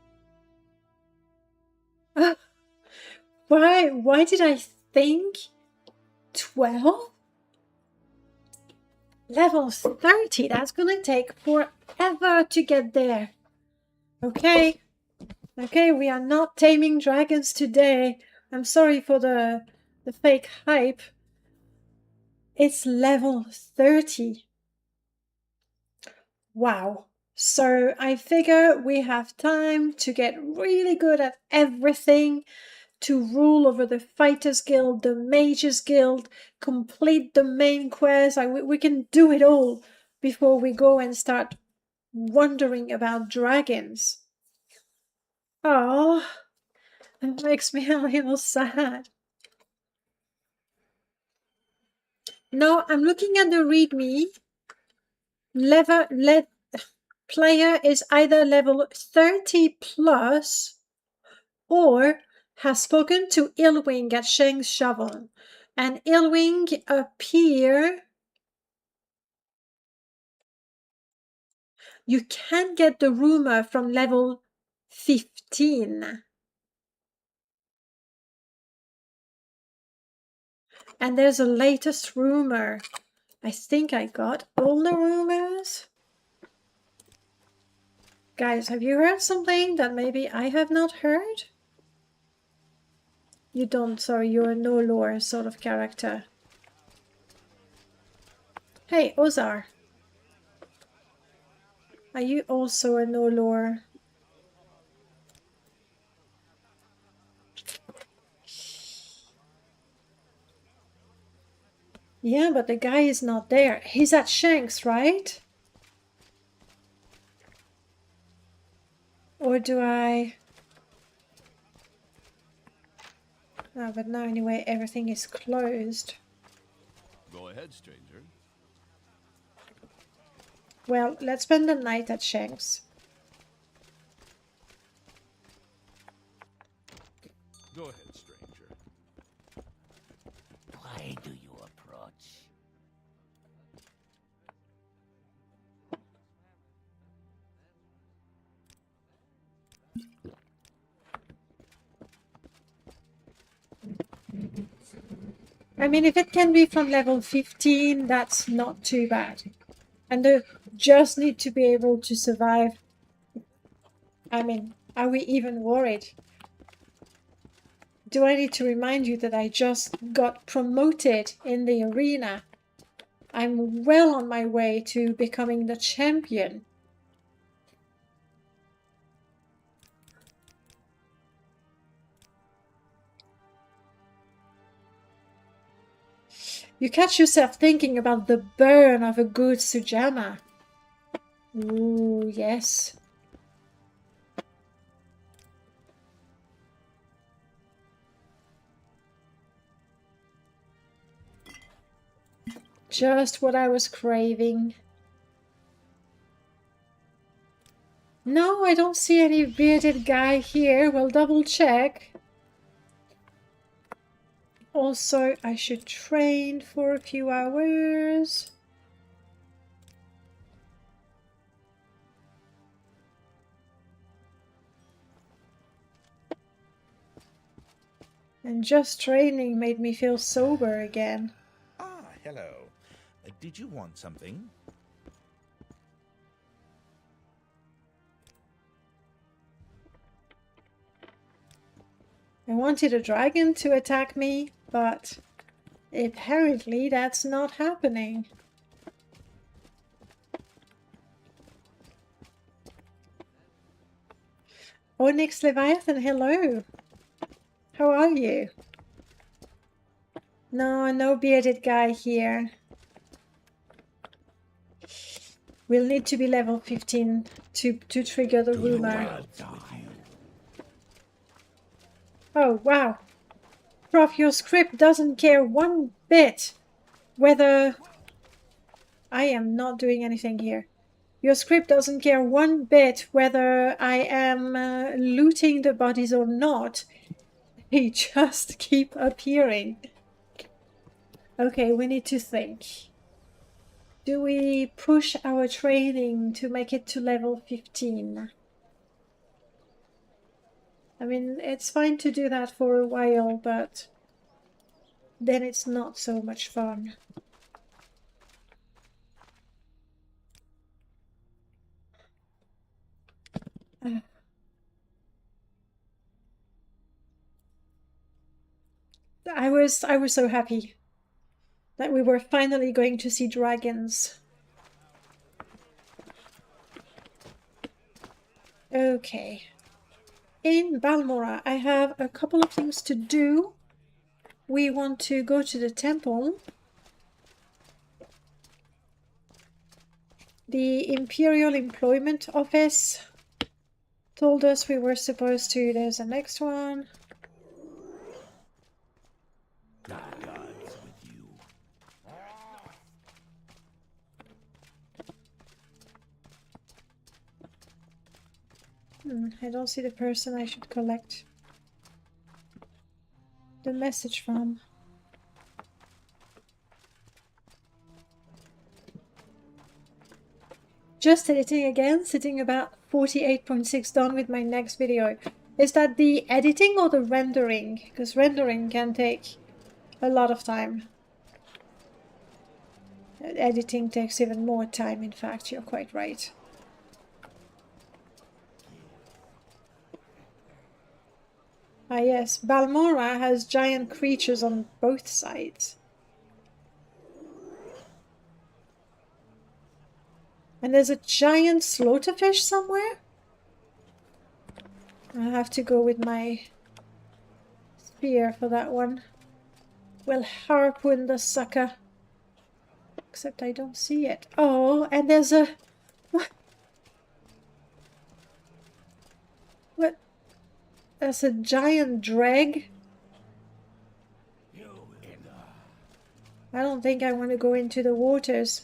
Why did I think 12? Level 30, that's gonna take forever to get there. Okay, we are not taming dragons today. I'm sorry for the fake hype. It's level 30. Wow. So I figure we have time to get really good at everything, to rule over the Fighters Guild, the Mages Guild, complete the main quest. We can do it all before we go and start wondering about dragons. Oh, that makes me a little sad. No, I'm looking at the README. Player is either level 30 plus or has spoken to Ilwing at Sheng's Shovel. And Ilwing appear... You can get the rumor from level 15. And there's a latest rumor. I think I got all the rumors. Guys, have you heard something that maybe I have not heard? You don't, sorry, you're a no-lore sort of character. Hey, Ozar. Are you also a no-lore? Yeah, but the guy is not there. He's at Shanks, right? Or do I... Oh, but now anyway, everything is closed. Go ahead, stranger. Well, let's spend the night at Shanks. Go ahead, stranger. I mean, if it can be from level 15, that's not too bad. And they just need to be able to survive. I mean, are we even worried? Do I need to remind you that I just got promoted in the arena? I'm well on my way to becoming the champion. You catch yourself thinking about the burn of a good Sujamma. Ooh, yes. Just what I was craving. No, I don't see any bearded guy here. We'll double check. Also, I should train for a few hours. And just training made me feel sober again. Ah, hello. Did you want something? I wanted a dragon to attack me, but apparently that's not happening. Onyx Leviathan, hello. How are you? No bearded guy here. We'll need to be level 15 to trigger the rumor. Oh, wow. Prof, your script doesn't care one bit whether... I am not doing anything here. Your script doesn't care one bit whether I am looting the bodies or not. They just keep appearing. Okay, we need to think. Do we push our training to make it to level 15? I mean, it's fine to do that for a while, but then it's not so much fun. I was so happy that we were finally going to see dragons. Okay. In Balmora, I have a couple of things to do. We want to go to the temple. The Imperial Employment Office told us we were supposed to. There's the next one. Gods with you. I don't see the person I should collect the message from. Just editing again, sitting about 48.6 done with my next video. Is that the editing or the rendering? Because rendering can take a lot of time. Editing takes even more time, in fact, you're quite right. Ah yes, Balmora has giant creatures on both sides. And there's a giant slaughterfish somewhere? I'll have to go with my spear for that one. We'll harpoon the sucker. Except I don't see it. Oh, and there's a... What? That's a giant drag? I don't think I want to go into the waters.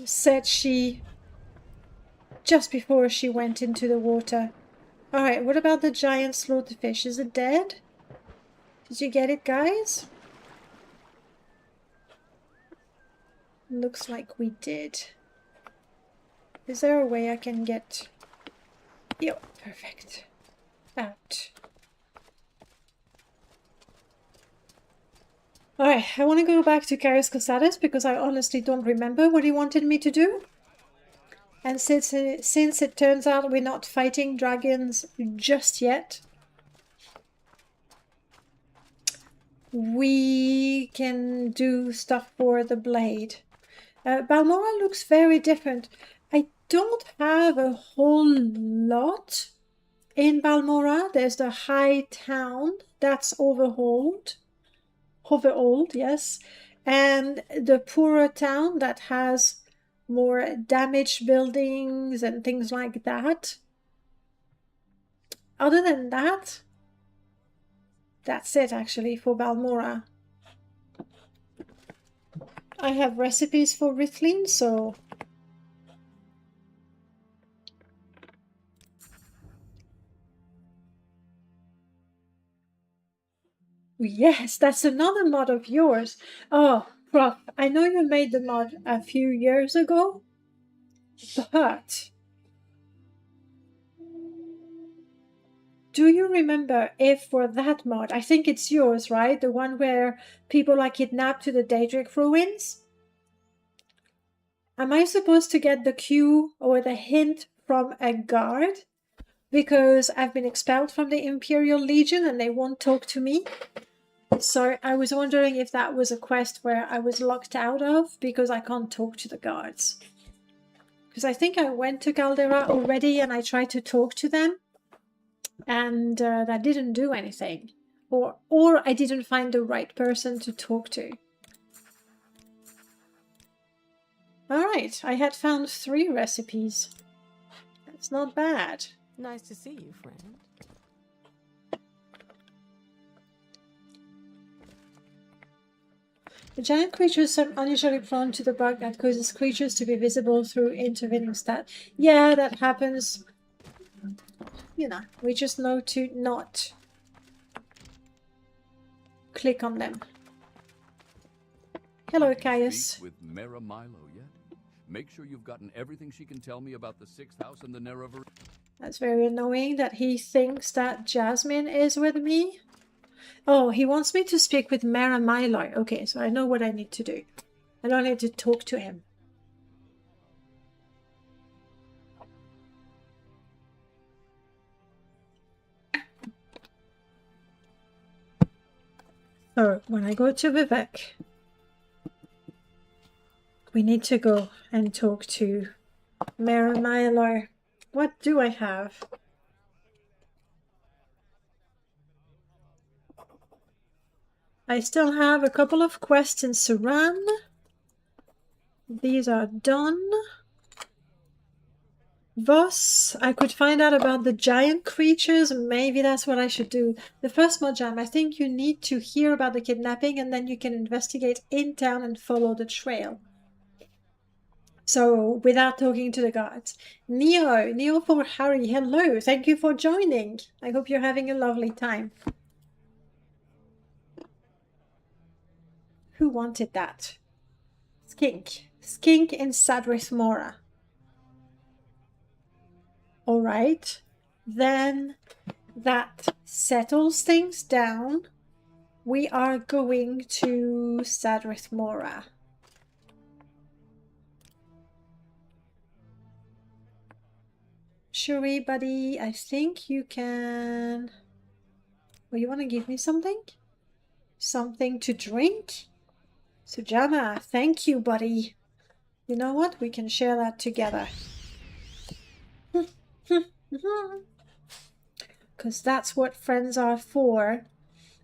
Said she just before she went into the water. Alright, what about the giant slaughterfish? Is it dead? Did you get it, guys? Looks like we did. Is there a way I can get... Yo, perfect. Out. Alright, I want to go back to Carius Cosatus because I honestly don't remember what he wanted me to do. And since it turns out we're not fighting dragons just yet, we can do stuff for the blade. Balmora looks very different. I don't have a whole lot in Balmora. There's the high town that's overhauled, yes, and the poorer town that has more damaged buildings and things like that. Other than that, that's it actually for Balmora. I have recipes for Rithlin, so yes, that's another mod of yours. Oh, Prof, I know you made the mod a few years ago, but do you remember if for that mod, I think it's yours, right? The one where people are kidnapped to the Daedric ruins? Am I supposed to get the cue or the hint from a guard? Because I've been expelled from the Imperial Legion and they won't talk to me. So I was wondering if that was a quest where I was locked out of because I can't talk to the guards. Because I think I went to Caldera already and I tried to talk to them. And that didn't do anything. Or I didn't find the right person to talk to. Alright, I had found 3 recipes. That's not bad. Nice to see you, friend. The giant creatures are unusually prone to the bug that causes creatures to be visible through intervening stat. Yeah, that happens. You know, we just know to not click on them. Hello, Caius. Speak with Mera Milo yet? Make sure you've gotten everything she can tell me about the 6th house in the Nerevar. That's very annoying that he thinks that Jasmine is with me. Oh, he wants me to speak with Mera Milo. Okay, so I know what I need to do. I don't need to talk to him. So, when I go to Vivek, we need to go and talk to Mera Milo. What do I have? I still have a couple of quests in Saran. These are done. Voss, I could find out about the giant creatures. Maybe that's what I should do. The first mod jam, I think you need to hear about the kidnapping and then you can investigate in town and follow the trail. So, without talking to the guards. Neo for Harry, hello. Thank you for joining. I hope you're having a lovely time. Who wanted that? Skink. Skink in Sadrith Mora. Alright. Then that settles things down. We are going to Sadrith Mora. Shuri, buddy, I think you can... Well, you want to give me something? Something to drink? Sujana, thank you, buddy. You know what? We can share that together. Because that's what friends are for.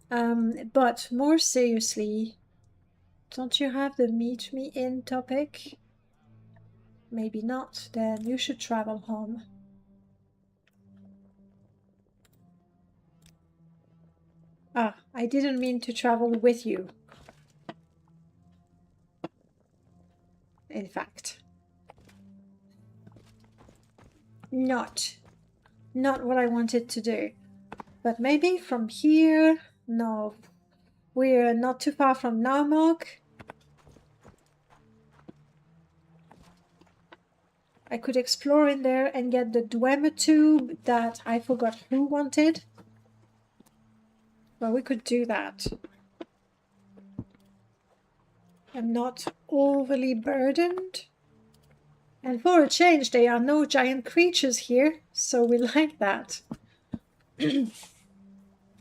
But more seriously, don't you have the meet me in topic? Maybe not, then you should travel home. Ah, I didn't mean to travel with you. In fact. Not what I wanted to do. But maybe from here... No. We're not too far from Narmok. I could explore in there and get the Dunmer tube that I forgot who wanted. Well, we could do that. I'm not overly burdened. And for a change, there are no giant creatures here, so we like that.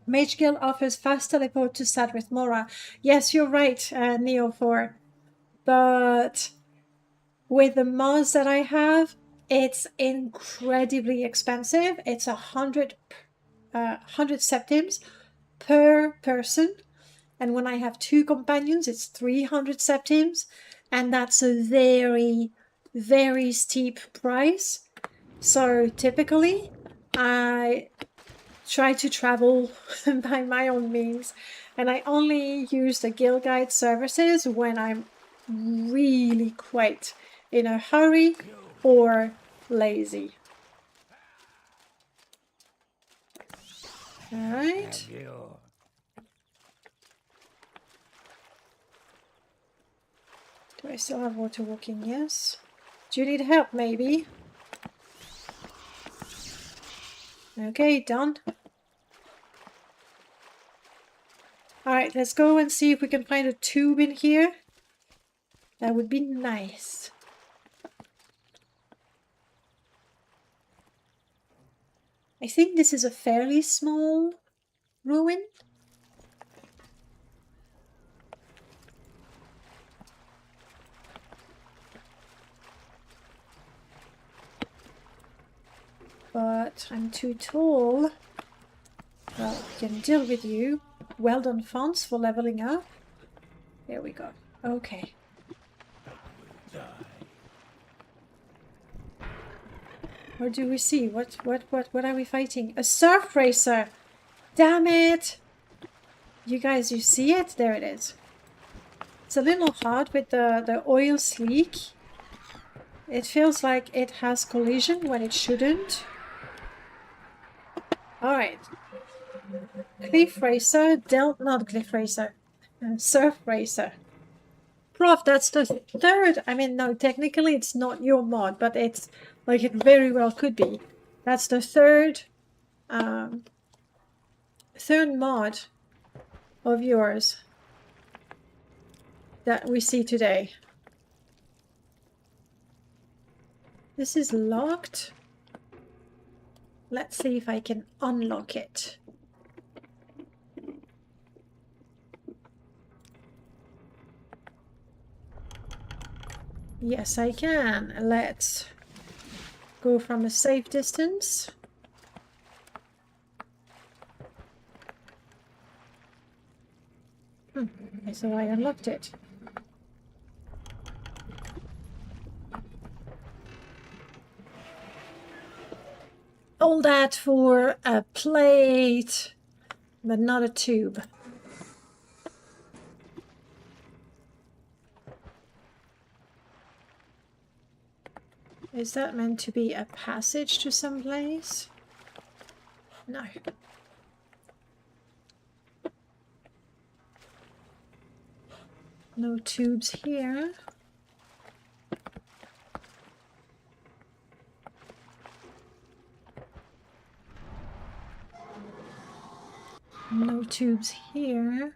Mage Guild offers fast teleport to Sadrith Mora. Yes, you're right, Neo4. But with the mods that I have, it's incredibly expensive. It's 100 septims per person. And when I have 2 companions, it's 300 septims. And that's a very, very steep price. So typically, I try to travel by my own means. And I only use the Guild Guide services when I'm really quite in a hurry or lazy. Alright. Do I still have water walking? Yes. Do you need help, maybe? Okay, done. Alright, let's go and see if we can find a tube in here. That would be nice. I think this is a fairly small ruin. But I'm too tall. Well, we can deal with you. Well done, Fonts, for leveling up. There we go. Okay. What do we see? What are we fighting? A surf racer! Damn it! You guys, you see it? There it is. It's a little hard with the oil sleek. It feels like it has collision when it shouldn't. Alright. Cliff Racer, not Cliff Racer. Surf Racer. Prof, that's the third. I mean, no, technically it's not your mod, but it's like it very well could be. That's the third mod of yours that we see today. This is locked. Let's see if I can unlock it. Yes, I can. Let's go from a safe distance. Okay, so I unlocked it. All that for a plate, but not a tube. Is that meant to be a passage to some place? No. No tubes here. No tubes here.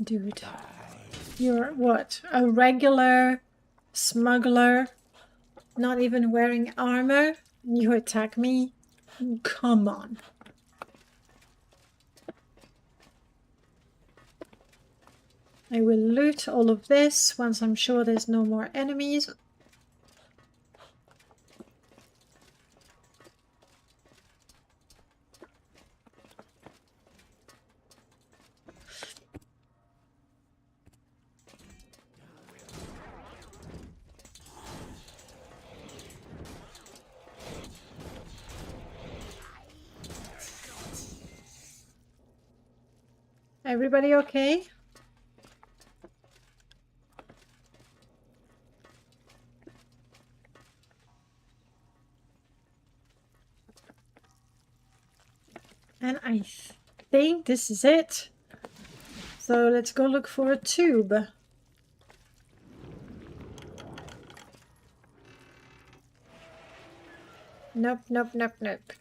Dude, you're what? A regular smuggler? Not even wearing armor? You attack me? Come on. I will loot all of this once I'm sure there's no more enemies. Everybody okay? And I think this is it. So let's go look for a tube. Nope, nope, nope, nope.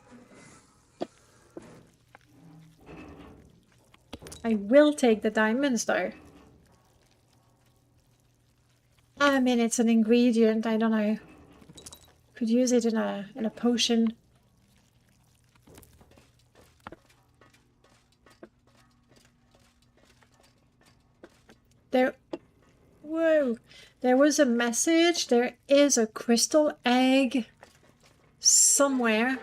I will take the diamonds though. I mean, it's an ingredient, I don't know. Could use it in a potion. Whoa! There was a message. There is a crystal egg somewhere.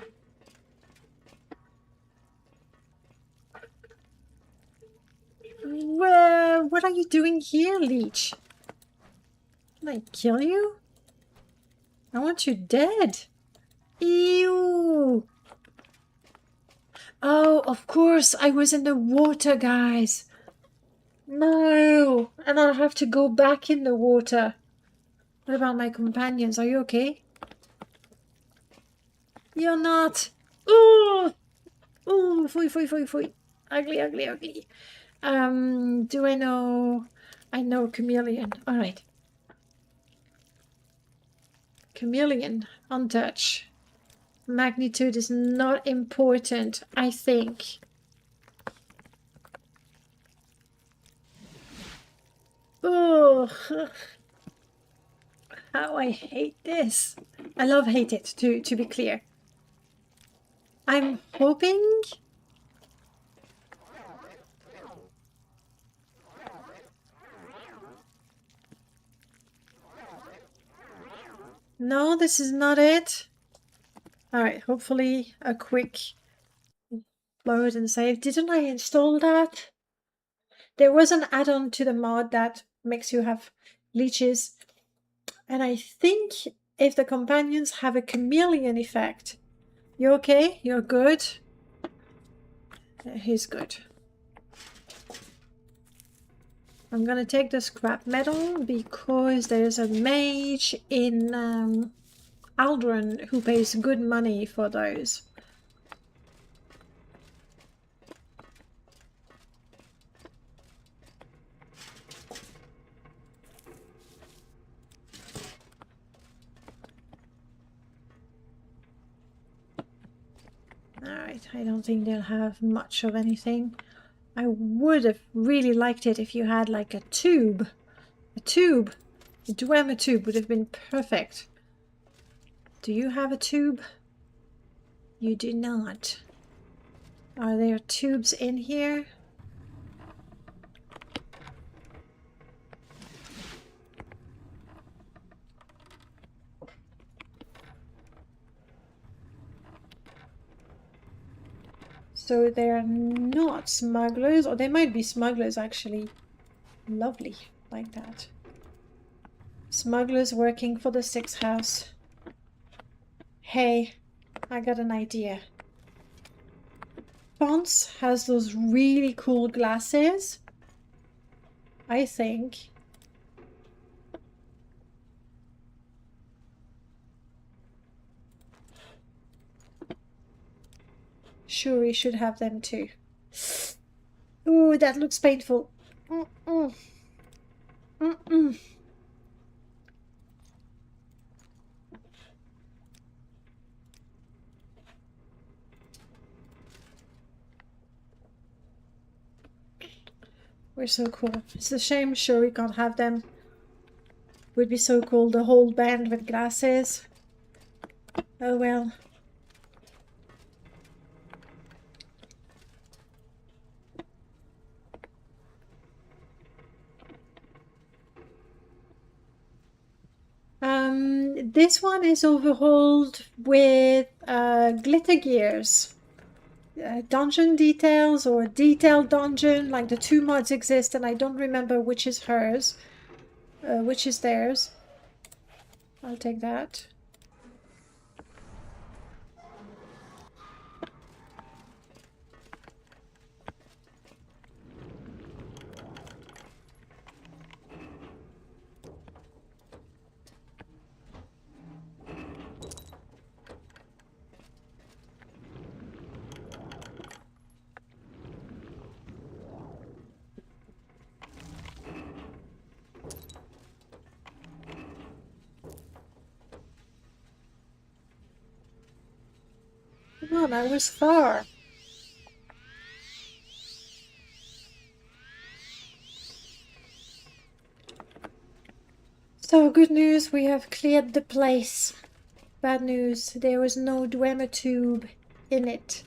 Whoa! What are you doing here, Leech? Can I kill you? I want you dead. Ew! Oh, of course, I was in the water, guys. No! And I'll have to go back in the water. What about my companions? Are you okay? You're not. Ooh! Ooh, fui, fui, fui, fui. Ugly, ugly, ugly. Do I know? I know chameleon. Alright. Chameleon. Untouch. Magnitude is not important, I think. Oh, how I hate this. I love hate it, to be clear. I'm hoping... No, this is not it. Alright, hopefully a quick load and save. Didn't I install that? There was an add-on to the mod that makes you have leeches. And I think if the companions have a chameleon effect. You okay? You're good? He's good. I'm gonna take the scrap metal because there's a mage in Aldrin who pays good money for those. Alright, I don't think they'll have much of anything. I would have really liked it if you had like a tube. A tube. A Dwemer tube would have been perfect. Do you have a tube? You do not. Are there tubes in here? So they're not smugglers, or they might be smugglers actually. Lovely, like that. Smugglers working for the Sixth House. Hey, I got an idea. Ponce has those really cool glasses. I think Shuri should have them too. Ooh, that looks painful. Mm-mm. Mm-mm. We're so cool. It's a shame Shuri can't have them. Would be so cool, the whole band with glasses. Oh well. This one is overhauled with glitter gears. Dungeon details or detailed dungeon, like the two mods exist and I don't remember which is hers, which is theirs. I'll take that. Come on, I was far. So, good news, we have cleared the place. Bad news, there was no Dwemer tube in it.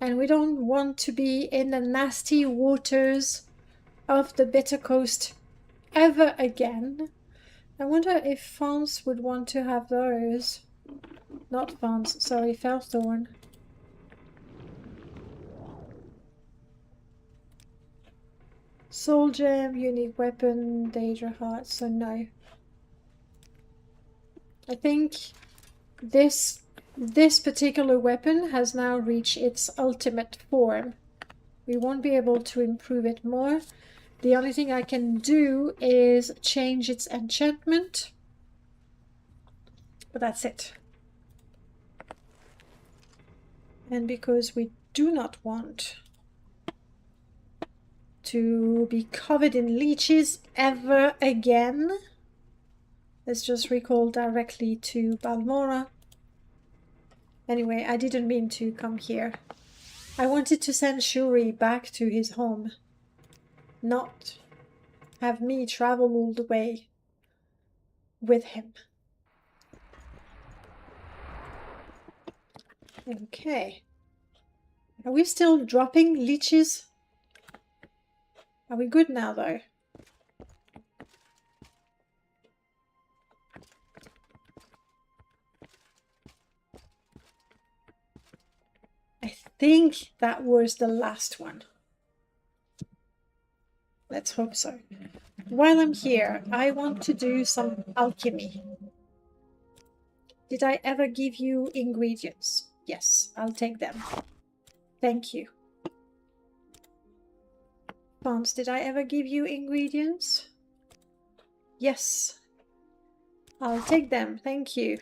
And we don't want to be in the nasty waters of the Bitter Coast ever again. I wonder if France would want to have those. Not France, sorry, Felthorn. Soul Gem, unique weapon, Daedra Heart, so no. I think this particular weapon has now reached its ultimate form. We won't be able to improve it more. The only thing I can do is change its enchantment. But that's it. And because we do not want to be covered in leeches ever again, let's just recall directly to Balmora. Anyway, I didn't mean to come here. I wanted to send Shuri back to his home, not have me travel all the way with him. Okay. Are we still dropping leeches? Are we good now, though? I think that was the last one. Let's hope so. While I'm here, I want to do some alchemy. Did I ever give you ingredients? Yes, I'll take them. Thank you. Pons, did I ever give you ingredients? Yes. I'll take them, thank you.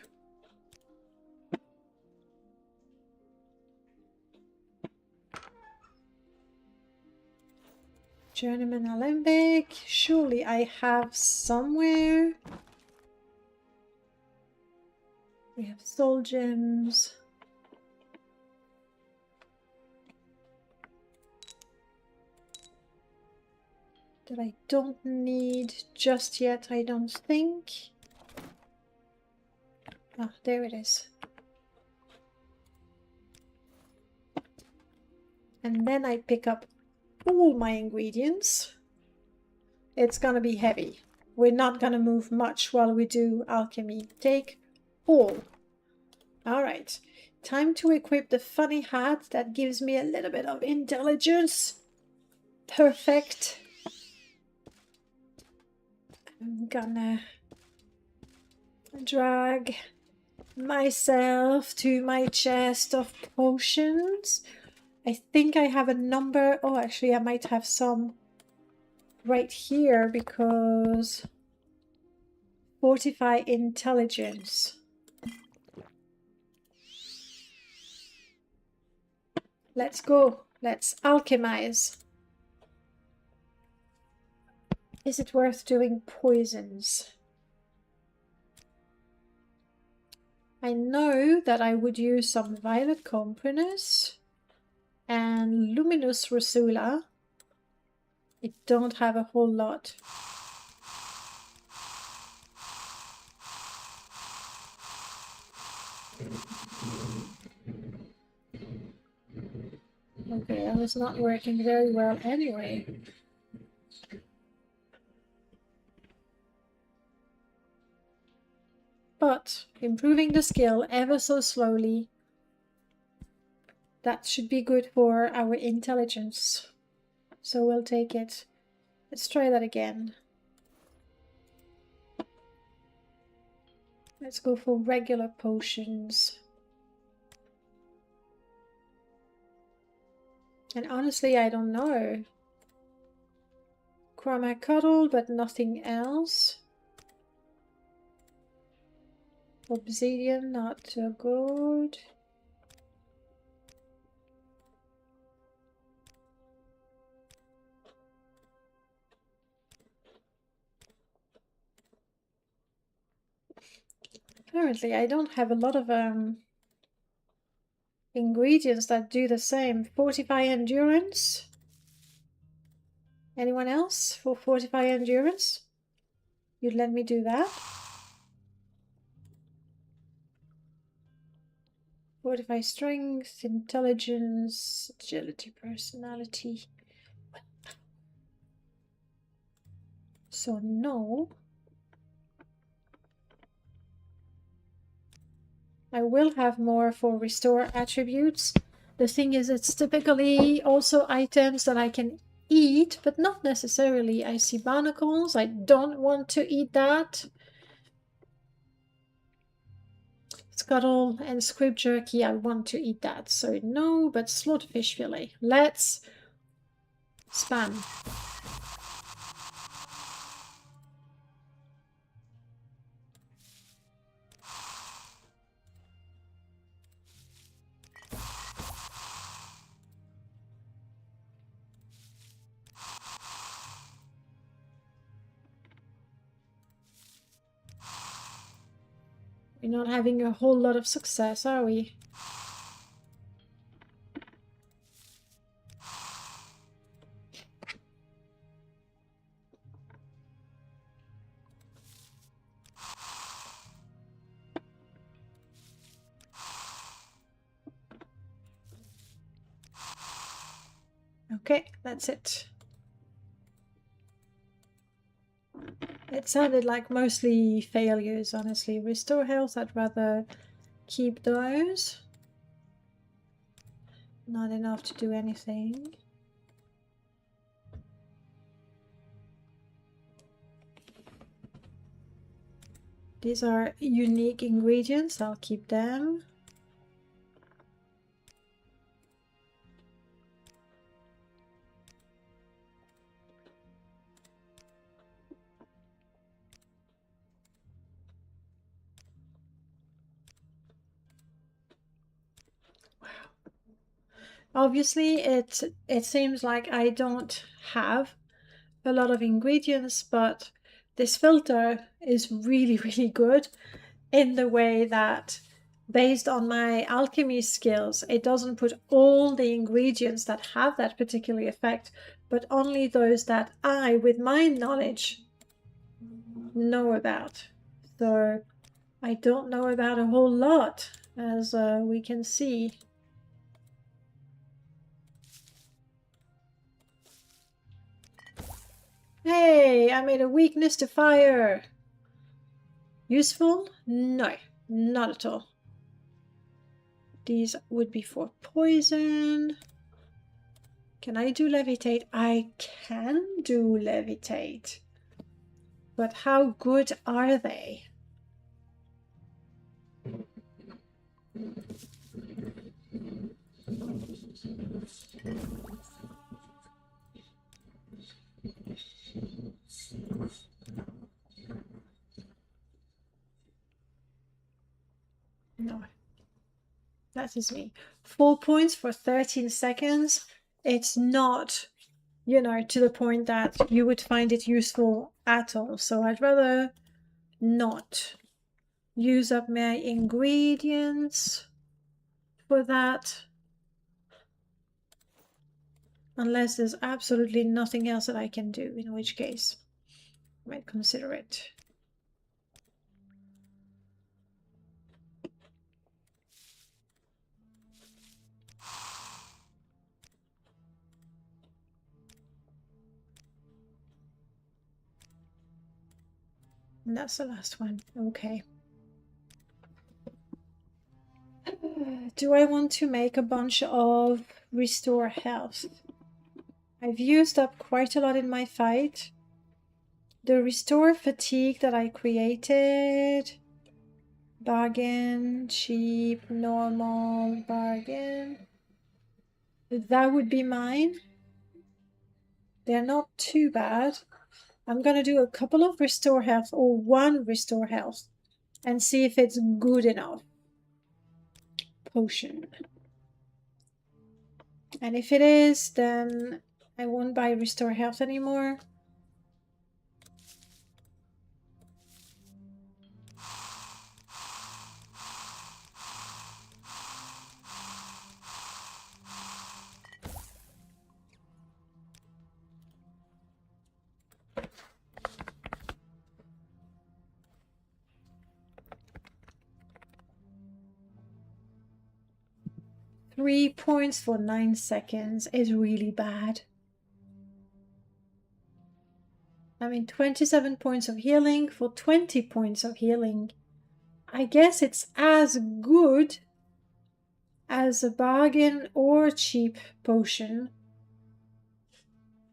Journeyman Alembic, surely I have somewhere. We have soul gems. That I don't need just yet, I don't think. Ah, there it is. And then I pick up all my ingredients. It's gonna be heavy. We're not gonna move much while we do alchemy. Take all. Alright, time to equip the funny hat that gives me a little bit of intelligence. Perfect. I'm gonna drag myself to my chest of potions. I think I have a number. Oh, actually, I might have some right here because fortify intelligence. Let's go. Let's alchemize. Is it worth doing poisons? I know that I would use some violet comprinus and luminous rosula. I don't have a whole lot. Okay, that was not working very well anyway. But improving the skill ever so slowly, that should be good for our intelligence. So we'll take it. Let's try that again. Let's go for regular potions. And honestly, I don't know. Chromac Cuddle, but nothing else. Obsidian, not so good. Apparently, I don't have a lot of ingredients that do the same. Fortify endurance. Anyone else for fortify endurance? You'd let me do that? Fortify strength, intelligence, agility, personality. So no. I will have more for restore attributes. The thing is, it's typically also items that I can eat, but not necessarily. I see barnacles. I don't want to eat that. Scuttle and squib jerky. I want to eat that. So no, but slaughterfish fillet. Let's spam. We're not having a whole lot of success, are we? Okay, that's it. It sounded like mostly failures, honestly. Restore health, I'd rather keep those. Not enough to do anything. These are unique ingredients, I'll keep them. Obviously, it seems like I don't have a lot of ingredients, but this filter is really, really good in the way that based on my alchemy skills, it doesn't put all the ingredients that have that particular effect, but only those that I, with my knowledge, know about. So I don't know about a whole lot, as we can see. Hey, I made a weakness to fire. Useful? No, not at all. These would be for poison. Can I do levitate? I can do levitate. But how good are they? No. That is me. 4 points for 13 seconds. It's not, you know, to the point that you would find it useful at all. So I'd rather not use up my ingredients for that. Unless there's absolutely nothing else that I can do, in which case I might consider it. And that's the last one. Okay. Do I want to make a bunch of restore health? I've used up quite a lot in my fight. The restore fatigue that I created. Bargain, cheap, normal, bargain. That would be mine. They're not too bad. I'm gonna do a couple of restore health or one restore health and see if it's good enough. Potion. And if it is, then I won't buy restore health anymore. 3 points for 9 seconds is really bad. I mean, 27 points of healing for 20 points of healing. I guess it's as good as a bargain or a cheap potion.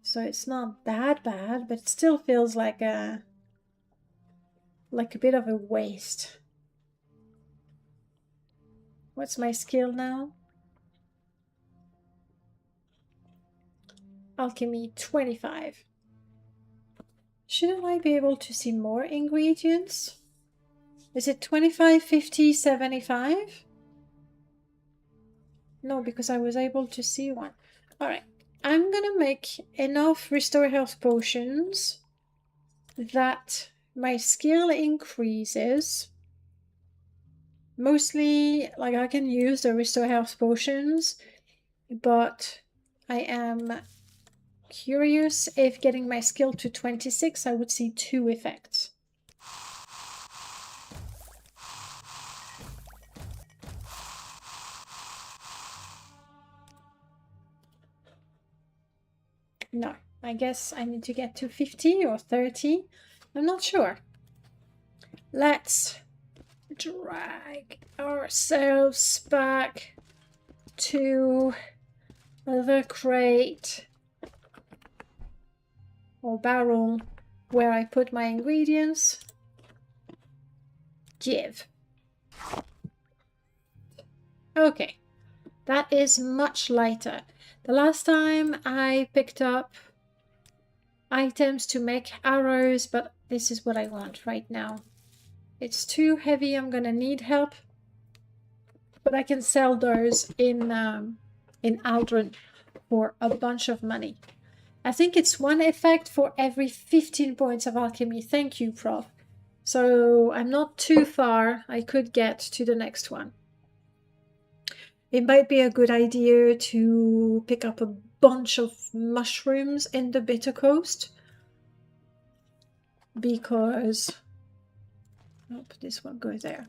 So it's not that bad, but it still feels like a bit of a waste. What's my skill now? Alchemy 25. Shouldn't I be able to see more ingredients? Is it 25, 50, 75? No, because I was able to see one. Alright, I'm gonna make enough restore health potions that my skill increases. Mostly, like, I can use the restore health potions, but I am curious if getting my skill to 26, I would see 2 effects. No, I guess I need to get to 50 or 30. I'm not sure. Let's drag ourselves back to the crate or barrel where I put my ingredients. Give. Okay, that is much lighter. The last time I picked up items to make arrows, but this is what I want right now. It's too heavy, I'm gonna need help. But I can sell those in Aldrin for a bunch of money. I think it's 1 effect for every 15 points of alchemy. Thank you, Prof. So I'm not too far. I could get to the next one. It might be a good idea to pick up a bunch of mushrooms in the Bitter Coast. Because... oh, this one goes there.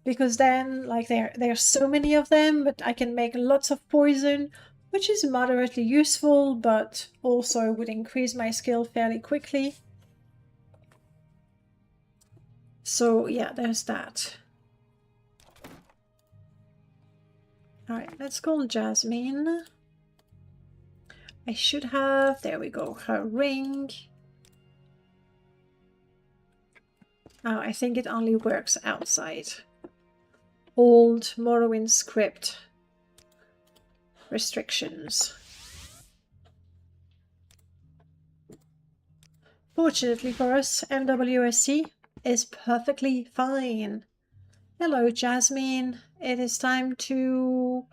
Because then, like, there are so many of them, but I can make lots of poison, which is moderately useful, but also would increase my skill fairly quickly. So yeah, there's that. Alright, let's call Jasmine. I should have, there we go, her ring. Oh, I think it only works outside. Old Morrowind script restrictions. Fortunately for us, MWSC is perfectly fine. Hello, Jasmine. It is time to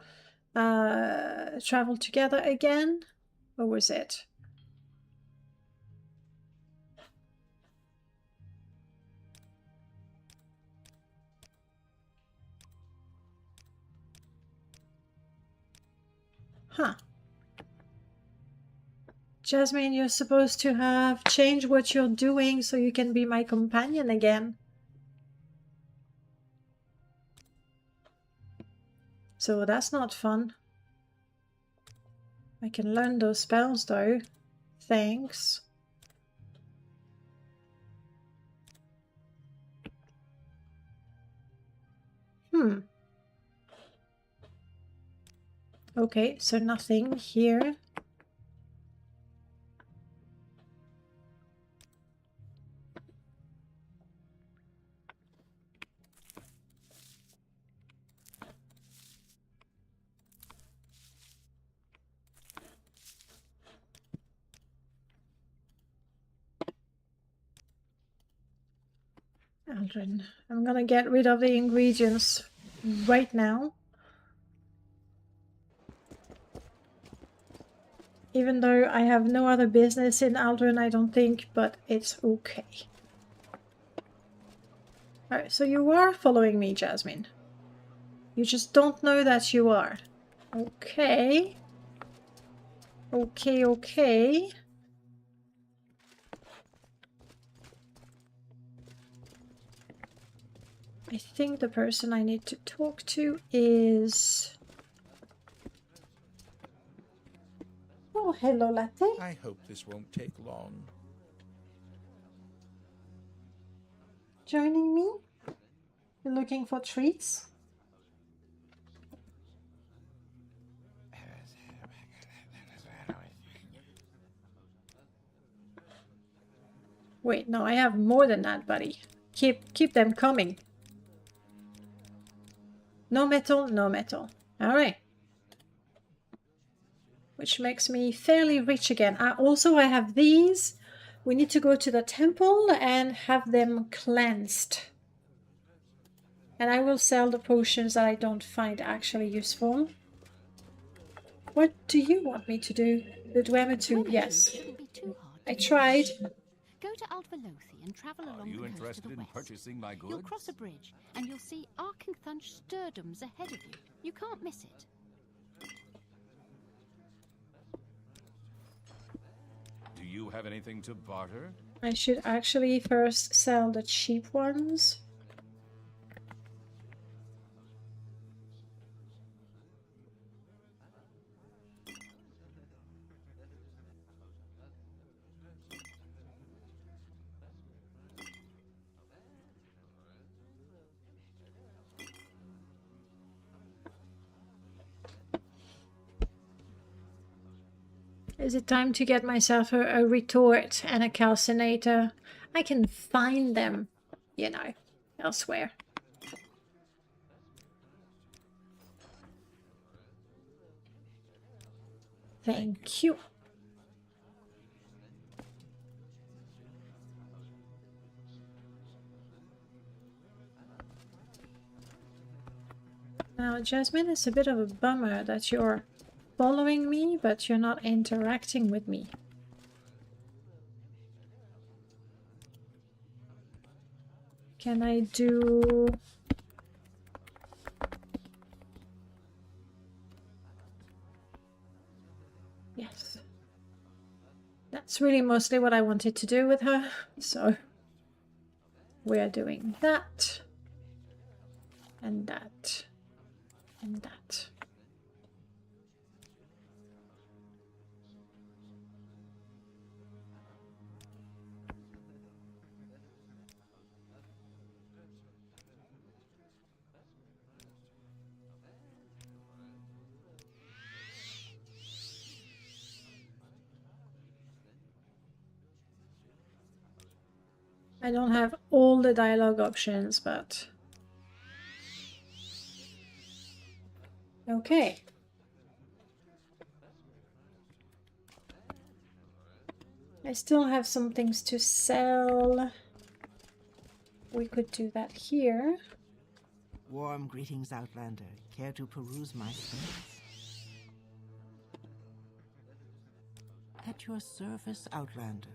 travel together again. Or was it? Huh. Jasmine, you're supposed to have changed what you're doing so you can be my companion again. So that's not fun. I can learn those spells though. Thanks. Okay, so nothing here. Aldrin, I'm gonna get rid of the ingredients right now. Even though I have no other business in Aldrin, I don't think, but it's okay. Alright, so you are following me, Jasmine. You just don't know that you are. Okay. Okay, okay. I think the person I need to talk to is Oh, hello, latte. I hope this won't take long. Joining me? You're looking for treats? Wait, no, I have more than that, buddy. Keep them coming. No metal, no metal. Alright. Which makes me fairly rich again. I have these. We need to go to the temple and have them cleansed. And I will sell the potions that I don't find actually useful. What do you want me to do? The Dwemer too? Yes. Shouldn't be too hard I to tried. Go to Aldvelothi and travel along Are you the coast to interested the in west. purchasing my goods? You'll cross a bridge and you'll see Arkenthunch Sturdums ahead of you. You can't miss it. Do you have anything to barter? I should actually first sell the cheap ones. Is it time to get myself a retort and a calcinator? I can find them, you know, elsewhere. Thank you. Now, Jasmine, it's a bit of a bummer that you're following me, but you're not interacting with me. Can I do... Yes. That's really mostly what I wanted to do with her, so we're doing that, and that, and that. I don't have all the dialogue options, but... Okay. I still have some things to sell. We could do that here. Warm greetings, Outlander. Care to peruse my stats? At your service, Outlander.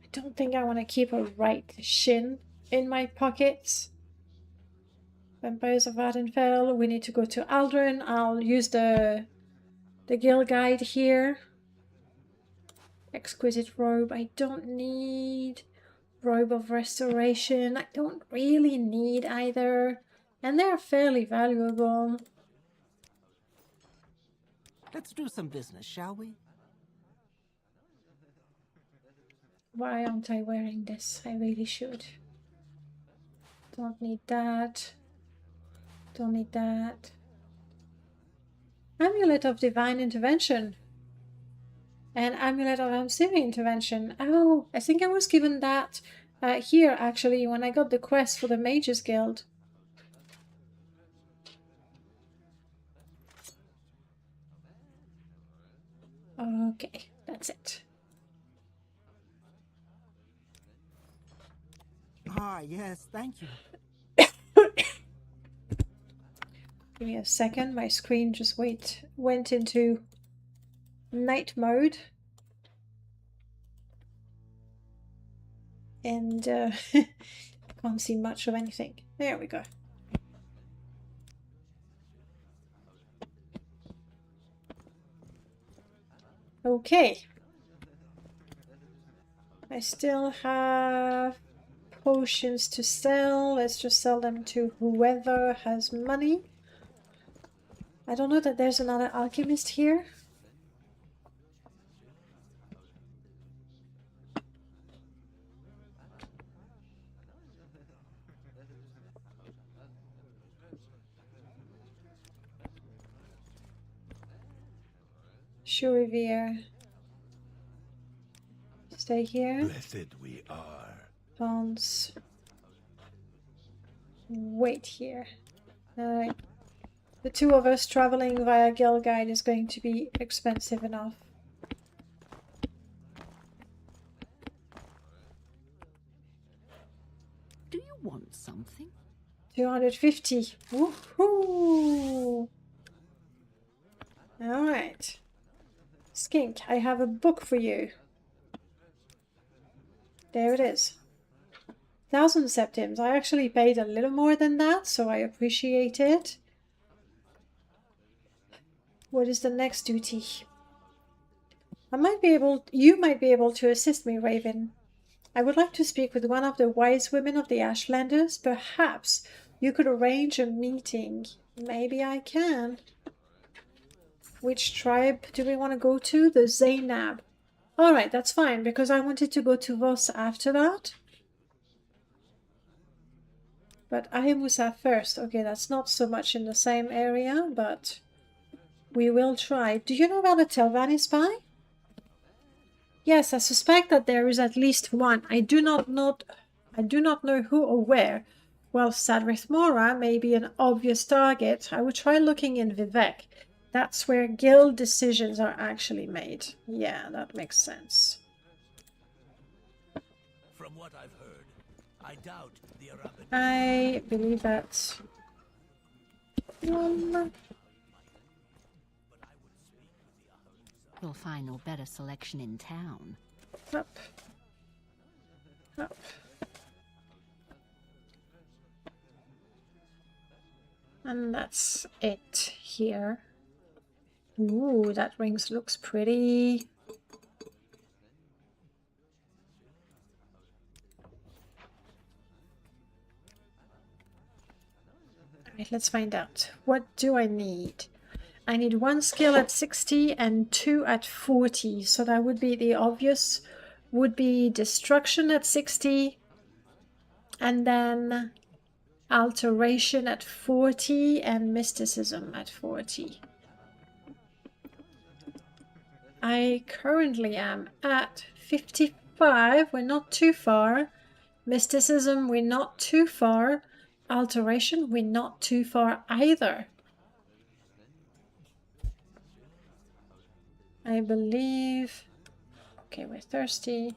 I don't think I want to keep a right shin in my pockets. Vampires of Ardenfell. We need to go to Aldrin. I'll use the guild guide here. Exquisite robe. I don't need robe of restoration. I don't really need either. And they're fairly valuable. Let's do some business, shall we? Why aren't I wearing this? I really should. Don't need that. Don't need that. Amulet of Divine Intervention. And Amulet of Ancillary Intervention. Oh, I think I was given that here, actually, when I got the quest for the Mages Guild. Okay, that's it. Ah, yes, thank you. Give me a second, my screen just went into night mode. And can't see much of anything. There we go. Okay. I still have potions to sell. Let's just sell them to whoever has money. I don't know that there's another alchemist here. Shurivir. Stay here. Blessed we are. Bounce. Wait here. Alright. The two of us traveling via Guild Guide is going to be expensive enough. Do you want something? 250. Woohoo! Alright. Skink, I have a book for you. There it is. 1,000 septims. I actually paid a little more than that, so I appreciate it. What is the next duty? You might be able to assist me, Raven. I would like to speak with one of the wise women of the Ashlanders. Perhaps you could arrange a meeting. Maybe I can. Which tribe do we want to go to? The Zainab. Alright, that's fine, because I wanted to go to Voss after that. But Ahimusa first. Okay, that's not so much in the same area, but we will try. Do you know about a Telvanni spy? Yes, I suspect that there is at least one. I do not know who or where. Well, Sadrith Mora may be an obvious target. I would try looking in Vivek. That's where guild decisions are actually made. Yeah, that makes sense. From what I've heard, I doubt the Arabic. I believe that's one. You'll find no better selection in town. Up. Up. And that's it here. Ooh, that rings looks pretty. Alright, let's find out. What do I need? I need 1 skill at 60 and 2 at 40. So that would be the obvious. Would be destruction at 60. And then alteration at 40 and mysticism at 40. I currently am at 55. We're not too far. Mysticism, we're not too far. Alteration, we're not too far either. I believe... Okay, we're thirsty.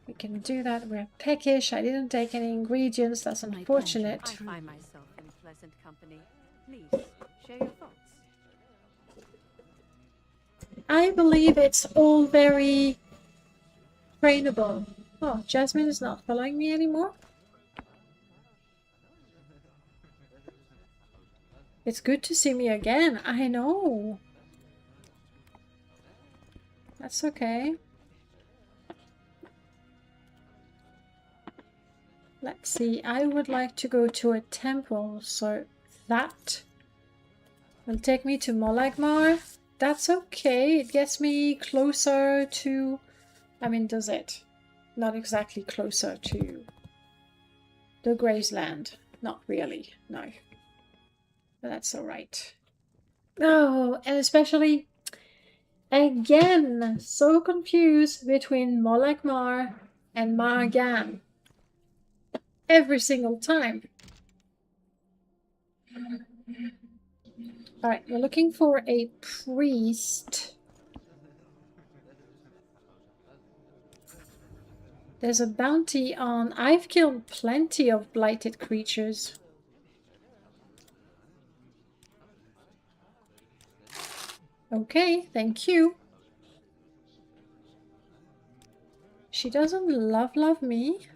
We can do that. We're peckish. I didn't take any ingredients. That's unfortunate. I find myself in pleasant company. Please, share your thoughts. I believe it's all very trainable. Oh, Jasmine is not following me anymore. It's good to see me again. I know. That's okay. Let's see. I would like to go to a temple, so that will take me to Molagmar. That's okay. It gets me closer to... I mean, does it? Not exactly closer to the Graysland. Not really, no. But that's alright. Oh, and especially... Again, so confused between Molagmar and Margan. Every single time. Alright, we're looking for a priest. There's a bounty on... I've killed plenty of blighted creatures. Okay, thank you. She doesn't love me.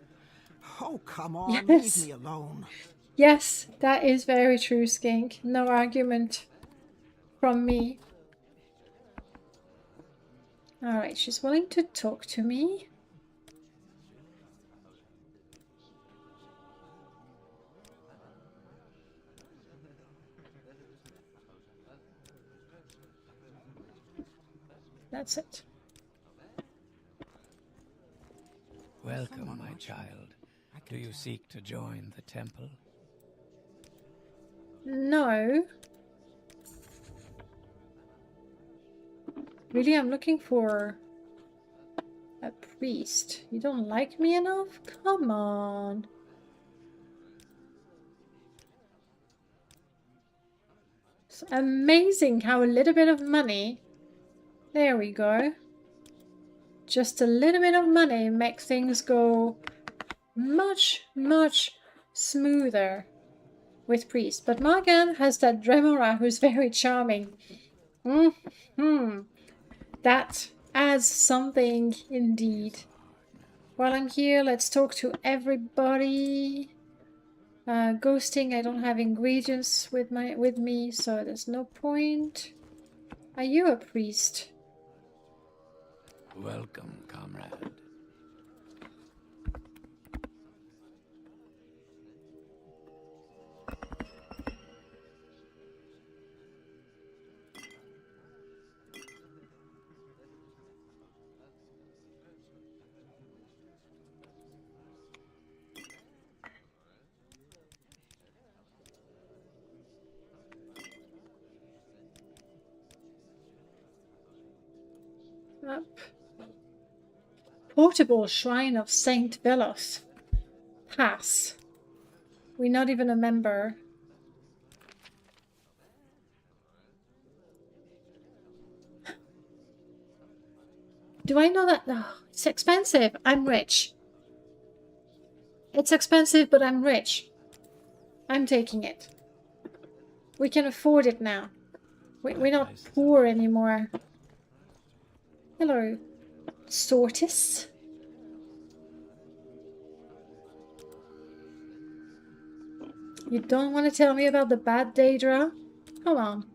Oh, come on, Yes. leave me alone. Yes, that is very true, Skink. No argument from me. Alright, she's willing to talk to me. That's it. Welcome, my child. Do you seek to join the temple? No. Really, I'm looking for a priest. You don't like me enough? Come on. It's amazing how a little bit of money... There we go. Just a little bit of money makes things go much, much smoother with priest. But Morgan has that Dremora who's very charming. That adds something indeed. While I'm here, let's talk to everybody. Ghosting, I don't have ingredients with me, so there's no point. Are you a priest? Welcome, comrade. Up. Portable Shrine of Saint Velos. Pass. We're not even a member. Do I know that? Oh, it's expensive. I'm rich. It's expensive, but I'm rich. I'm taking it. We can afford it now. We're not poor anymore. Hello, Sortis. You don't want to tell me about the bad Daedra? Come on.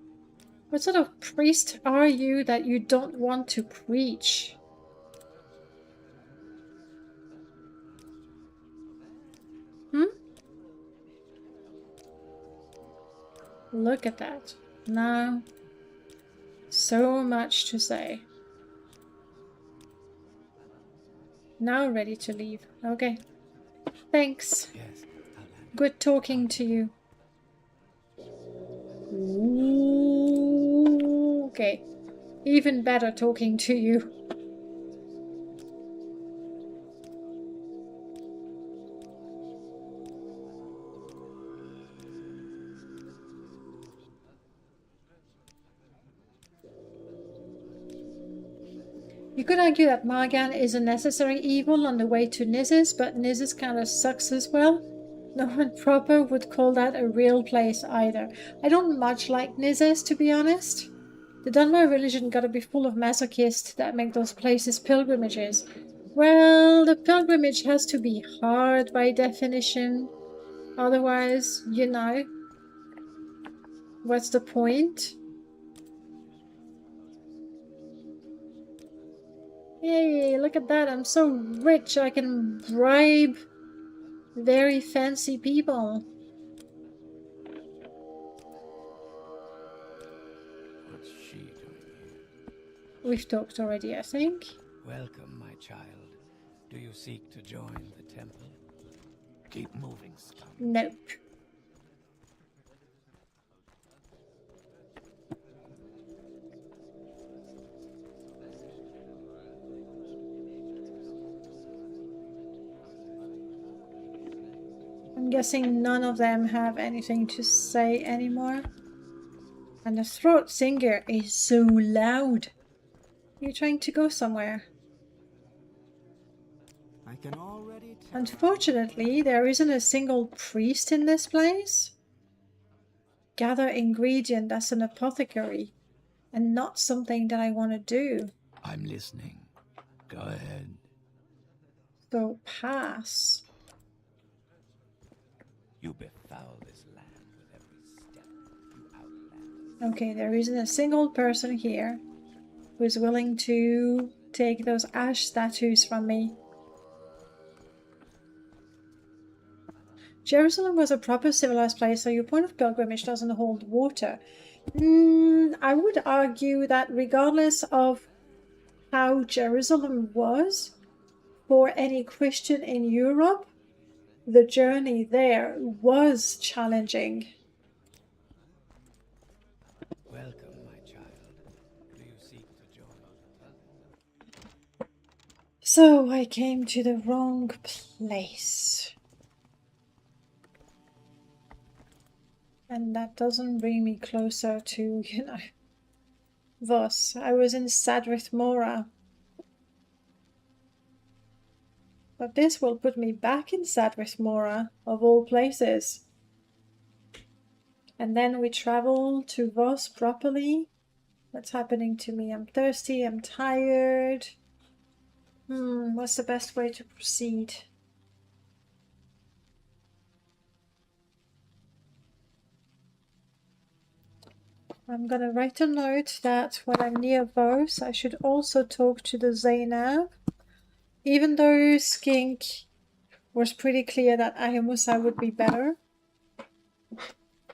What sort of priest are you that you don't want to preach? Look at that. Now, so much to say. Now ready to leave. Okay. Thanks. Yes. Good talking to you. Ooh, okay. Even better talking to you. You could argue that Morgan is a necessary evil on the way to Nizis, but Nizis kind of sucks as well. No one proper would call that a real place either. I don't much like Nizis, to be honest. The Dunmer religion gotta be full of masochists that make those places pilgrimages. Well, the pilgrimage has to be hard by definition. Otherwise, you know, what's the point? Hey, look at that. I'm so rich I can bribe very fancy people. What's she doing here? We've talked already, I think. Welcome, my child. Do you seek to join the temple? Keep moving, scum. Nope. I'm guessing none of them have anything to say anymore. And the throat singer is so loud. You're trying to go somewhere. I can already tell. Unfortunately, there isn't a single priest in this place. Gather ingredient, that's an apothecary. And not something that I want to do. I'm listening. Go ahead. So pass. You befoul this land with every step, you outlanders. Okay, there isn't a single person here who is willing to take those ash statues from me. Jerusalem was a proper civilized place, so your point of pilgrimage doesn't hold water. I would argue that regardless of how Jerusalem was for any Christian in Europe, the journey there was challenging. Welcome, my child. Do you seek to join? So I came to the wrong place. And that doesn't bring me closer to, Voss. I was in Sadrith Mora. But this will put me back in Sadrith Mora, of all places. And then we travel to Voss properly. What's happening to me? I'm thirsty, I'm tired. What's the best way to proceed? I'm gonna write a note that when I'm near Voss, I should also talk to the Zainab. Even though Skink was pretty clear that Ahimusa would be better.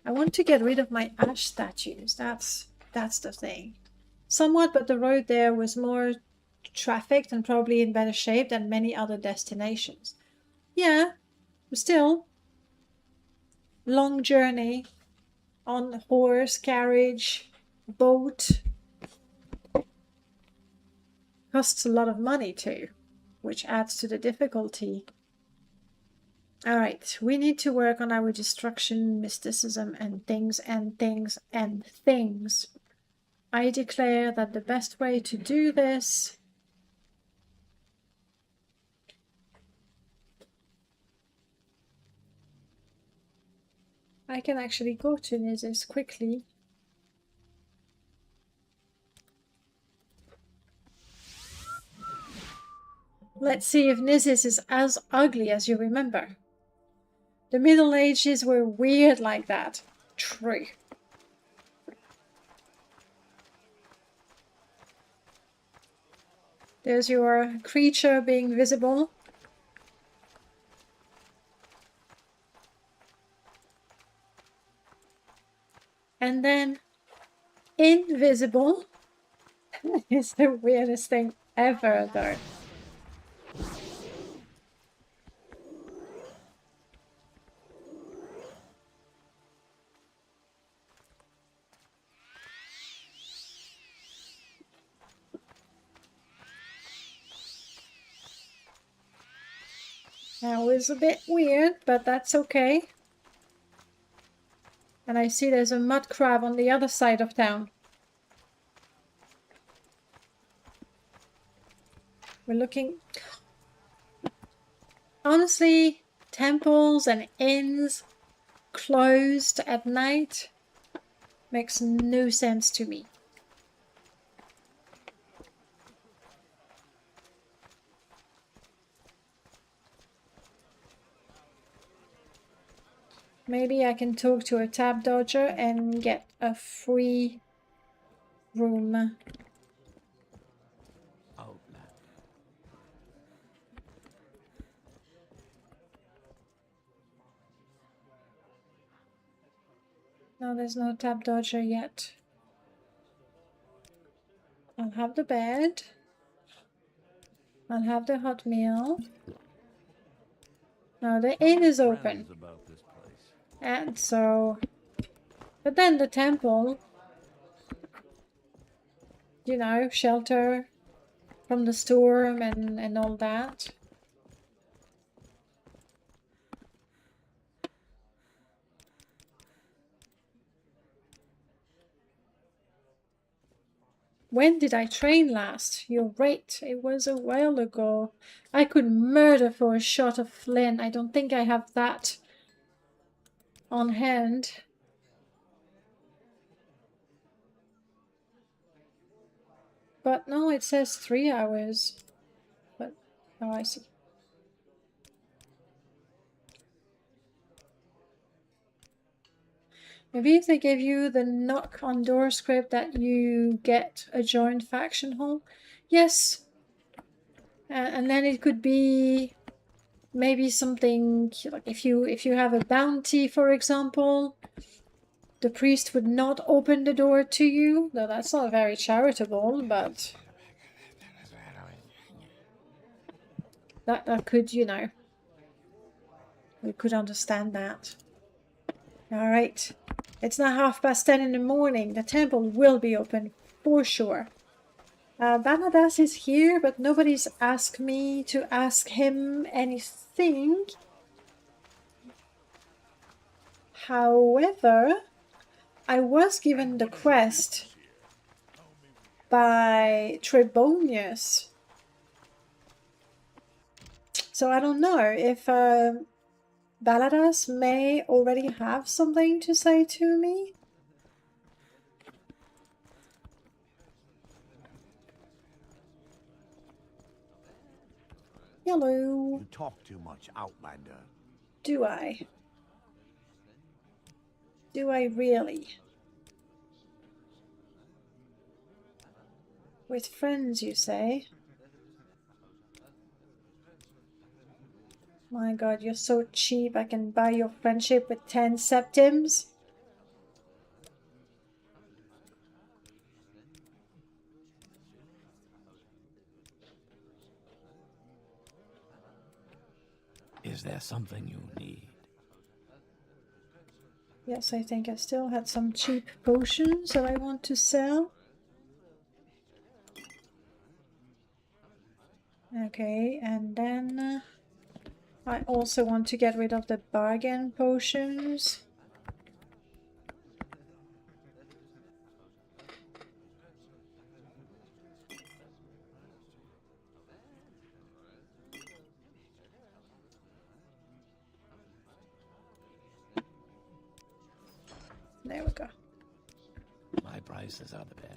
I want to get rid of my ash statues. That's the thing. Somewhat, but the road there was more trafficked and probably in better shape than many other destinations. Yeah, but still. Long journey. On horse, carriage, boat. Costs a lot of money too, which adds to the difficulty. Alright, we need to work on our destruction, mysticism, and things, and things, and things. I declare that the best way to do this I can actually go to Nizis quickly. Let's see if Nizis is as ugly as you remember. The Middle Ages were weird like that. True. There's your creature being visible. And then invisible is the weirdest thing ever, though. That was a bit weird, but that's okay. And I see there's a mud crab on the other side of town. We're looking... Honestly, temples and inns closed at night makes no sense to me. Maybe I can talk to a tab dodger and get a free room. No, there's no tab dodger yet. I'll have the bed. I'll have the hot meal. Now the inn is open. And so... But then the temple... You know, shelter from the storm and all that. When did I train last? You're right, it was a while ago. I could murder for a shot of Flynn. I don't think I have that on hand. But no, it says 3 hours. But, oh, I see. Maybe if they give you the knock on door script that you get a joined faction hall. Yes. And then it could be maybe something like if you have a bounty, for example, the priest would not open the door to you. No, that's not very charitable, but That could, you know, we could understand that. Alright. It's now 10:30 in the morning. The temple will be open for sure. Banadas is here, but nobody's asked me to ask him anything. However, I was given the quest by Trebonius. So I don't know if Baladas may already have something to say to me. Hello. You talk too much, Outlander. Do I? Do I really? With friends, you say? My god, you're so cheap. I can buy your friendship with 10 septims. Is there something you need? Yes, I think I still had some cheap potions that I want to sell. Okay, and then I also want to get rid of the bargain potions. There we go. My prices are the best.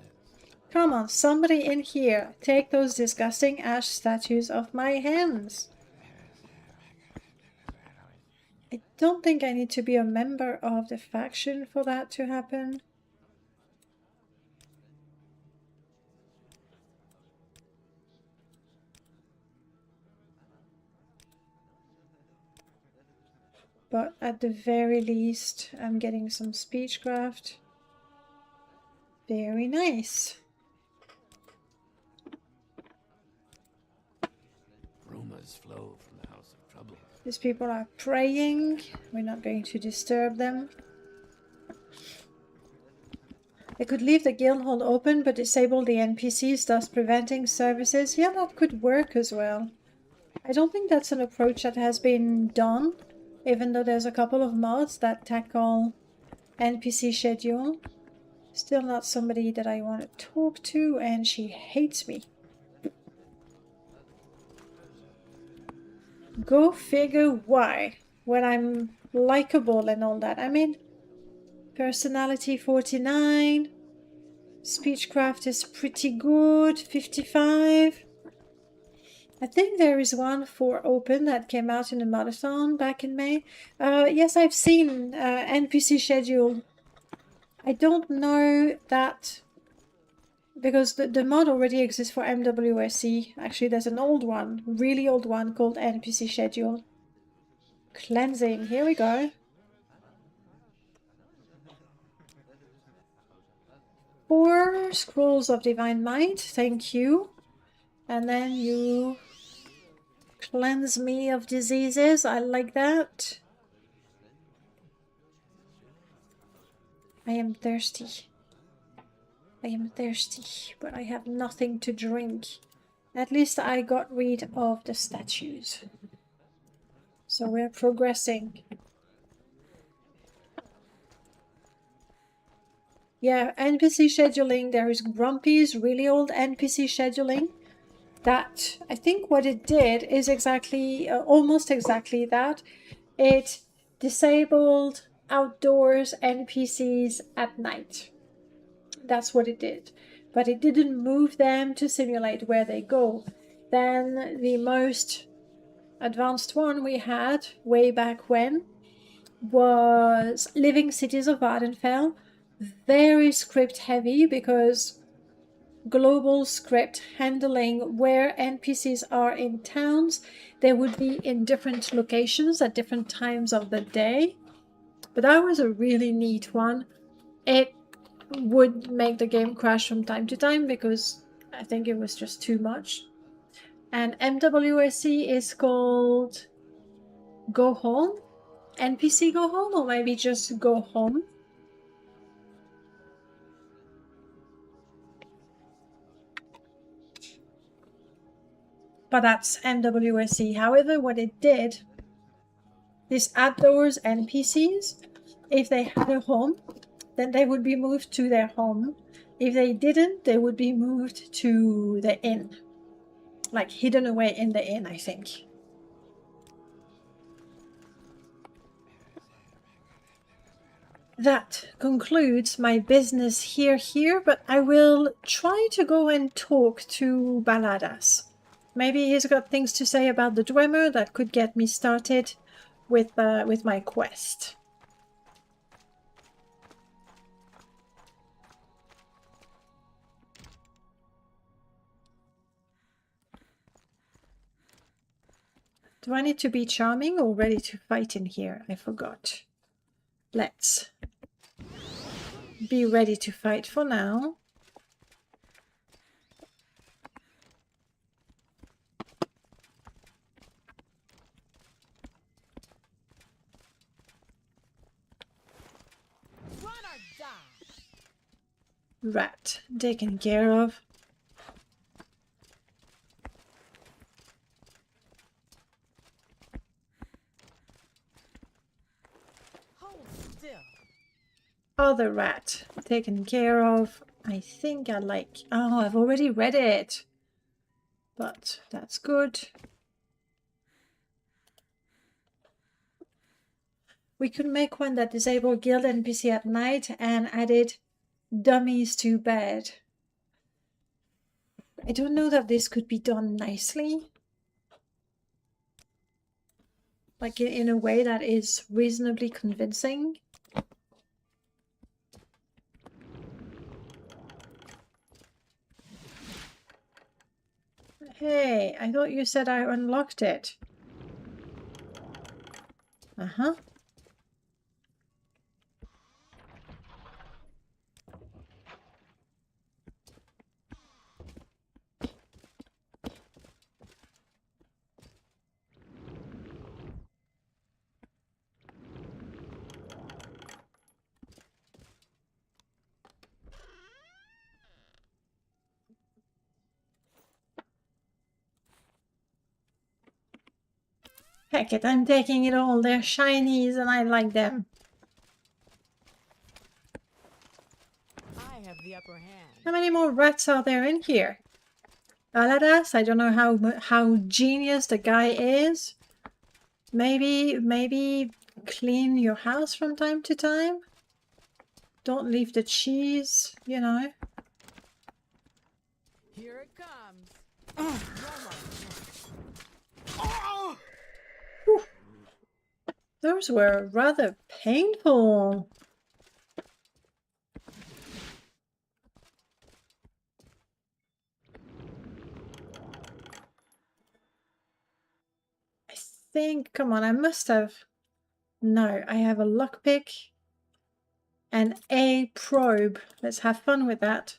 Come on, somebody in here. Take those disgusting ash statues off my hands. I don't think I need to be a member of the faction for that to happen. But at the very least, I'm getting some speechcraft. Very nice. Rumors flow from the House of Trouble. These people are praying. We're not going to disturb them. They could leave the guild hall open but disable the NPCs, thus preventing services. Yeah, that could work as well. I don't think that's an approach that has been done, even though there's a couple of mods that tackle NPC schedule. Still not somebody that I want to talk to, and she hates me. Go figure why, when I'm likable and all that. I mean, personality 49, speechcraft is pretty good, 55. I think there is one for open that came out in the marathon back in May. Yes, I've seen NPC schedule. I don't know that because the mod already exists for MWSE. Actually, there's an old one, really old one called NPC schedule. Cleansing, here we go. 4 scrolls of divine might, thank you. And then you cleanse me of diseases, I like that. I am thirsty. I am thirsty, but I have nothing to drink. At least I got rid of the statues. So we're progressing. Yeah, NPC scheduling. There is Grumpy's really old NPC scheduling. That, I think what it did is exactly, almost exactly that. It disabled outdoors NPCs at night. That's what it did. But it didn't move them to simulate where they go. Then the most advanced one we had way back when was Living Cities of Vardenfell. Very script heavy because global script handling where NPCs are in towns. They would be in different locations at different times of the day. But that was a really neat one. It would make the game crash from time to time because I think it was just too much. And MWSC is called Go Home? NPC Go Home, or maybe just Go Home? But that's MWSC. However, what it did, these outdoors NPCs, if they had a home, then they would be moved to their home. If they didn't, they would be moved to the inn. Like hidden away in the inn, I think. That concludes my business here, but I will try to go and talk to Baladas. Maybe he's got things to say about the Dwemer that could get me started with my quest. Do I need to be charming or ready to fight in here? I forgot. Let's be ready to fight for now. Rat taken care of. Other rat taken care of. I think I like... Oh, I've already read it. But that's good. We could make one that disabled guild NPC at night and added dummies to bed. I don't know that this could be done nicely. Like in a way that is reasonably convincing. Hey, I thought you said I unlocked it. Uh-huh. Heck it, I'm taking it all. They're shinies and I like them. I have the upper hand. How many more rats are there in here? Aladas, I don't know how genius the guy is. Maybe clean your house from time to time. Don't leave the cheese, you know. Here it comes. Those were rather painful. I think, come on, I must have... No, I have a lockpick and a probe. Let's have fun with that.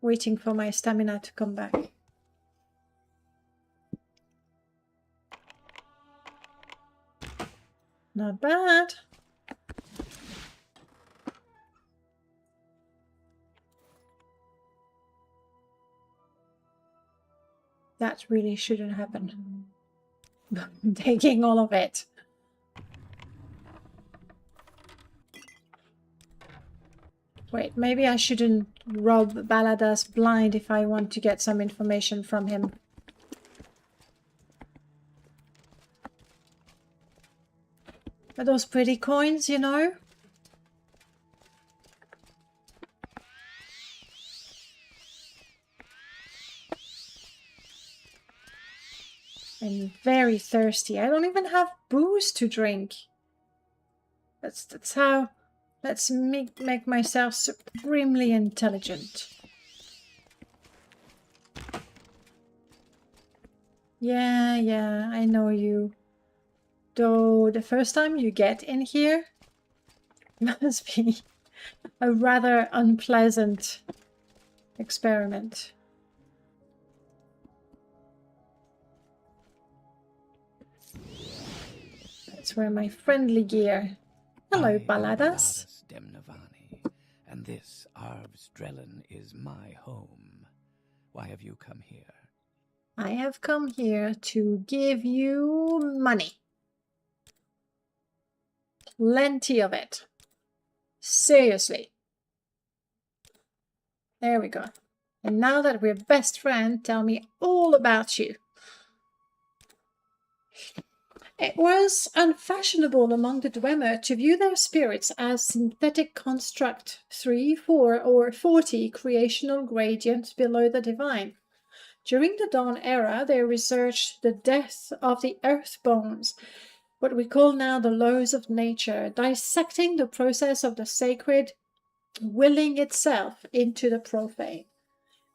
Waiting for my stamina to come back. Not bad. That really shouldn't happen. Taking all of it. Wait, maybe I shouldn't rob Baladas blind if I want to get some information from him. Are those pretty coins, you know? I'm very thirsty. I don't even have booze to drink. That's how... Let's make myself supremely intelligent. Yeah, I know you. Though the first time you get in here must be a rather unpleasant experiment. Let's wear my friendly gear. Hello, I am Baladas. Demnavani, and this Arvstrellen is my home. Why have you come here? I have come here to give you money. Plenty of it. Seriously. There we go. And now that we're best friends, tell me all about you. It was unfashionable among the Dwemer to view their spirits as synthetic construct 3, 4, or 40 creational gradients below the divine. During the Dawn era, they researched the death of the earth bones, what we call now the laws of nature, dissecting the process of the sacred willing itself into the profane.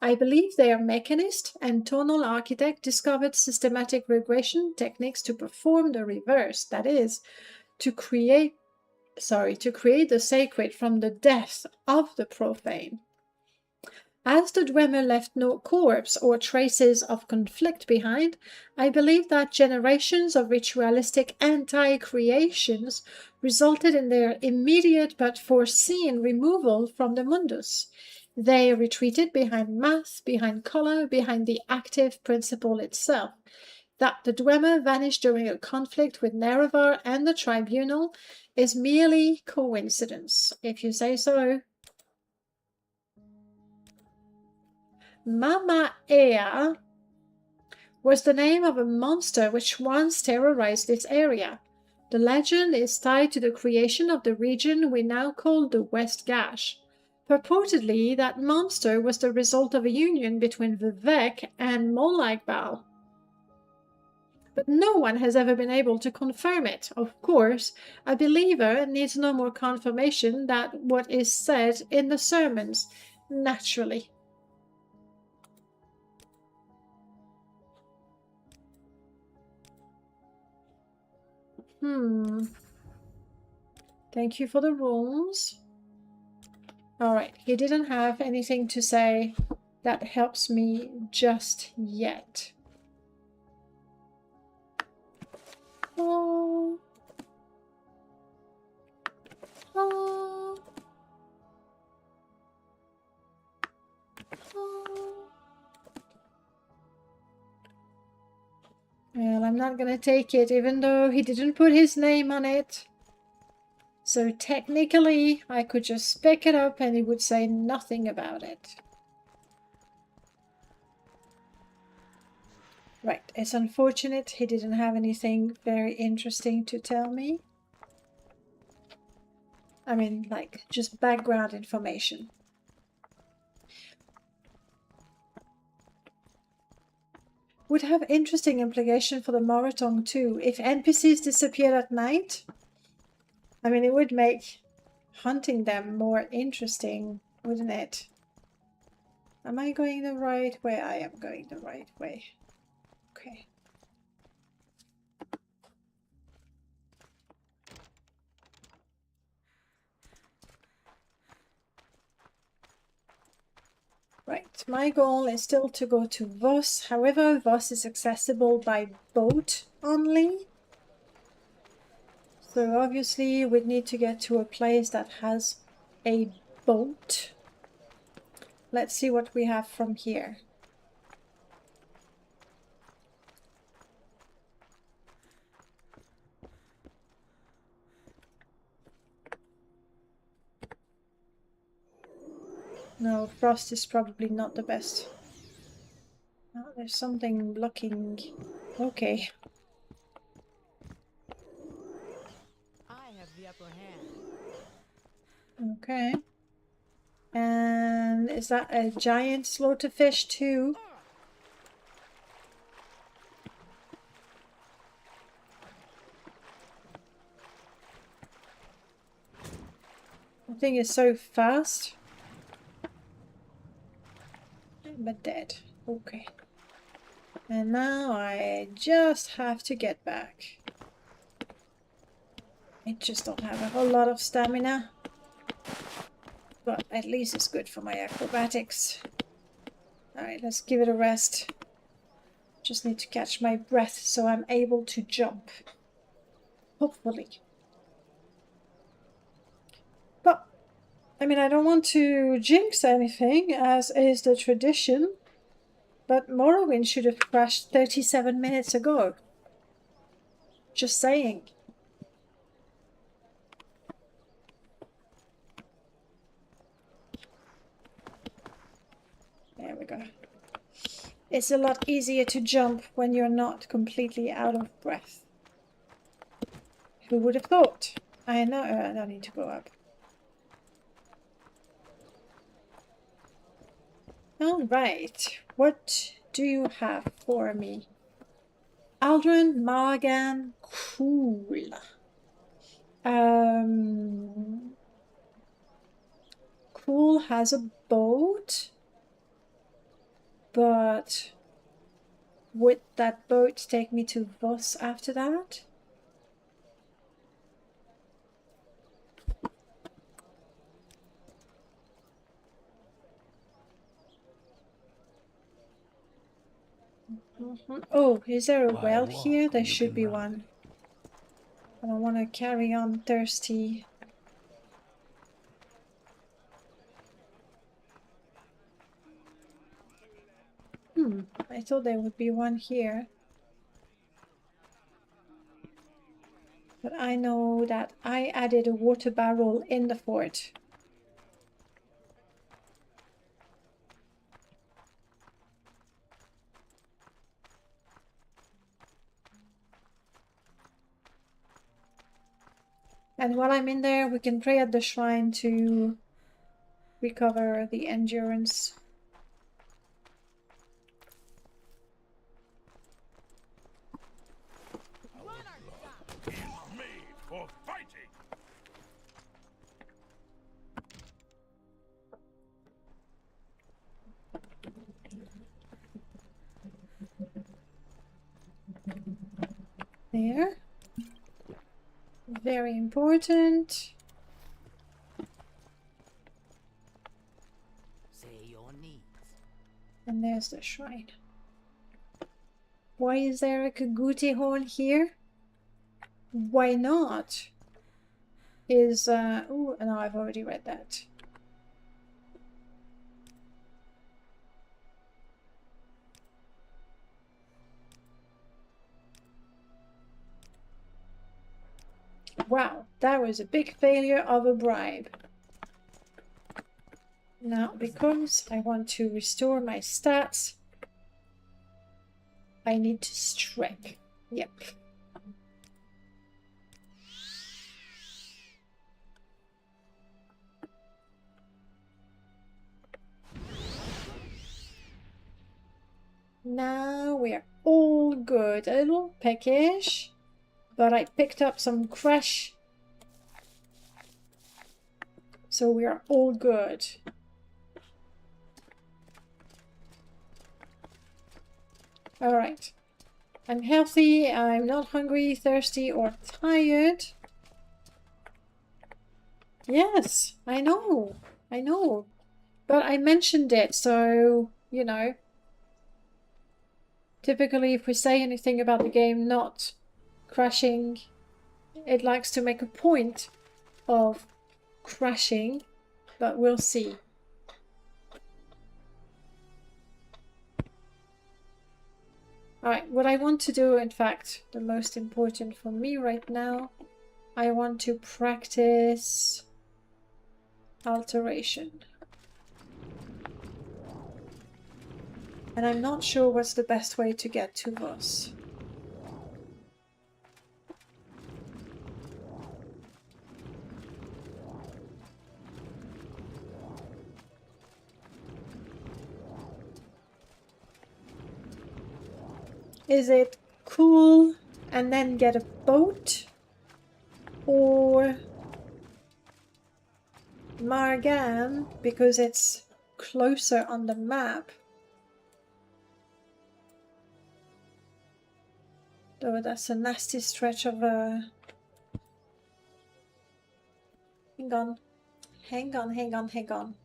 I believe their mechanist and tonal architect discovered systematic regression techniques to perform the reverse, that is, to create the sacred from the death of the profane. As the Dwemer left no corpse or traces of conflict behind, I believe that generations of ritualistic anti-creations resulted in their immediate but foreseen removal from the mundus. They retreated behind math, behind color, behind the active principle itself. That the Dwemer vanished during a conflict with Nerevar and the Tribunal is merely coincidence, if you say so. Mama Ea was the name of a monster which once terrorized this area. The legend is tied to the creation of the region we now call the West Gash. Purportedly, that monster was the result of a union between Vivek and Molagbal. But no one has ever been able to confirm it. Of course, a believer needs no more confirmation than what is said in the sermons, naturally. Thank you for the rules. Alright, he didn't have anything to say that helps me just yet. Oh. Oh. Oh. Well, I'm not gonna take it, even though he didn't put his name on it. So technically, I could just pick it up and he would say nothing about it. Right, it's unfortunate he didn't have anything very interesting to tell me. I mean, like, just background information. Would have interesting implication for the Moratong too. If NPCs disappeared at night, I mean, it would make hunting them more interesting, wouldn't it? Am I going the right way? I am going the right way. Okay. Right, my goal is still to go to Voss. However, Voss is accessible by boat only. So obviously we'd need to get to a place that has a boat. Let's see what we have from here. No, frost is probably not the best. Oh, there's something blocking. Okay. I have the upper hand. Okay. And is that a giant slaughterfish too? The thing is so fast. But dead. Okay. And now I just have to get back. I just don't have a whole lot of stamina. But at least it's good for my acrobatics. Alright, let's give it a rest. Just need to catch my breath so I'm able to jump. Hopefully. But, I mean, I don't want to jinx anything, as is the tradition, but Morrowind should have crashed 37 minutes ago. Just saying. There we go. It's a lot easier to jump when you're not completely out of breath. Who would have thought? I know, I don't need to go up. Alright, what do you have for me? Aldrin, Morgan, cool. Cool has a boat, but would that boat take me to Voss after that? Oh, is there a well here? There should be one. I don't want to carry on thirsty. I thought there would be one here. But I know that I added a water barrel in the fort. And while I'm in there, we can pray at the shrine to recover the endurance. Made for fighting. There. Very important. Say your needs. And there's the shrine. Why is there a Kaguti horn here? Why not? Is, oh, no, I've already read that. Wow, that was a big failure of a bribe. Now, because I want to restore my stats, I need to strip. Yep. Now we're all good. A little peckish, but I picked up some crash, so we are all good. Alright. I'm healthy, I'm not hungry, thirsty, or tired. Yes, I know. But I mentioned it, so, you know. Typically, if we say anything about the game not crashing, it likes to make a point of crashing, but we'll see. Alright, what I want to do, in fact, the most important for me right now, I want to practice alteration. And I'm not sure what's the best way to get to Voss. Is it cool and then get a boat? Or Margan, because it's closer on the map? Though that's a nasty stretch of a... Hang on.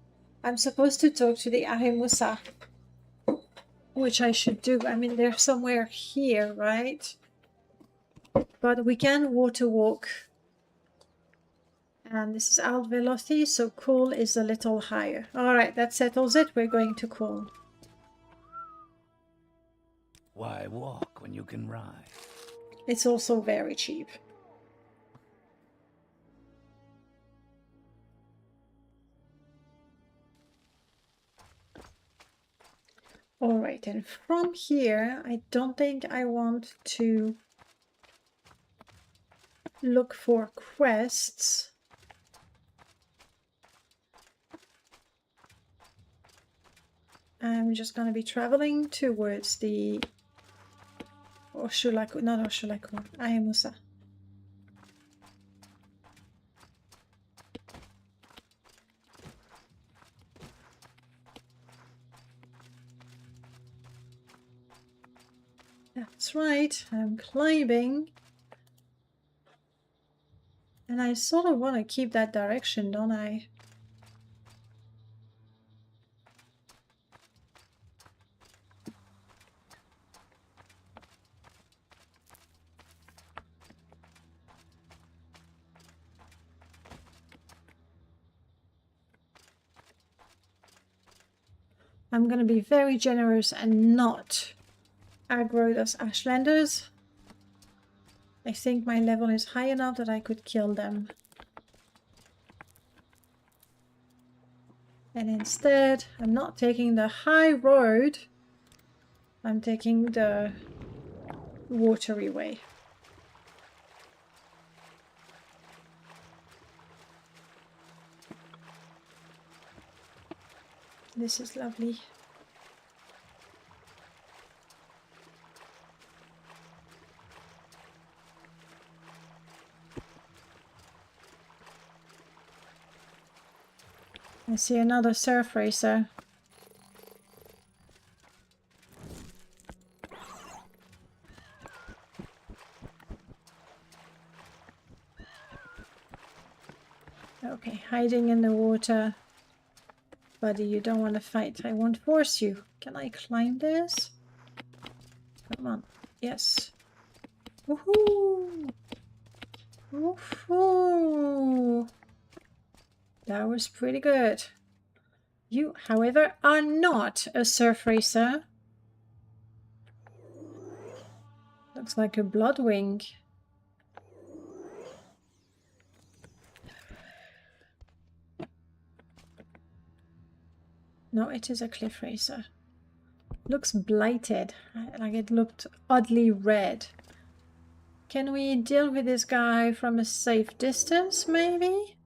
I'm supposed to talk to the Ahimusa, which I should do. I mean, they're somewhere here, right? But we can water walk. And this is out velocity, so cool is a little higher. Alright, that settles it. We're going to cool. Why walk when you can ride? It's also very cheap. Alright, and from here, I don't think I want to look for quests. I'm just going to be traveling towards the Oshulaku, not Oshulaku, Aemusa. That's right, I'm climbing. And I sort of want to keep that direction, don't I? I'm going to be very generous and not aggro those Ashlanders. I think my level is high enough that I could kill them. And instead, I'm not taking the high road. I'm taking the watery way. This is lovely. I see another surf racer. Okay, hiding in the water. Buddy, you don't want to fight. I won't force you. Can I climb this? Come on. Yes. Woohoo! Woohoo! That was pretty good. You, however, are not a surf racer. Looks like a bloodwing. No, it is a cliff racer. Looks blighted. Like it looked oddly red. Can we deal with this guy from a safe distance, maybe?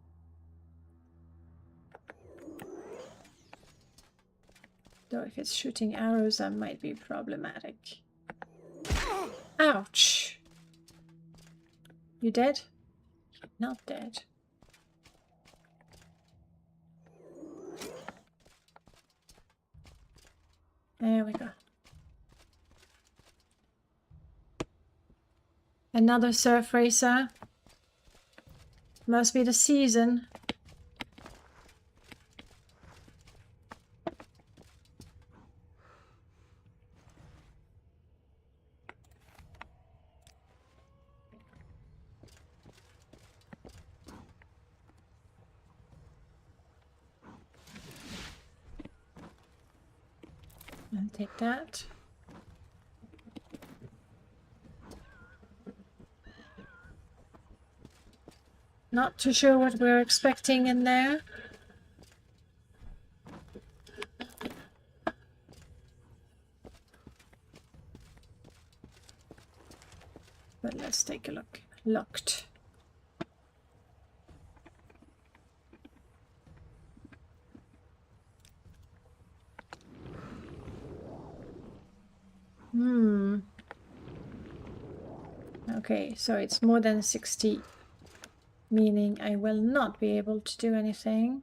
Though if it's shooting arrows, that might be problematic. Ouch! You dead? Not dead. There we go. Another surf racer. Must be the season. I'll take that. Not too sure what we're expecting in there. But let's take a look. Locked. Okay, so it's more than 60, meaning I will not be able to do anything.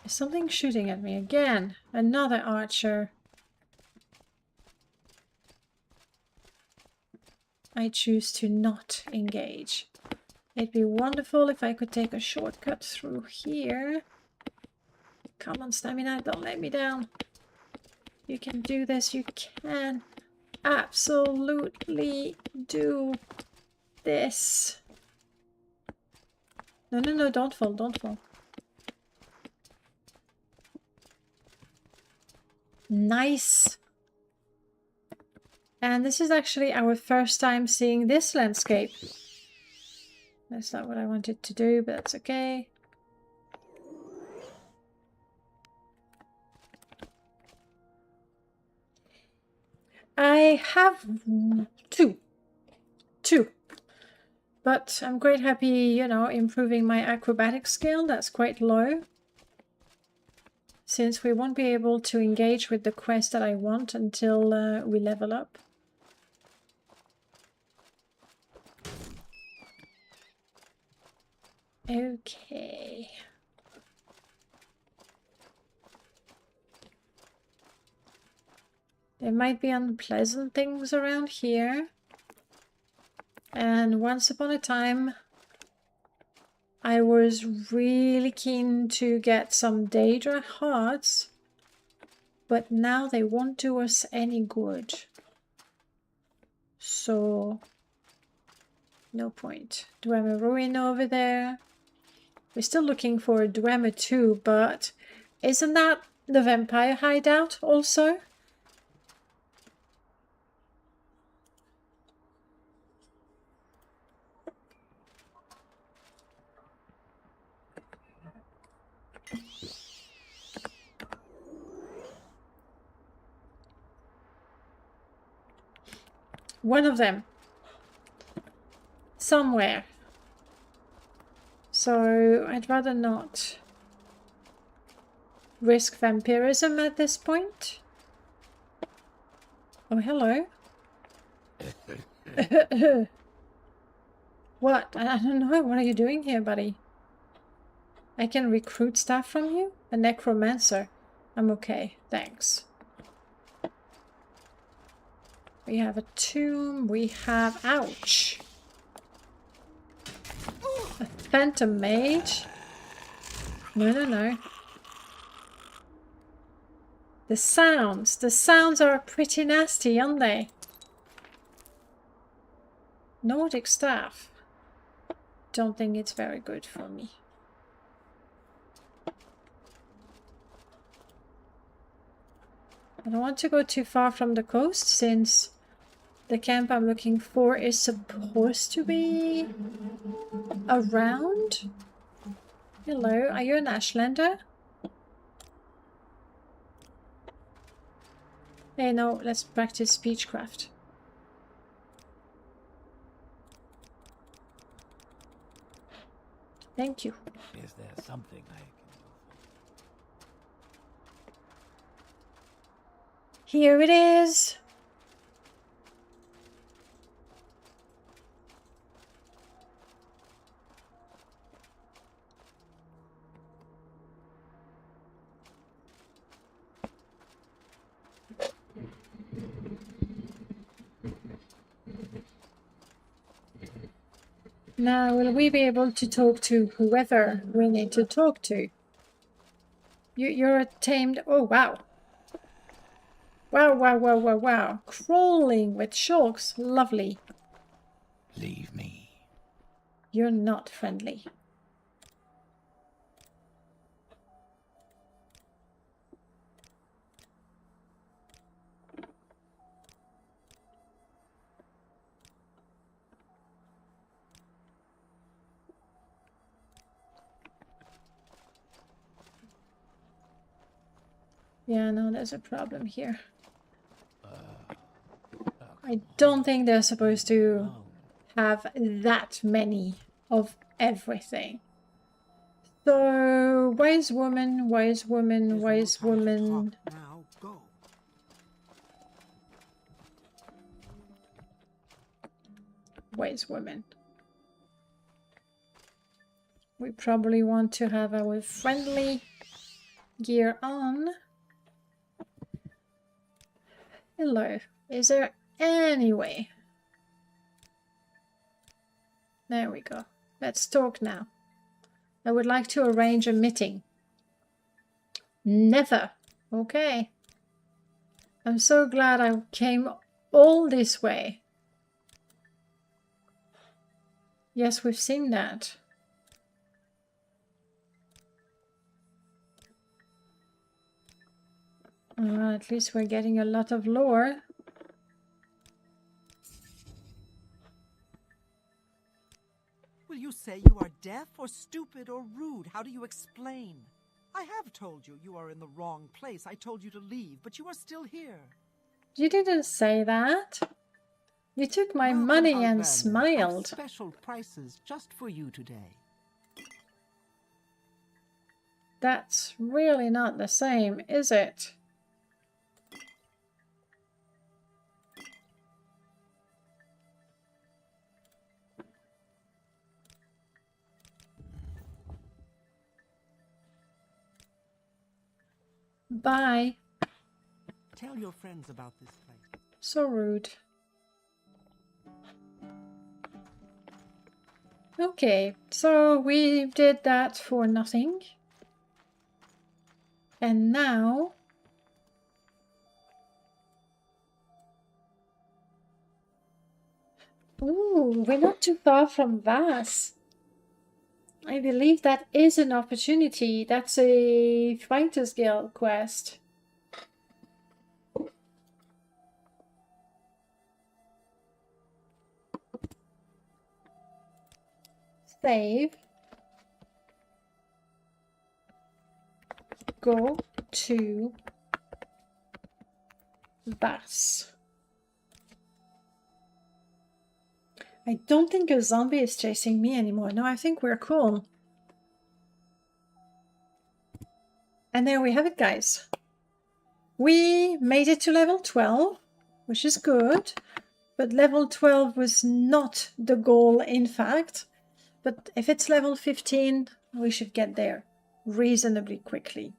There's something shooting at me again. Another archer. I choose to not engage. It'd be wonderful if I could take a shortcut through here. Come on, stamina, don't let me down. You can do this, you can absolutely do this. No, no, no, don't fall, don't fall. Nice. And this is actually our first time seeing this landscape. That's not what I wanted to do, but that's okay. I have two. But I'm quite happy, you know, improving my acrobatic skill. That's quite low. Since we won't be able to engage with the quest that I want until we level up. Okay. There might be unpleasant things around here. And once upon a time, I was really keen to get some Daedra hearts, but now they won't do us any good. So, no point. Dwemer Ruin over there. We're still looking for Dwemer 2, but isn't that the vampire hideout also? One of them. Somewhere. So I'd rather not risk vampirism at this point. Oh, hello. What? I don't know. What are you doing here, buddy? I can recruit staff from you? A necromancer. I'm okay. Thanks. We have a tomb. We have... Ouch! A phantom mage? No, no, no. The sounds are pretty nasty, aren't they? Nordic staff. Don't think it's very good for me. I don't want to go too far from the coast since the camp I'm looking for is supposed to be around. Hello, are you an Ashlander? Hey, no, let's practice speechcraft. Thank you. Is there something I can do? Here it is. Now, will we be able to talk to whoever we need to talk to? You're a tamed... Oh, wow. Wow, wow, wow, wow, wow. Crawling with sharks. Lovely. Leave me. You're not friendly. Yeah, no, there's a problem here. I don't think they're supposed to have that many of everything. So, wise woman, wise woman, wise woman. Now go. Wise woman. We probably want to have our friendly gear on. Hello. Is there any way? There we go. Let's talk now. I would like to arrange a meeting. Never. Okay. I'm so glad I came all this way. Yes, we've seen that. At least we're getting a lot of lore. Will you say you are deaf or stupid or rude? How do you explain? I have told you you are in the wrong place. I told you to leave, but you are still here. You didn't say that. You took my Welcome, money and Alban. smiled. Have special prices just for you today. That's really not the same, is it? Bye. Tell your friends about this place. So rude. Okay, so we did that for nothing. And now... Ooh, we're not too far from Vas. I believe that is an opportunity. That's a Fighters Guild quest. Save. Go to Vas. I don't think a zombie is chasing me anymore. No, I think we're cool. And there we have it, guys. We made it to level 12, which is good. But level 12 was not the goal, in fact. But if it's level 15, we should get there reasonably quickly.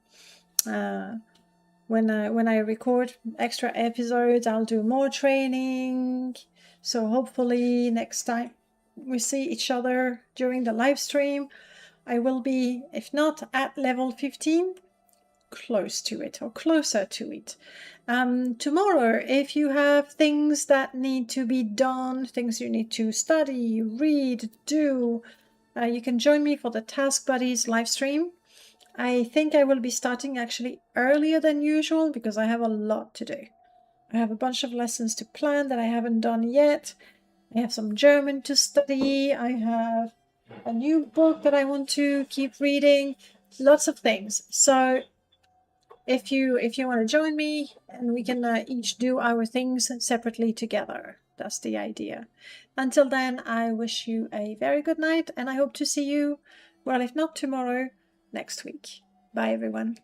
When I record extra episodes, I'll do more training. So hopefully next time we see each other during the live stream, I will be, if not at level 15, close to it or closer to it. Tomorrow, if you have things that need to be done, things you need to study, read, do, you can join me for the Task Buddies live stream. I think I will be starting actually earlier than usual because I have a lot to do. I have a bunch of lessons to plan that I haven't done yet. I have some German to study. I have a new book that I want to keep reading. Lots of things. So if you want to join me, and we can each do our things separately together. That's the idea. Until then, I wish you a very good night, and I hope to see you, well, if not tomorrow, next week. Bye, everyone.